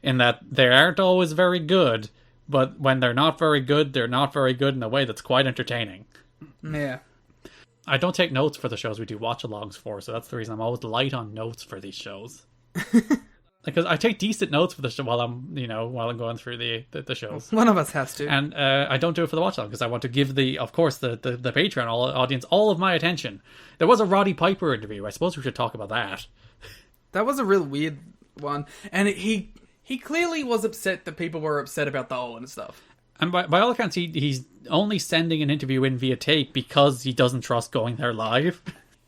Speaker 4: in that they aren't always very good, but when they're not very good, they're not very good in a way that's quite entertaining.
Speaker 1: Yeah.
Speaker 4: I don't take notes for the shows we do watch-alongs for, so that's the reason I'm always light on notes for these shows. Because I take decent notes for the show while I'm going through the shows.
Speaker 1: One of us has to.
Speaker 4: And I don't do it for the watch-along because I want to give the Patreon audience all of my attention. There was a Roddy Piper interview. I suppose we should talk about that.
Speaker 1: That was a real weird one. And he clearly was upset that people were upset about the hole and stuff.
Speaker 4: And by all accounts, he's only sending an interview in via tape because he doesn't trust going there live.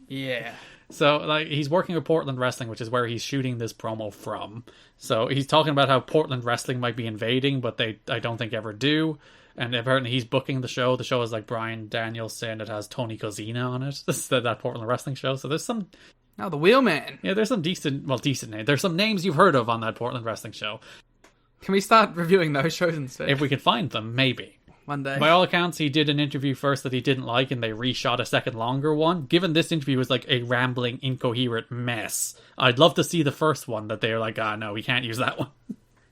Speaker 1: Yeah.
Speaker 4: So, like, he's working with Portland Wrestling, which is where he's shooting this promo from. So he's talking about how Portland Wrestling might be invading, but I don't think ever do. And apparently he's booking the show. The show is like Bryan Danielson. It has Tony Kozina on it. This is that Portland Wrestling show. So there's some...
Speaker 1: Oh, the Wheelman.
Speaker 4: Yeah, there's some decent names. There's some names you've heard of on that Portland Wrestling show.
Speaker 1: Can we start reviewing those shows instead?
Speaker 4: If we could find them, maybe.
Speaker 1: One day.
Speaker 4: By all accounts, he did an interview first that he didn't like, and they reshot a second longer one. Given this interview was like a rambling, incoherent mess, I'd love to see the first one that they're like, no, we can't use that one.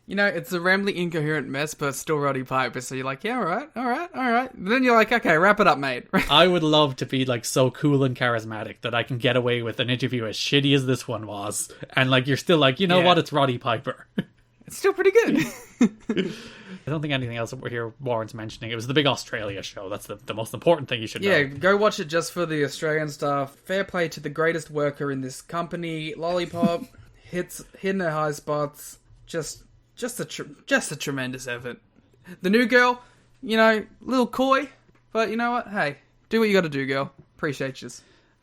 Speaker 1: You know, it's a rambling, incoherent mess, but it's still Roddy Piper, so you're like, yeah, all right. But then you're like, okay, wrap it up, mate.
Speaker 4: I would love to be like so cool and charismatic that I can get away with an interview as shitty as this one was, and like you're still like, you know what, it's Roddy Piper.
Speaker 1: It's still pretty good.
Speaker 4: I don't think anything else that here warrants mentioning. It was the big Australia show. That's the most important thing you should know.
Speaker 1: Yeah, go watch it just for the Australian stuff. Fair play to the greatest worker in this company. Lollipop hitting her high spots. Just a tremendous effort. The new girl, little coy, but you know what? Hey, do what you got to do, girl. Appreciate you.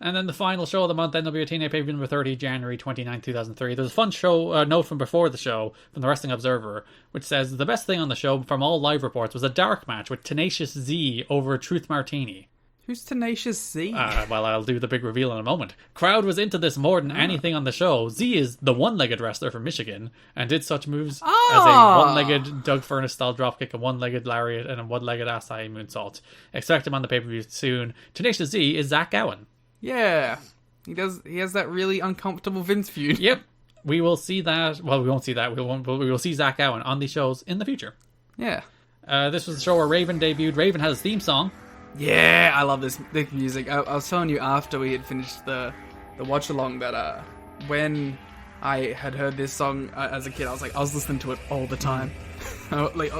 Speaker 4: And then the final show of the month, NWA TNA pay-per-view number 30, January 29, 2003. There's a fun show note from before the show from the Wrestling Observer, which says, the best thing on the show from all live reports was a dark match with Tenacious Z over Truth Martini.
Speaker 1: Who's Tenacious Z?
Speaker 4: Well, I'll do the big reveal in a moment. Crowd was into this more than anything on the show. Z is the one-legged wrestler from Michigan and did such moves as a one-legged Doug Furnace-style dropkick, a one-legged lariat, and a one-legged Asai moonsault. Expect him on the pay-per-view soon. Tenacious Z is Zach Gowen.
Speaker 1: Yeah, he does. He has that really uncomfortable Vince feud.
Speaker 4: Yep, we will see that. Well, we won't see that. We will see Zach Gowen on these shows in the future.
Speaker 1: Yeah.
Speaker 4: This was the show where Raven debuted. Raven has a theme song.
Speaker 1: Yeah, I love this music. I was telling you after we had finished the watch along that when I had heard this song as a kid, I was listening to it all the time.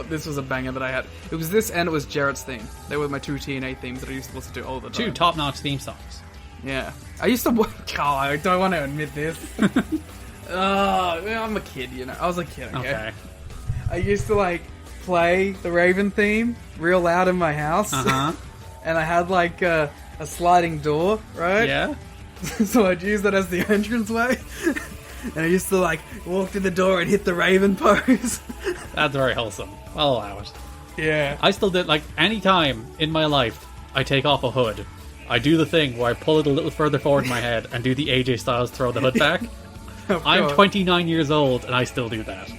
Speaker 1: This was a banger that I had. It was this and it was Jarrett's theme. They were my two TNA themes that I used to listen to all the time.
Speaker 4: Two top-notch theme songs.
Speaker 1: Yeah. I used to... I don't want to admit this. I'm a kid, I was a kid, okay? I used to, play the Raven theme real loud in my house.
Speaker 4: Uh-huh.
Speaker 1: And I had, a sliding door, right?
Speaker 4: Yeah.
Speaker 1: So I'd use that as the entranceway. And I used to, walk through the door and hit the Raven pose.
Speaker 4: That's very wholesome. I'll allow it.
Speaker 1: Yeah.
Speaker 4: I still did, any time in my life I take off a hood, I do the thing where I pull it a little further forward in my head and do the AJ Styles throw the hood back. I'm 29 years old and I still do that.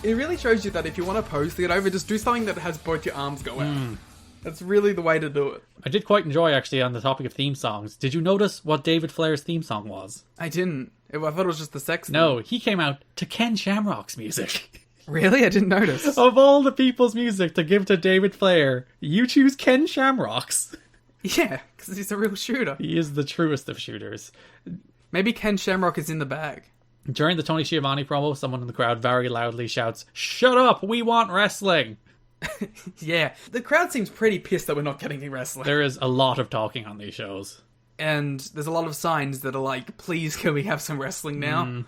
Speaker 1: It really shows you that if you want to pose to get over, just do something that has both your arms go out. That's really the way to do it.
Speaker 4: I did quite enjoy, actually, on the topic of theme songs. Did you notice what David Flair's theme song was?
Speaker 1: I didn't. I thought it was just the sex thing.
Speaker 4: No, he came out to Ken Shamrock's music.
Speaker 1: Really? I didn't notice.
Speaker 4: Of all the people's music to give to David Flair, you choose Ken Shamrock's.
Speaker 1: Yeah, because he's a real shooter.
Speaker 4: He is the truest of shooters.
Speaker 1: Maybe Ken Shamrock is in the bag.
Speaker 4: During the Tony Schiavone promo, someone in the crowd very loudly shouts, "Shut up, we want wrestling!"
Speaker 1: Yeah, the crowd seems pretty pissed that we're not getting any wrestling.
Speaker 4: There is a lot of talking on these shows.
Speaker 1: And there's a lot of signs that are like, please, can we have some wrestling now?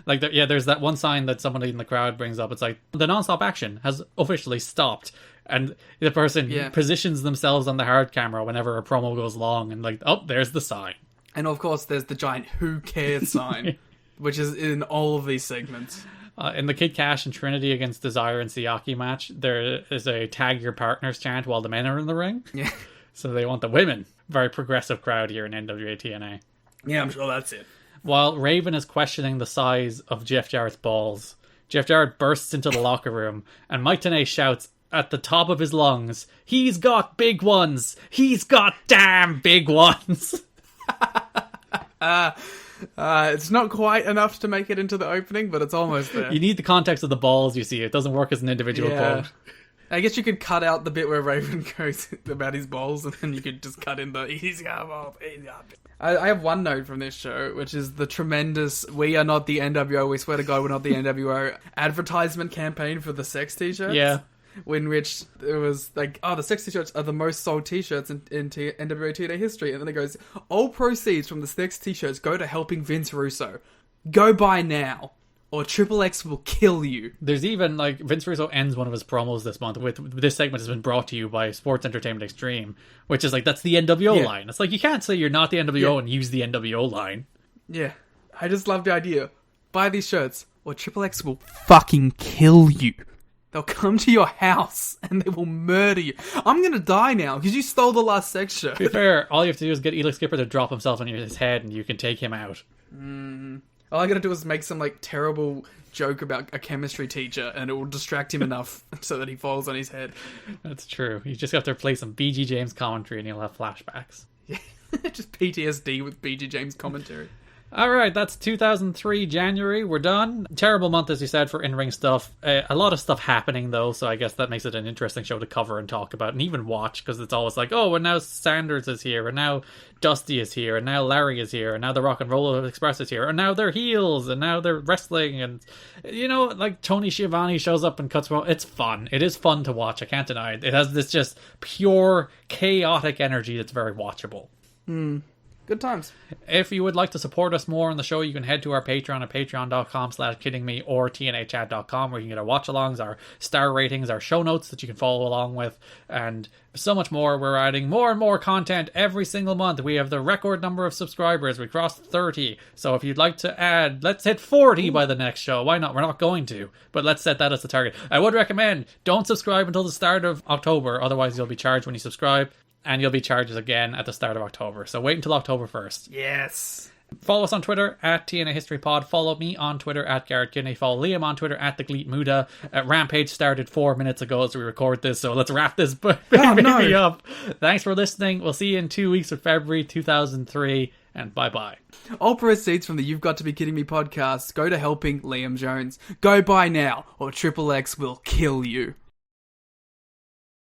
Speaker 4: There's that one sign that somebody in the crowd brings up. It's like, the non-stop action has officially stopped. And the person positions themselves on the hard camera whenever a promo goes long. And there's the sign.
Speaker 1: And of course, there's the giant who cares sign, which is in all of these segments.
Speaker 4: In the Kid Cash and Trinity against Desire and Siaki match, there is a tag your partners chant while the men are in the ring.
Speaker 1: Yeah.
Speaker 4: So they want the women. Very progressive crowd here in NWA TNA.
Speaker 1: Yeah, I'm sure that's it.
Speaker 4: While Raven is questioning the size of Jeff Jarrett's balls, Jeff Jarrett bursts into the locker room, and Mike Tenay shouts at the top of his lungs, "He's got big ones! He's got damn big ones!"
Speaker 1: It's not quite enough to make it into the opening, but it's almost there.
Speaker 4: You need the context of the balls, you see. It doesn't work as an individual quote.
Speaker 1: I guess you could cut out the bit where Raven goes about his balls, and then you could just cut in the easy up. I have one note from this show, which is the tremendous "We are not the NWO, we swear to God we're not the NWO" advertisement campaign for the sex t-shirts.
Speaker 4: Yeah.
Speaker 1: In which it was like, the sex t-shirts are the most sold t-shirts in NWO TNA history. And then it goes, all proceeds from the sex t-shirts go to helping Vince Russo. Go buy now, or Triple X will kill you.
Speaker 4: There's even, like, Vince Russo ends one of his promos this month with, this segment has been brought to you by Sports Entertainment Extreme, which is like, that's the NWO line. It's like, you can't say you're not the NWO and use the NWO line.
Speaker 1: Yeah. I just love the idea. Buy these shirts, or Triple X will fucking kill you. They'll come to your house, and they will murder you. I'm gonna die now, because you stole the last sex shirt.
Speaker 4: To be fair, all you have to do is get Elix Skipper to drop himself on his head, and you can take him out.
Speaker 1: All I gotta do is make some, like, terrible joke about a chemistry teacher, and it will distract him enough so that he falls on his head.
Speaker 4: That's true. You just have to play some BG James commentary, and you'll have flashbacks.
Speaker 1: Yeah. Just PTSD with BG James commentary.
Speaker 4: Alright, that's 2003 January. We're done. Terrible month, as you said, for in-ring stuff. A lot of stuff happening, though, so I guess that makes it an interesting show to cover and talk about, and even watch, because it's always like, and now Sanders is here, and now Dusty is here, and now Larry is here, and now the Rock and Roll Express is here, and now they're heels, and now they're wrestling, and, like, Tony Schiavone shows up and cuts... It's fun. It is fun to watch, I can't deny it. It has this just pure, chaotic energy that's very watchable.
Speaker 1: Good times.
Speaker 4: If you would like to support us more on the show, you can head to our Patreon at patreon.com/kiddingme or tnachat.com, where you can get our watch-alongs, our star ratings, our show notes that you can follow along with, and so much more. We're adding more and more content every single month. We have the record number of subscribers. We crossed 30. So if you'd like to add, let's hit 40 by the next show. Why not? We're not going to, but let's set that as the target. I would recommend, don't subscribe until the start of October. Otherwise, you'll be charged when you subscribe. And you'll be charged again at the start of October. So wait until October 1st.
Speaker 1: Yes.
Speaker 4: Follow us on Twitter at TNA History Pod. Follow me on Twitter at Garrett Kinney. Follow Liam on Twitter at The Gleet Muda. Rampage started 4 minutes ago as we record this, so let's wrap this baby up. Thanks for listening. We'll see you in 2 weeks of February 2003, and bye-bye.
Speaker 1: All proceeds from the You've Got to Be Kidding Me podcast go to helping Liam Jones. Go buy now, or Triple X will kill you.